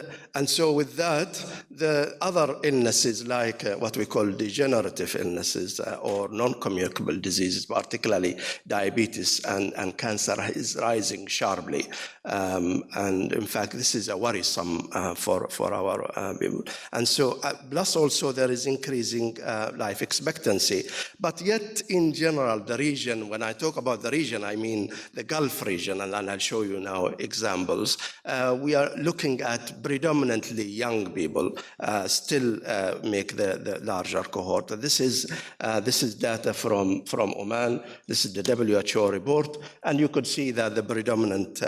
so with that, the other illnesses like what we call degenerative illnesses or non-communicable diseases, particularly diabetes and cancer, is rising sharply. And in fact, this is a worrisome for our people. And so, plus also there is increasing life expectancy. But yet, in general, the region, when I talk about the region, I mean the Gulf region, and I'll show you now examples. We are looking at predominantly young people, still make the larger cohort. This is data from Oman. This is the WHO report, and you could see that the predominant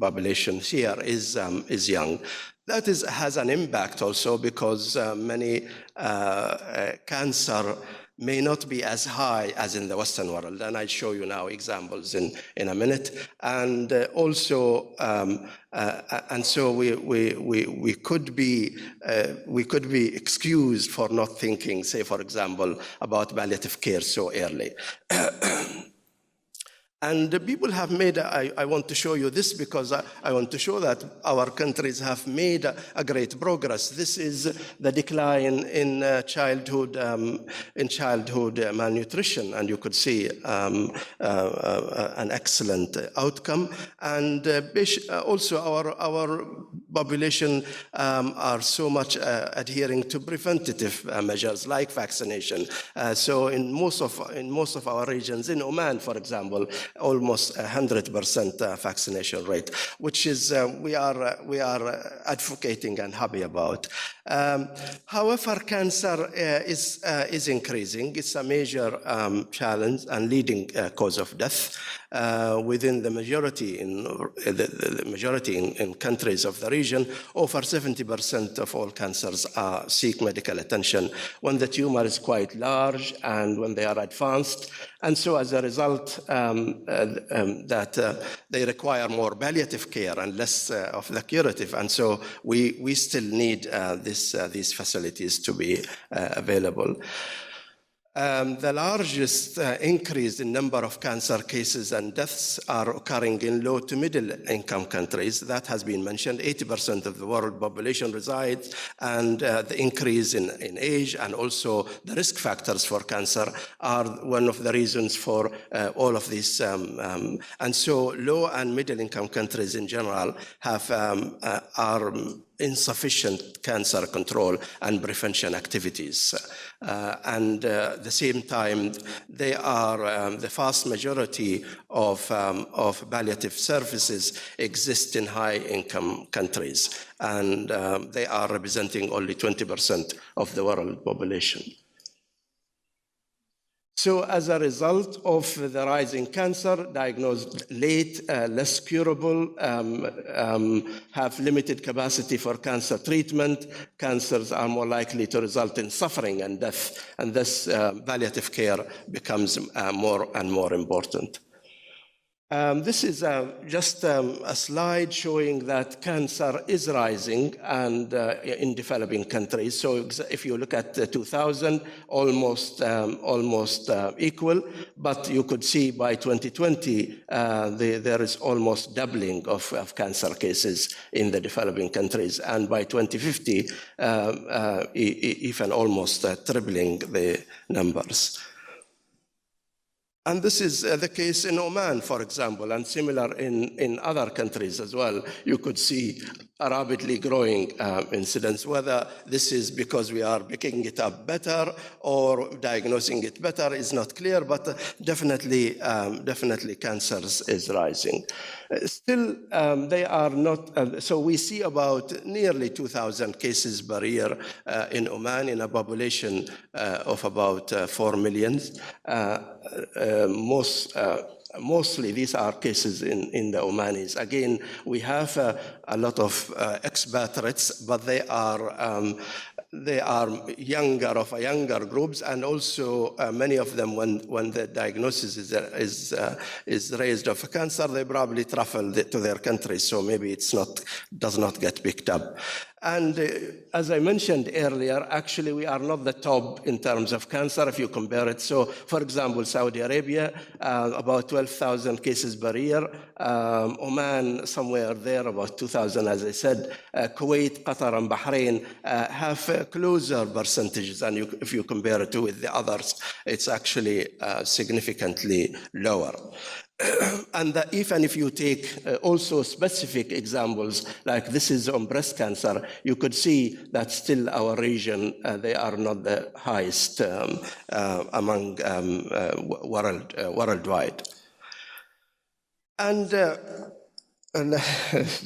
population here is young. That has an impact also because many cancer may not be as high as in the Western world, and I'll show you now examples in a minute. And also, and so we could be excused for not thinking, say, for example, about palliative care so early. And people have made, I want to show you this because I want to show that our countries have made a great progress. This is the decline in childhood malnutrition, and you could see an excellent outcome. And also our population are so much adhering to preventative measures like vaccination. So in most of our regions, in Oman, for example, almost 100% vaccination rate, which is we are advocating and happy about. However, cancer is increasing. It's a major challenge and leading cause of death within the majority in countries of the region. Over 70% of all cancers seek medical attention when the tumor is quite large and when they are advanced. And so as a result, they require more palliative care and less of the curative. And so we still need these facilities to be available. The largest increase in number of cancer cases and deaths are occurring in low to middle income countries. That has been mentioned. 80% of the world population resides, and the increase in age and also the risk factors for cancer are one of the reasons for all of this. And so low and middle income countries in general are insufficient cancer control and prevention activities. And at the same time, they are the vast majority of palliative services exist in high-income countries, and they are representing only 20% of the world population. So as a result of the rise in cancer, diagnosed late, less curable, have limited capacity for cancer treatment, cancers are more likely to result in suffering and death, and thus palliative care becomes more and more important. This is just a slide showing that cancer is rising and in developing countries. So if you look at 2000, almost equal, but you could see by 2020 there is almost doubling of cancer cases in the developing countries, and by 2050 even almost tripling the numbers. And this is the case in Oman, for example, and similar in other countries as well. You could see a rapidly growing incidence. Whether this is because we are picking it up better or diagnosing it better is not clear, but definitely cancers is rising. Still, they are not, so we see about nearly 2,000 cases per year in Oman in a population of about 4 million. Mostly these are cases in the Omanis. Again, we have a lot of expatriates, but they are younger groups, and also many of them, when the diagnosis is raised of cancer, they probably travel to their country, so maybe does not get picked up. And as I mentioned earlier, actually we are not the top in terms of cancer if you compare it. So, for example, Saudi Arabia, about 12,000 cases per year. Oman, somewhere there, about 2,000, as I said. Kuwait, Qatar, and Bahrain have closer percentages, and if you compare it with the others, it's actually significantly lower. And even if you take also specific examples, like this is on breast cancer, you could see that still our region, they are not the highest among worldwide. And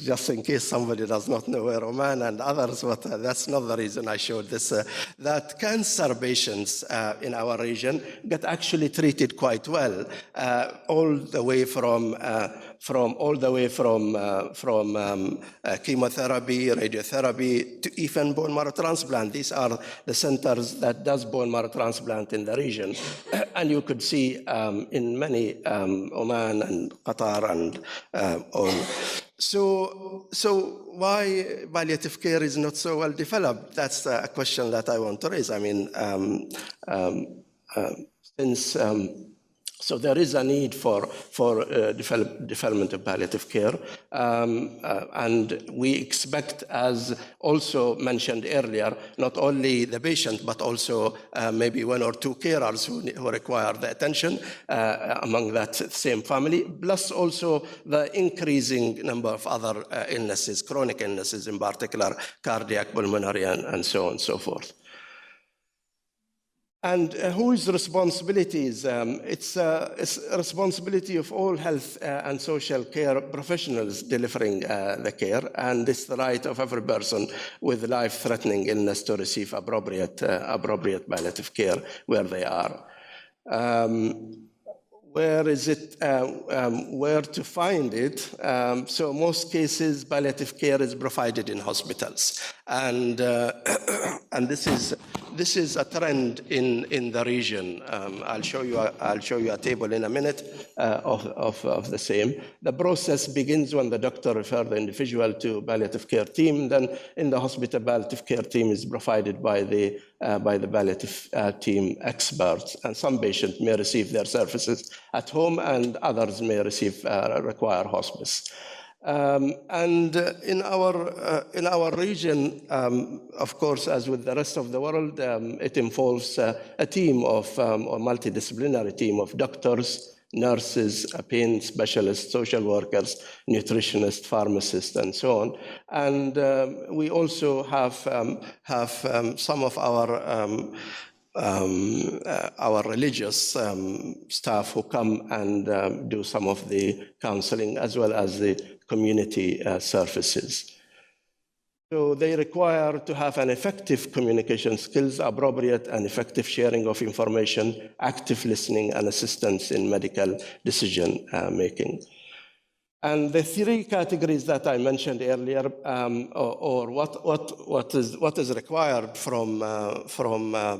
just in case somebody does not know where Oman and others, but that's not the reason I showed this, that cancer patients in our region get actually treated quite well, all the way from chemotherapy, radiotherapy, to even bone marrow transplant. These are the centers that does bone marrow transplant in the region. And you could see in many Oman and Qatar and all. So why palliative care is not so well developed? That's a question that I want to raise. I mean, since So there is a need for development of palliative care, and we expect, as also mentioned earlier, not only the patient, but also maybe one or two carers who require the attention among that same family, plus also the increasing number of other illnesses, chronic illnesses in particular, cardiac, pulmonary, and so on and so forth. And whose responsibility is? It's a responsibility of all health and social care professionals delivering the care, and it's the right of every person with life-threatening illness to receive appropriate palliative care where they are. Where is it? Where to find it? So most cases, palliative care is provided in hospitals, and this is a trend in the region. I'll show you a table in a minute of the same. The process begins when the doctor refers the individual to palliative care team. Then in the hospital, palliative care team is provided by the palliative team experts, and some patients may receive their services at home, and others may require hospice. And in our region, of course, as with the rest of the world, it involves a team of a multidisciplinary team of doctors, nurses, pain specialists, social workers, nutritionists, pharmacists, and so on. And we also have some of our religious staff who come and do some of the counseling, as well as the community services. So they require to have an effective communication skills, appropriate and effective sharing of information, active listening, and assistance in medical decision making. And the three categories that I mentioned earlier, or what is required from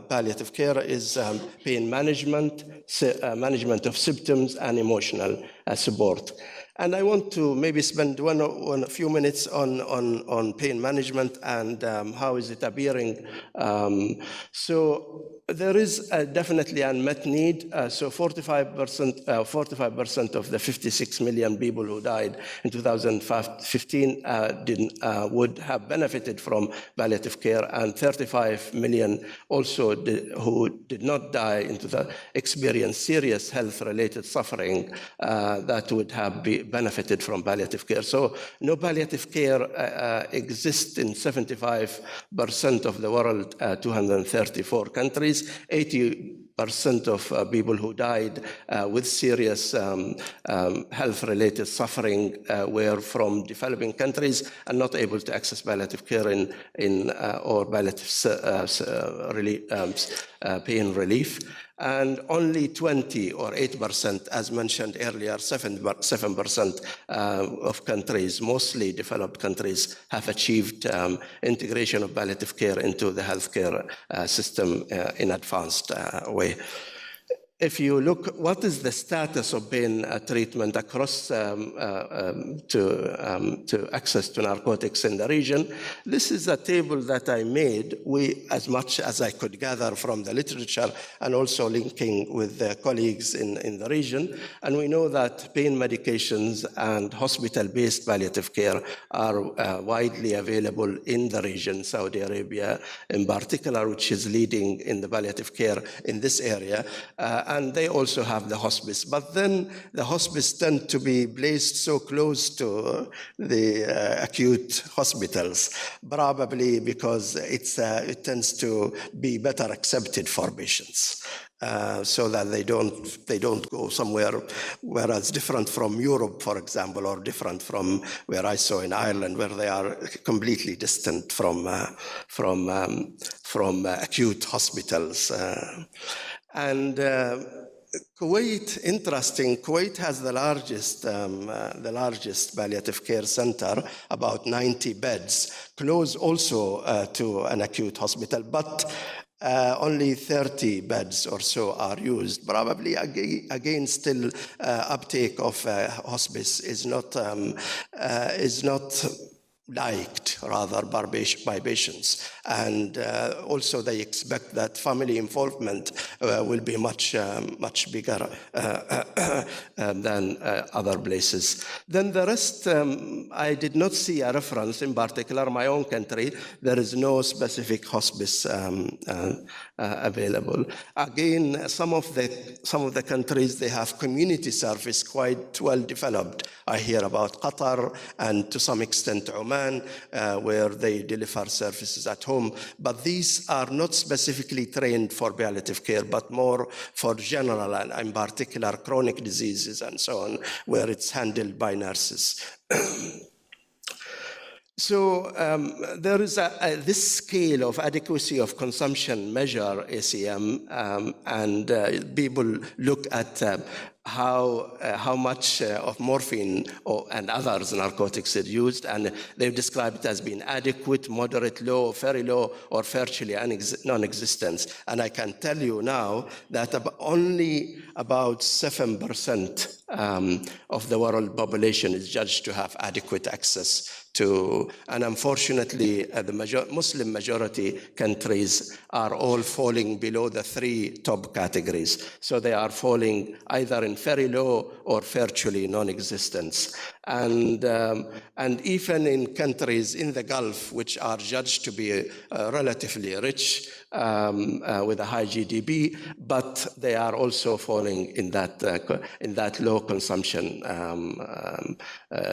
palliative care, is pain management, management of symptoms, and emotional support. And I want to maybe spend a few minutes on pain management and how is it appearing. So there is definitely an unmet need. So 45% of the 56 million people who died in 2015 would have benefited from palliative care, and 35 million also who did not die experienced serious health-related suffering that would have benefited from palliative care. So no palliative care exists in 75% of the world, 234 countries. 80% of people who died with serious health-related suffering were from developing countries and not able to access palliative care or palliative pain relief. And only 20 or 8%, as mentioned earlier, 7% of countries, mostly developed countries, have achieved integration of palliative care into the healthcare system in advanced way. If you look, what is the status of pain treatment across to access to narcotics in the region? This is a table that I made. As much as I could gather from the literature and also linking with the colleagues in the region. And we know that pain medications and hospital-based palliative care are widely available in the region, Saudi Arabia in particular, which is leading in the palliative care in this area. And they also have the hospice. But then the hospice tend to be placed so close to the acute hospitals, probably because it tends to be better accepted for patients. So that they don't go somewhere, whereas different from Europe, for example, or different from where I saw in Ireland, where they are completely distant from acute hospitals. And Kuwait, interesting. Kuwait has the largest palliative care center, about 90 beds, close also to an acute hospital, but only 30 beds or so are used. Probably again, still uptake of hospice is not liked rather by patients, And also they expect that family involvement will be much bigger than other places. Then the rest, I did not see a reference. In particular, my own country, there is no specific hospice available. Again, some of the countries, they have community service quite well developed. I hear about Qatar and to some extent Oman, where they deliver services at home. But these are not specifically trained for palliative care, but more for general and in particular chronic diseases and so on, where it's handled by nurses. So there is this scale of adequacy of consumption measure, ACM, and people look at how much of morphine and others narcotics are used, and they've described it as being adequate, moderate, low, very low, or virtually non-existent. And I can tell you now that only about 7% of the world population is judged to have adequate access to, and unfortunately, the Muslim majority countries are all falling below the 3 top categories. So they are falling either in very low or virtually non-existence. And even in countries in the Gulf, which are judged to be relatively rich, with a high GDP, but they are also falling in that low consumption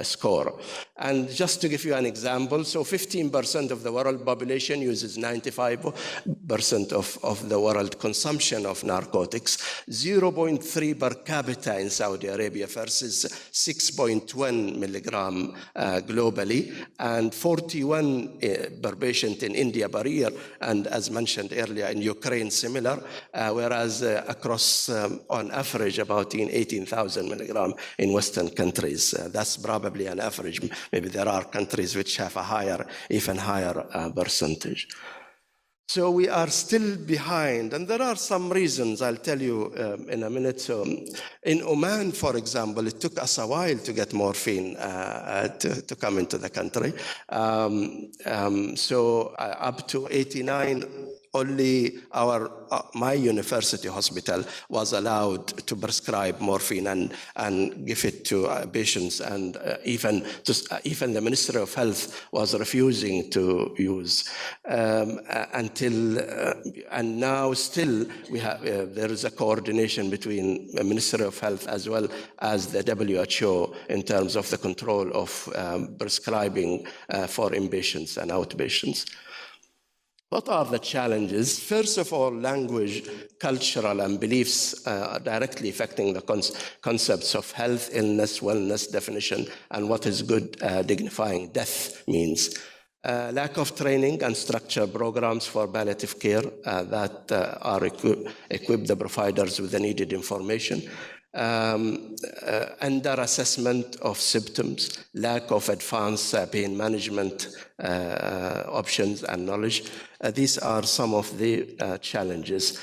score. And just to give you an example, so 15% of the world population uses 95% of the world consumption of narcotics, 0.3 per capita in Saudi Arabia versus 6.1 milligram globally, and 41 per patient in India per year, and as mentioned earlier, in Ukraine similar, whereas across, on average, about 18,000 milligram in Western countries. That's probably an average. Maybe there are countries which have a higher, even higher percentage. So we are still behind, and there are some reasons I'll tell you in a minute. So in Oman, for example, it took us a while to get morphine to come into the country. So up to 89, only my university hospital was allowed to prescribe morphine and give it to patients, and even the Ministry of Health was refusing to use until and now still we have there is a coordination between the Ministry of Health as well as the WHO in terms of the control of prescribing for inpatients and outpatients. What are the challenges? First of all, language, cultural, and beliefs directly affecting the concepts of health, illness, wellness, definition, and what is good, dignifying death means. Lack of training and structured programs for palliative care that are equip the providers with the needed information. Under-assessment of symptoms, lack of advanced pain management options and knowledge. These are some of the challenges.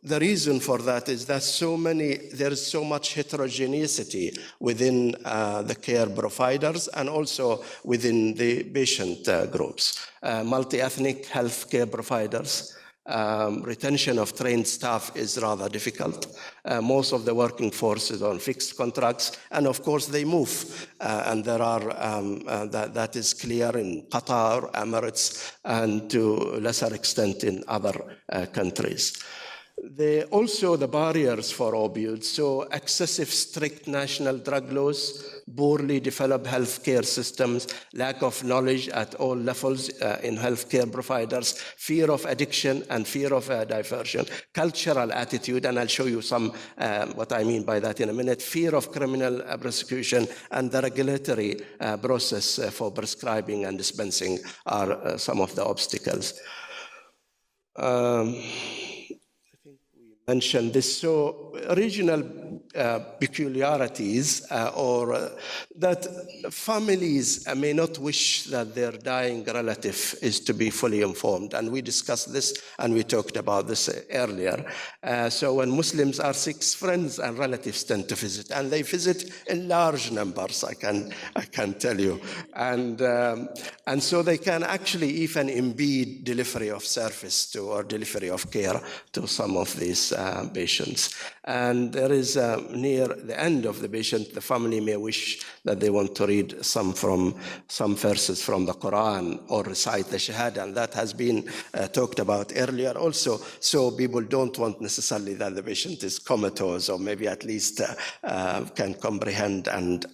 The reason for that is that there is so much heterogeneity within the care providers and also within the patient groups. Multi-ethnic health care providers. Retention of trained staff is rather difficult. Most of the working force is on fixed contracts, and of course they move. And there are, that is clear in Qatar, Emirates, and to a lesser extent in other countries. Also the barriers for opioids, so excessive strict national drug laws, poorly developed healthcare systems, lack of knowledge at all levels in healthcare providers, fear of addiction and fear of diversion, cultural attitude, and I'll show you some what I mean by that in a minute, fear of criminal prosecution, and the regulatory process for prescribing and dispensing are some of the obstacles. Mentioned this. So regional peculiarities or that families may not wish that their dying relative is to be fully informed. And we discussed this and we talked about this earlier. So when Muslims are sick, friends and relatives tend to visit, and they visit in large numbers, I can tell you. And so they can actually even impede delivery of service to or delivery of care to some of these patients. And there is near the end of the patient, the family may wish that they want to read some verses from the Quran or recite the Shahada, and that has been talked about earlier also. So people don't want necessarily that the patient is comatose, or maybe at least can comprehend and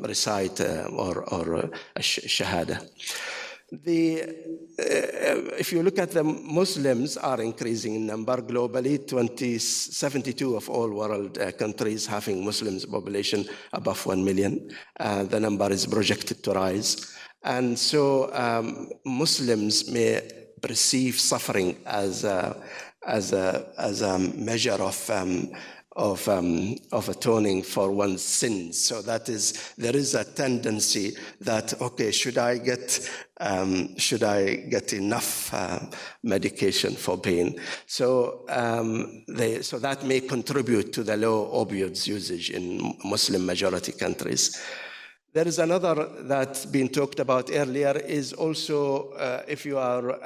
recite or Shahada. If you look at the Muslims are increasing in number globally. 72 of all world countries having Muslims population above 1 million. The number is projected to rise. And so Muslims may perceive suffering as a measure of atoning for one's sins. So there is a tendency that, okay, should I get enough medication for pain? So so that may contribute to the low opioids usage in Muslim majority countries. There is another that's been talked about earlier, is also if you are,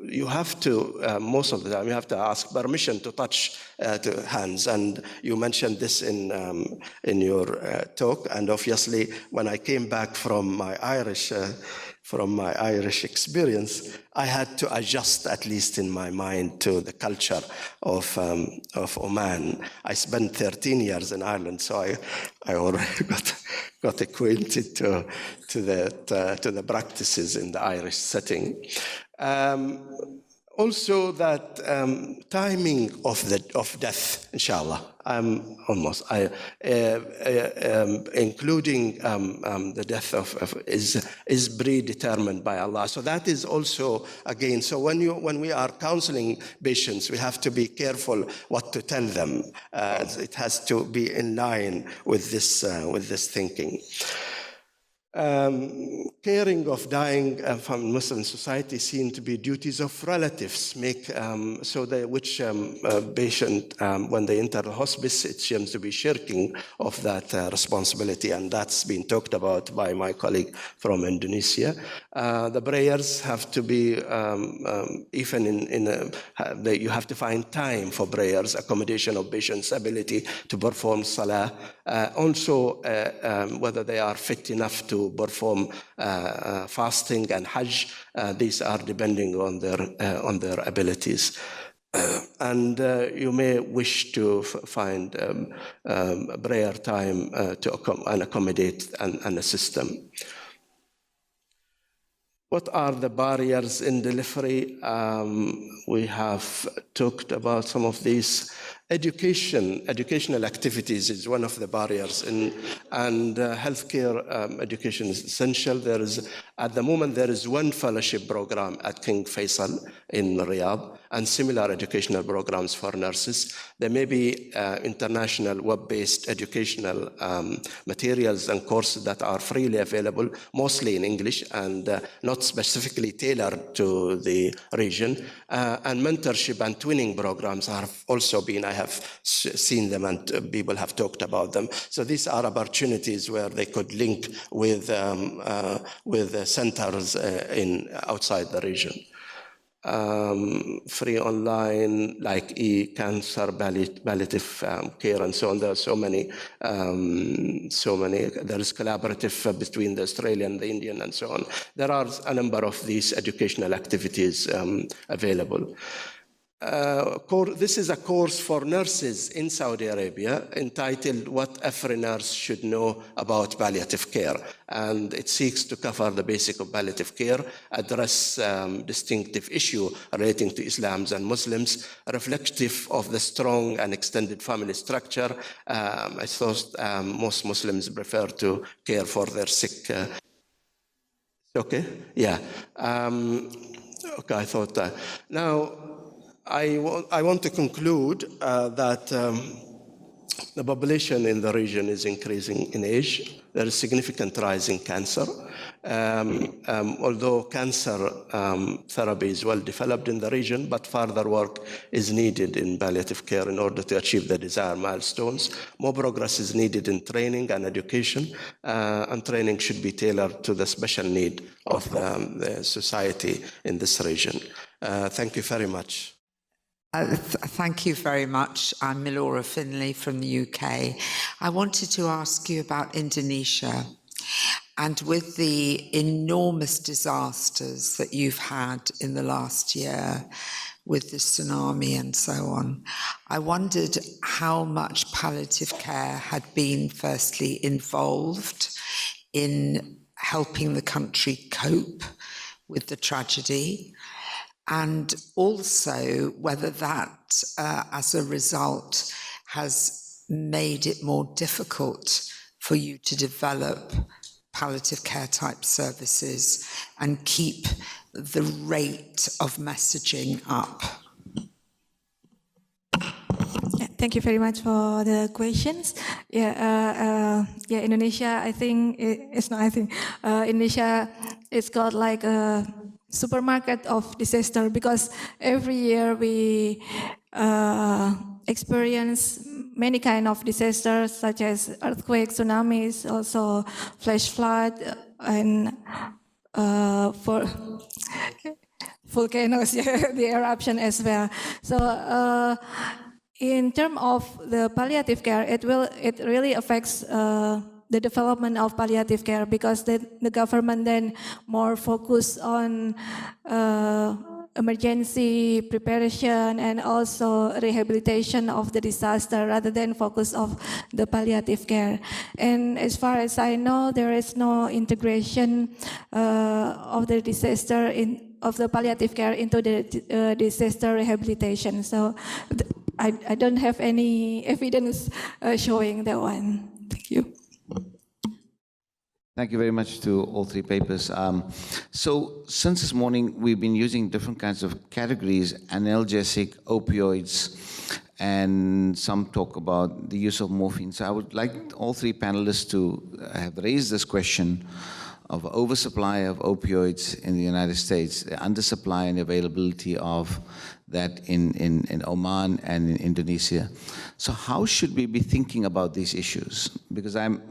you have to, most of the time, you have to ask permission to touch to hands. And you mentioned this in your talk. And obviously, when I came back from my Irish experience, I had to adjust, at least in my mind, to the culture of Oman. I spent 13 years in Ireland, so I already got acquainted to the practices in the Irish setting. Also, that timing of death, inshallah, including the death is predetermined by Allah. So that is also, again, so when we are counseling patients, we have to be careful what to tell them. It has to be in line with this thinking. Caring of dying from Muslim society seen to be duties of relatives, which patient, when they enter the hospice, it seems to be shirking of that responsibility, and that's been talked about by my colleague from Indonesia. The prayers have to be, you have to find time for prayers, accommodation of patients' ability to perform salah, also whether they are fit enough to perform fasting and Hajj. These are depending on their abilities. And you may wish to find prayer time to accommodate and assist them. What are the barriers in delivery? We have talked about some of these. Educational activities is one of the barriers, and healthcare education is essential. At the moment, there is one fellowship program at King Faisal in Riyadh, and similar educational programs for nurses. There may be international web-based educational materials and courses that are freely available, mostly in English and not specifically tailored to the region. And mentorship and twinning programs have also been, I have seen them and people have talked about them. So these are opportunities where they could link with centers outside the region. Free online, like e-cancer, palliative care, and so on. There are so many. There is collaborative between the Australian, the Indian, and so on. There are a number of these educational activities available. This is a course for nurses in Saudi Arabia entitled What Every Nurse Should Know About Palliative Care. And it seeks to cover the basic of palliative care, address distinctive issue relating to Islams and Muslims, reflective of the strong and extended family structure. I thought most Muslims prefer to care for their sick. Okay? Yeah. Okay, I thought that. Now, I want to conclude that The population in the region is increasing in age. There is significant rise in cancer. Although cancer therapy is well developed in the region, but further work is needed in palliative care in order to achieve the desired milestones. More progress is needed in training and education, and training should be tailored to the special need of the society in this region. Thank you very much. Thank you very much. I'm Milora Finlay from the UK. I wanted to ask you about Indonesia. And with the enormous disasters that you've had in the last year with the tsunami and so on, I wondered how much palliative care had been firstly involved in helping the country cope with the tragedy, and also whether that, as a result, has made it more difficult for you to develop palliative care type services and keep the rate of messaging up. Thank you very much for the questions. Indonesia, I think, Indonesia, it's got like a supermarket of disaster, because every year we experience many kind of disasters such as earthquakes, tsunamis, also flash flood, and for volcanoes, the eruption as well. So in terms of the palliative care, it really affects the development of palliative care, because the government then more focus on emergency preparation and also rehabilitation of the disaster rather than focus of the palliative care. And as far as I know, there is no integration of the disaster of the palliative care into the disaster rehabilitation. So I don't have any evidence showing that one. Thank you. Thank you very much to all three papers. So since this morning, we've been using different kinds of categories: analgesic, opioids, and some talk about the use of morphine. So I would like all three panelists to have raised this question of oversupply of opioids in the United States, the undersupply and availability of that in Oman and in Indonesia. So how should we be thinking about these issues? Because I'm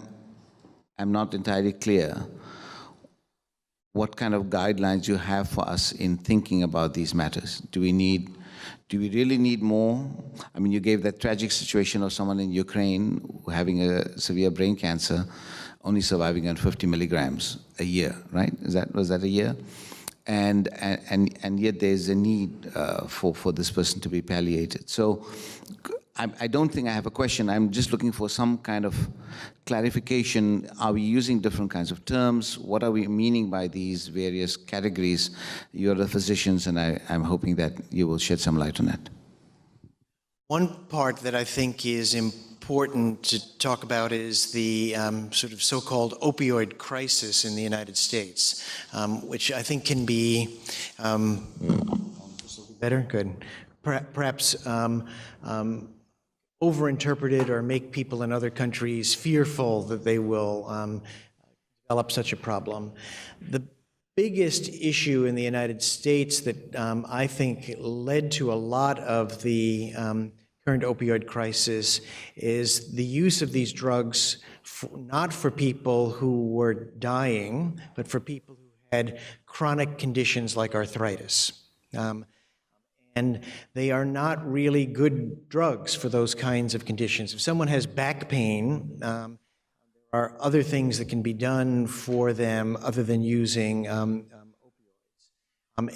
not entirely clear what kind of guidelines you have for us in thinking about these matters. Do we really need more? I mean, you gave that tragic situation of someone in Ukraine having a severe brain cancer, only surviving on 50 milligrams a year, right? Was that a year? And yet there's a need for this person to be palliated. So I don't think I have a question. I'm just looking for some kind of clarification. Are we using different kinds of terms? What are we meaning by these various categories? You're the physicians, and I'm hoping that you will shed some light on that. One part that I think is important to talk about is the sort of so-called opioid crisis in the United States, which I think can be better? Good. Perhaps overinterpreted or make people in other countries fearful that they will develop such a problem. The biggest issue in the United States that I think led to a lot of the current opioid crisis is the use of these drugs not for people who were dying, but for people who had chronic conditions like arthritis. And they are not really good drugs for those kinds of conditions. If someone has back pain, there are other things that can be done for them other than using opioids.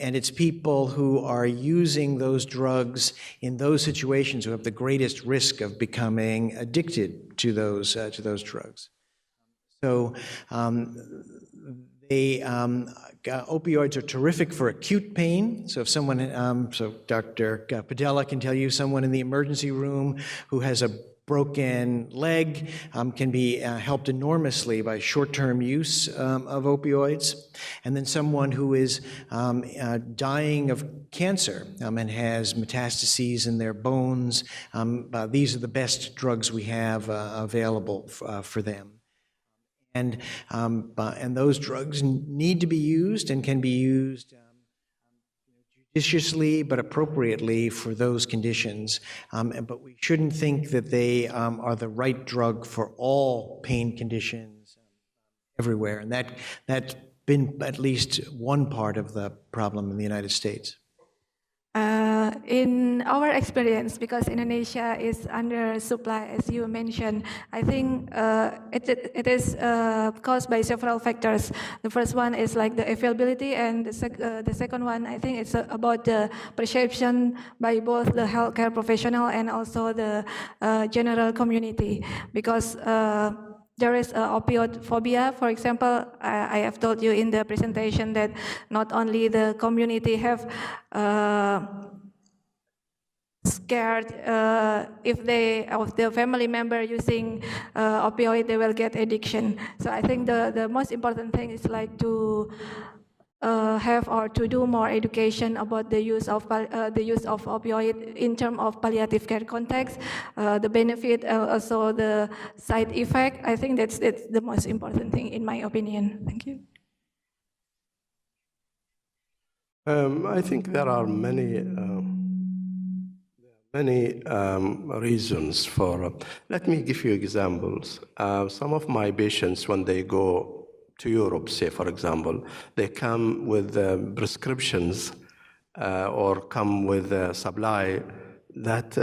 And it's people who are using those drugs in those situations who have the greatest risk of becoming addicted to those drugs. So opioids are terrific for acute pain. So if someone, so Dr. Padella can tell you, someone in the emergency room who has a broken leg can be helped enormously by short-term use of opioids. And then someone who is dying of cancer and has metastases in their bones, these are the best drugs we have available for them. And those drugs need to be used and can be used judiciously but appropriately for those conditions. But we shouldn't think that they are the right drug for all pain conditions everywhere. And that's been at least one part of the problem in the United States. In our experience, because Indonesia is under supply, as you mentioned, I think it is caused by several factors. The first one is like the availability, and the second one, I think it's about the perception by both the healthcare professional and also the general community, because there is opioid phobia. For example, I have told you in the presentation that not only the community have scared if the family member using opioid, they will get addiction. So I think the most important thing is like to have or to do more education about the use of opioid in terms of palliative care context, the benefit, also the side effect. I think that's the most important thing in my opinion. Thank you. I think there are many reasons for. Let me give you examples. Some of my patients, when they go to Europe, say for example, they come with prescriptions or come with supply that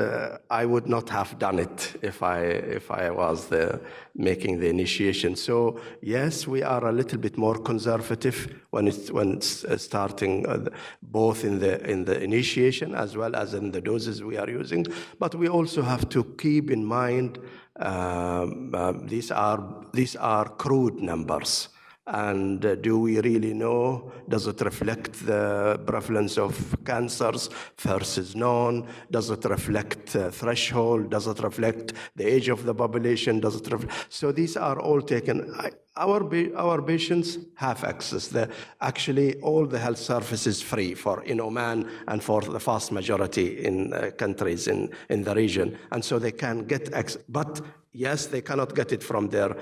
I would not have done it if I was making the initiation. So yes, we are a little bit more conservative when it's starting, both in the initiation as well as in the doses we are using. But we also have to keep in mind these are crude numbers. And do we really know? Does it reflect the prevalence of cancers versus none? Does it reflect threshold? Does it reflect the age of the population? Does it reflect? So these are all taken. Our patients have access. Actually, all the health services free in Oman and for the vast majority in countries in the region. And so they can get access. But yes, they cannot get it from their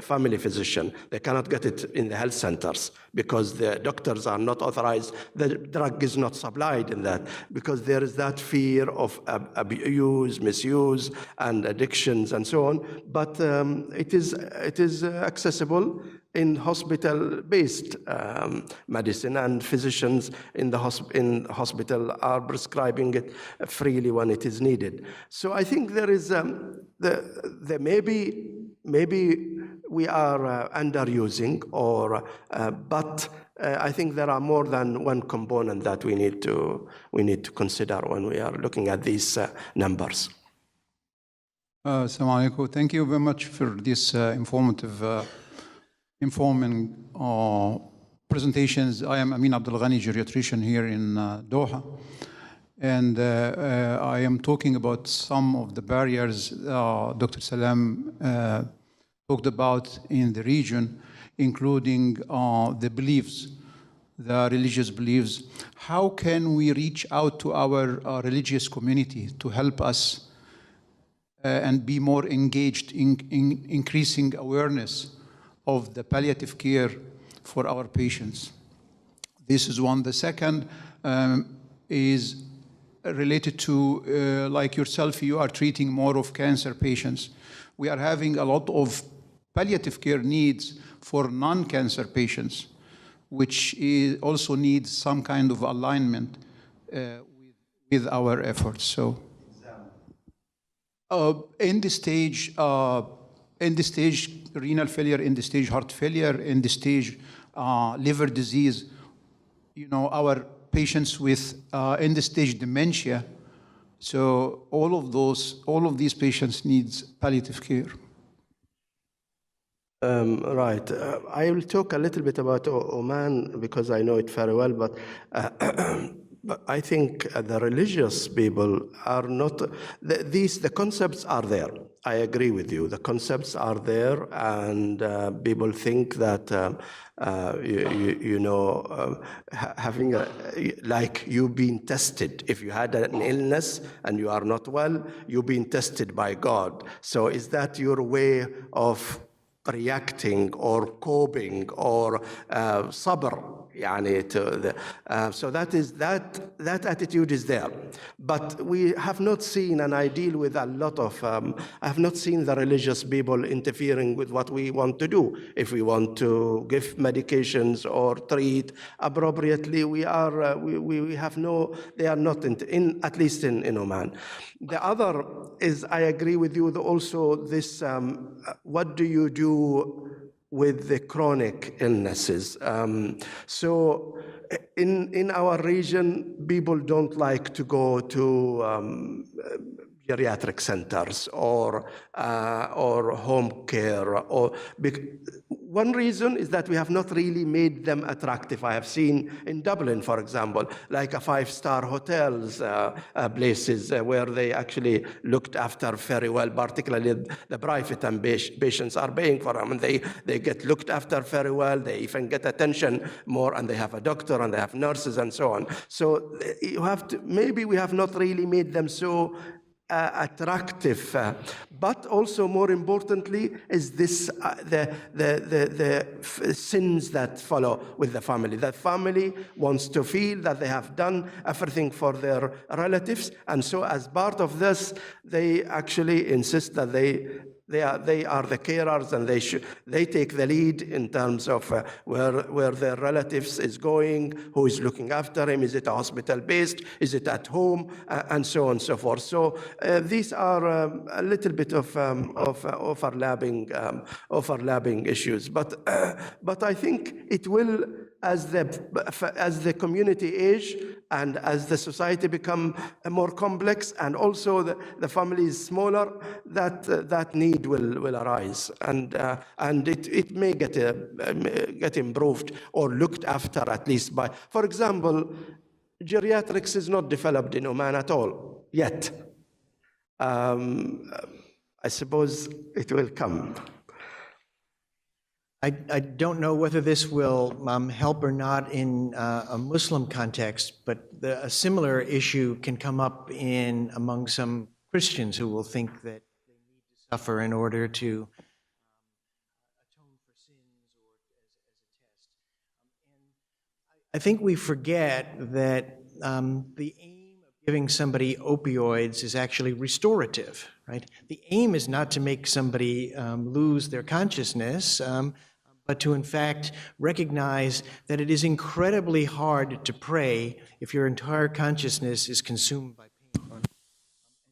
family physician. They cannot get it in the health centers because the doctors are not authorized. The drug is not supplied in that because there is that fear of abuse, misuse, and addictions and so on. But it is accessible in hospital-based medicine, and physicians in the hospital are prescribing it freely when it is needed. So I think there is maybe we are underusing, but I think there are more than one component that we need to consider when we are looking at these numbers. Assalamu alaikum. Thank you very much for this informing presentations. I am Amin Abdul Ghani, geriatrician here in Doha. And I am talking about some of the barriers Dr. Salam talked about in the region, including the beliefs, the religious beliefs. How can we reach out to our religious community to help us and be more engaged in increasing awareness of the palliative care for our patients? This is one. The second is related to, like yourself, you are treating more of cancer patients. We are having a lot of palliative care needs for non-cancer patients, which also needs some kind of alignment with our efforts. So, in the stage renal failure, in the stage heart failure, in the stage liver disease, our patients with end stage dementia. So all of these patients needs palliative care. Right. I will talk a little bit about Oman because I know it very well, but I think the religious people are not, the concepts are there. I agree with you. The concepts are there, and people think that, having like you've been tested. If you had an illness and you are not well, you've been tested by God. So is that your way of reacting or coping or sabr? So that attitude is there. But we have not seen, and I deal with a lot of, I have not seen the religious people interfering with what we want to do. If we want to give medications or treat appropriately, we have no, they are not, at least in Oman. The other is, I agree with you, also this, what do you do with the chronic illnesses? So in our region, people don't like to go to geriatric centers or home care. One reason is that we have not really made them attractive. I have seen in Dublin, for example, like a 5-star hotels, places where they actually looked after very well, particularly the private and patients are paying for them, and they get looked after very well. They even get attention more, and they have a doctor and they have nurses and so on. So you have to, maybe we have not really made them so attractive, but also more importantly is this the sins that follow with the family. The family wants to feel that they have done everything for their relatives, and so as part of this, they actually insist that they are the carers, and they take the lead in terms of where their relatives is going, who is looking after him, is it hospital based, is it at home, and so on and so forth. So these are a little bit of overlapping issues, but I think it will, as the community age and as the society become more complex, and also the family is smaller, that need will arise, and it may get improved or looked after, at least by, for example, geriatrics is not developed in Oman at all yet. I suppose it will come. I don't know whether this will help or not in a Muslim context, but a similar issue can come up among some Christians who will think that they need to suffer in order to atone for sins or as a test. And I think we forget that the aim of giving somebody opioids is actually restorative, right? The aim is not to make somebody lose their consciousness, but to in fact recognize that it is incredibly hard to pray if your entire consciousness is consumed by pain. And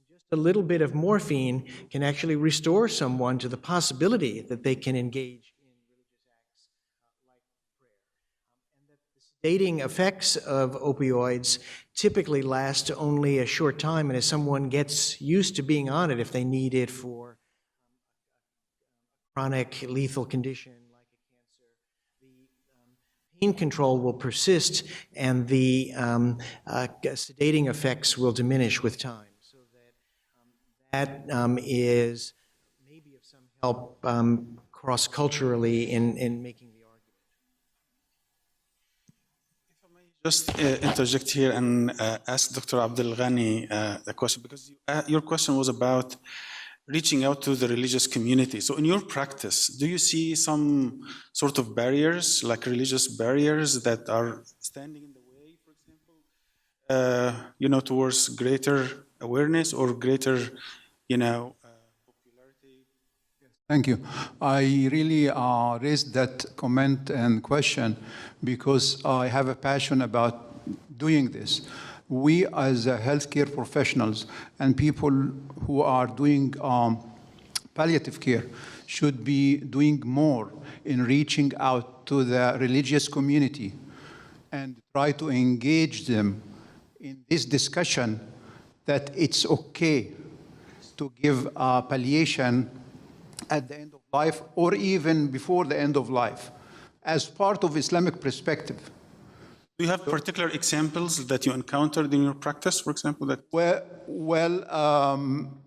just a little bit of morphine can actually restore someone to the possibility that they can engage in religious acts like prayer. And that the sedating effects of opioids typically last only a short time, and as someone gets used to being on it, if they need it for a chronic lethal condition, pain control will persist, and the sedating effects will diminish with time. So that is maybe of some help cross-culturally in making the argument. If I may just interject here and ask Dr. Abdul Ghani a question, because your question was about reaching out to the religious community. So in your practice, do you see some sort of barriers, like religious barriers, that are standing in the way, for example, towards greater awareness or greater, popularity? Thank you. I really raised that comment and question because I have a passion about doing this. We as healthcare professionals and people who are doing palliative care should be doing more in reaching out to the religious community and try to engage them in this discussion that it's okay to give palliation at the end of life or even before the end of life as part of Islamic perspective. Do you have particular examples that you encountered in your practice, for example? That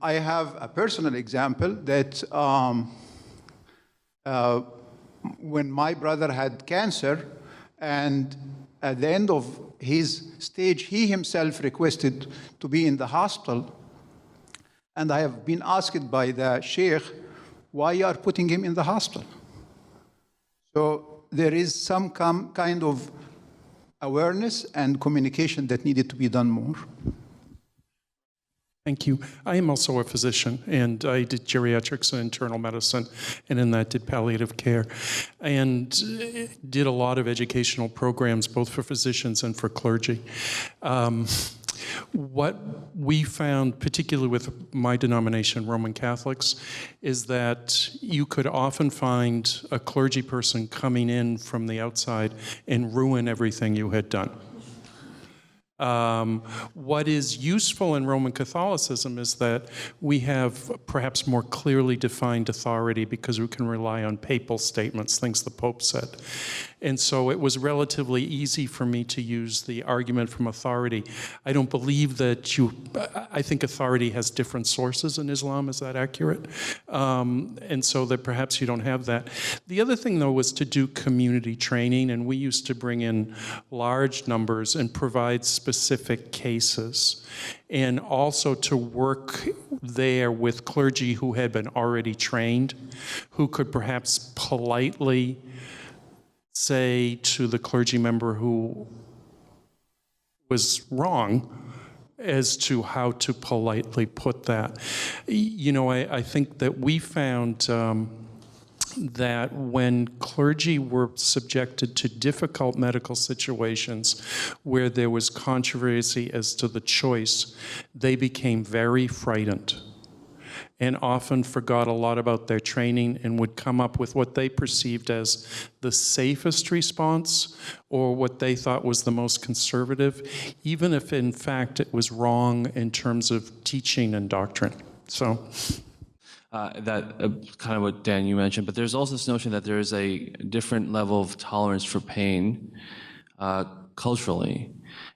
I have a personal example that when my brother had cancer, and at the end of his stage, he himself requested to be in the hospital. And I have been asked by the sheikh, why you are putting him in the hospital? So there is some kind of awareness and communication that needed to be done more. Thank you. I am also a physician, and I did geriatrics and internal medicine, and in that did palliative care, and did a lot of educational programs, both for physicians and for clergy. What we found, particularly with my denomination, Roman Catholics, is that you could often find a clergy person coming in from the outside and ruin everything you had done. What is useful in Roman Catholicism is that we have perhaps more clearly defined authority because we can rely on papal statements, things the Pope said. And so it was relatively easy for me to use the argument from authority. I don't believe that I think authority has different sources in Islam. Is that accurate? And so that perhaps you don't have that. The other thing, though, was to do community training, and we used to bring in large numbers and provide specific cases, and also to work there with clergy who had been already trained, who could perhaps politely say to the clergy member who was wrong as to how to politely put that. You know, I think that we found that when clergy were subjected to difficult medical situations where there was controversy as to the choice, they became very frightened and often forgot a lot about their training and would come up with what they perceived as the safest response or what they thought was the most conservative, even if in fact it was wrong in terms of teaching and doctrine. So. Kind of what Dan, you mentioned, but there's also this notion that there is a different level of tolerance for pain culturally.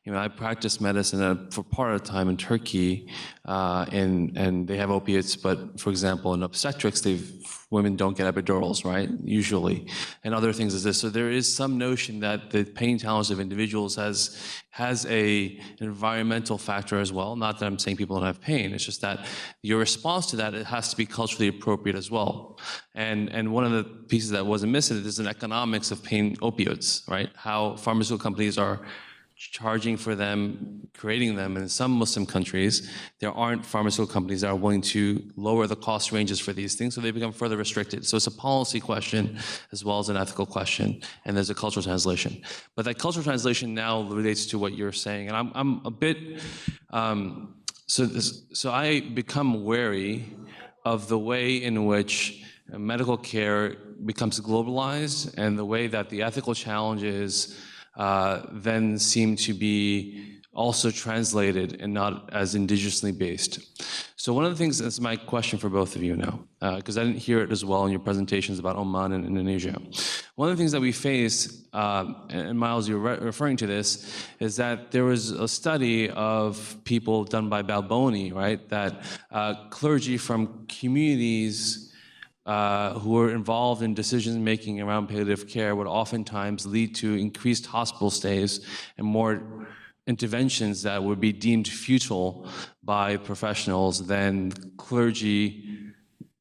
You know, I practiced medicine for part of the time in Turkey, and they have opiates, but for example, in obstetrics, women don't get epidurals, right? Usually, and other things as this. So there is some notion that the pain tolerance of individuals has an environmental factor as well. Not that I'm saying people don't have pain. It's just that your response to that, it has to be culturally appropriate as well. And one of the pieces that wasn't missing is an economics of pain opioids, right? How pharmaceutical companies are charging for them, creating them. And in some Muslim countries, there aren't pharmaceutical companies that are willing to lower the cost ranges for these things, so they become further restricted. So it's a policy question as well as an ethical question, and there's a cultural translation. But that cultural translation now relates to what you're saying, and I'm a bit, so I become wary of the way in which medical care becomes globalized and the way that the ethical challenges then seem to be also translated and not as indigenously based. So one of the things, that's my question for both of you now, because I didn't hear it as well in your presentations about Oman and Indonesia. One of the things that we face, and Miles, you're referring to this, is that there was a study of people done by Balboni, right, that clergy from communities who were involved in decision-making around palliative care would oftentimes lead to increased hospital stays and more interventions that would be deemed futile by professionals than clergy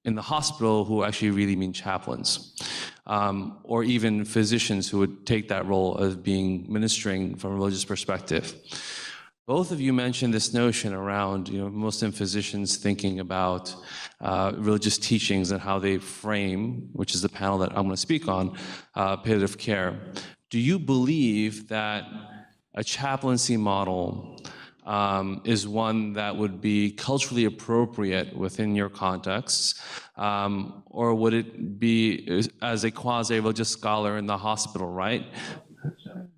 in the hospital who actually really mean chaplains, or even physicians who would take that role of ministering from a religious perspective. Both of you mentioned this notion around Muslim physicians thinking about religious teachings and how they frame, which is the panel that I'm going to speak on, palliative care. Do you believe that a chaplaincy model is one that would be culturally appropriate within your contexts, or would it be as a quasi-religious scholar in the hospital, right?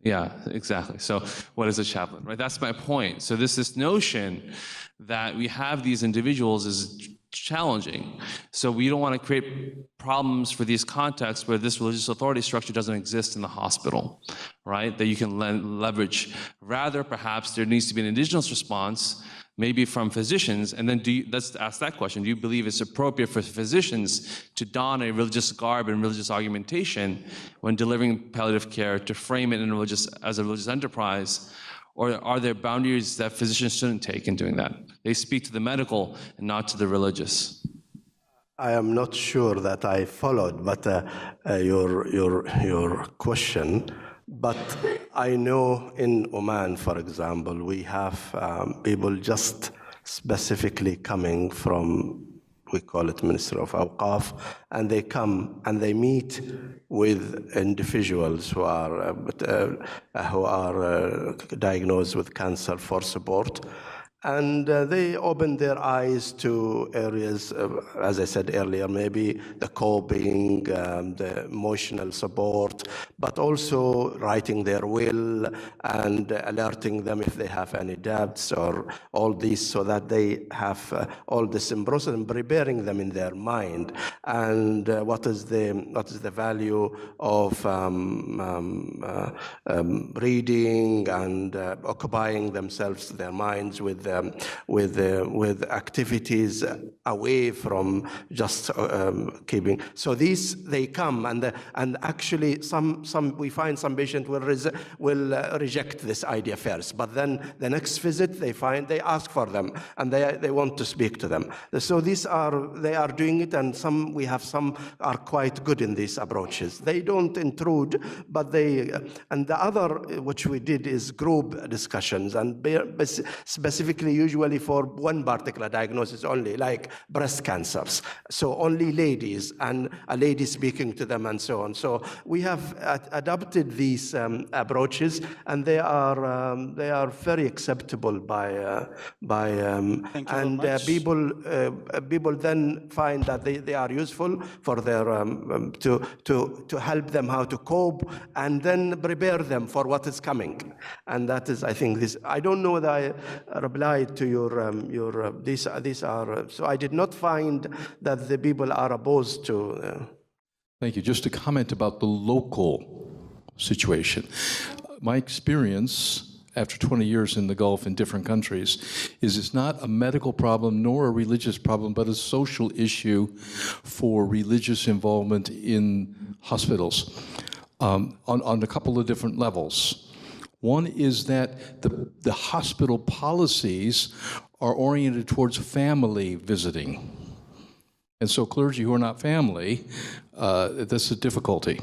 Yeah, exactly. So what is a chaplain, right? That's my point. So this notion that we have these individuals as challenging. So we don't want to create problems for these contexts where this religious authority structure doesn't exist in the hospital, right? That you can leverage. Rather, perhaps there needs to be an indigenous response, maybe from physicians, and then let's ask that question. Do you believe it's appropriate for physicians to don a religious garb and religious argumentation when delivering palliative care, to frame it as a religious enterprise? Or are there boundaries that physicians shouldn't take in doing that? They speak to the medical and not to the religious. I am not sure that I followed, but your question. But I know in Oman, for example, we have people just specifically coming from, we call it Ministry of Awqaf, and they come and they meet with individuals who are diagnosed with cancer for support. And they open their eyes to areas, as I said earlier, maybe the coping, the emotional support, but also writing their will and alerting them if they have any debts or all these, so that they have all this in process and preparing them in their mind. And what is the value of reading and occupying themselves, their minds with activities away from just keeping. So they come and actually we find some patients will reject this idea first, but then the next visit they ask for them and they want to speak to them. So they are doing it, and we have some are quite good in these approaches. They don't intrude, but and the other which we did is group discussions, and specifically usually for one particular diagnosis only, like breast cancers. So only ladies, and a lady speaking to them and so on. So we have adopted these approaches, and they are very acceptable by people then find that they are useful for their to help them how to cope and then prepare them for what is coming. And that is, I think, this. I don't know that I replied to these are. So I did not find that the people are opposed to. Thank you. Just to comment about the local situation. My experience after 20 years in the Gulf in different countries is it's not a medical problem nor a religious problem, but a social issue for religious involvement in hospitals on a couple of different levels. One is that the hospital policies are oriented towards family visiting. And so clergy who are not family, that's a difficulty.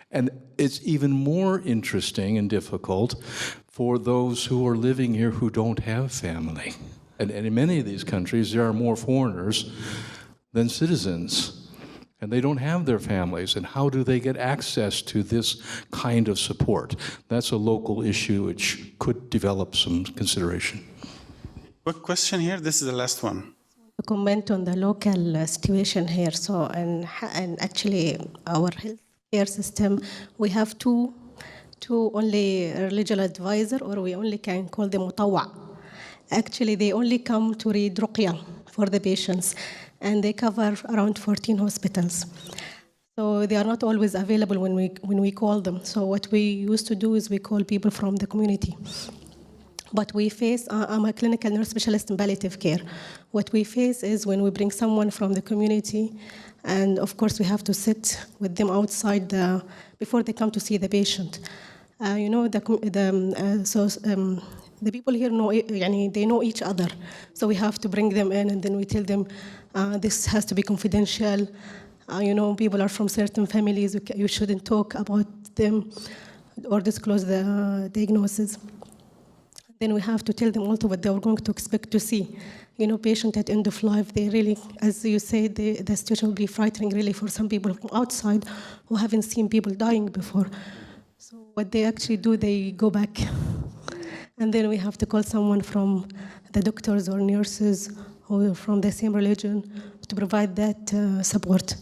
And it's even more interesting and difficult for those who are living here who don't have family. And in many of these countries, there are more foreigners than citizens. And they don't have their families, and how do they get access to this kind of support? That's a local issue which could develop some consideration. Quick question here, this is the last one. To comment on the local situation here. So, and actually our healthcare system, we have two only religious advisor, or we only can call them mutawwa. Actually, they only come to read ruqya for the patients, and they cover around 14 hospitals. So they are not always available when we call them. So what we used to do is we call people from the community. But we face, I'm a clinical nurse specialist in palliative care. What we face is when we bring someone from the community, and of course we have to sit with them outside before they come to see the patient. The people here they know each other. So we have to bring them in, and then we tell them this has to be confidential. People are from certain families, you shouldn't talk about them or disclose the diagnosis. Then we have to tell them also what they are going to expect to see. Patient at end of life, they really, as you say, the situation will be frightening really for some people from outside who haven't seen people dying before. So what they actually do, they go back. And then we have to call someone from the doctors or nurses who are from the same religion to provide that support.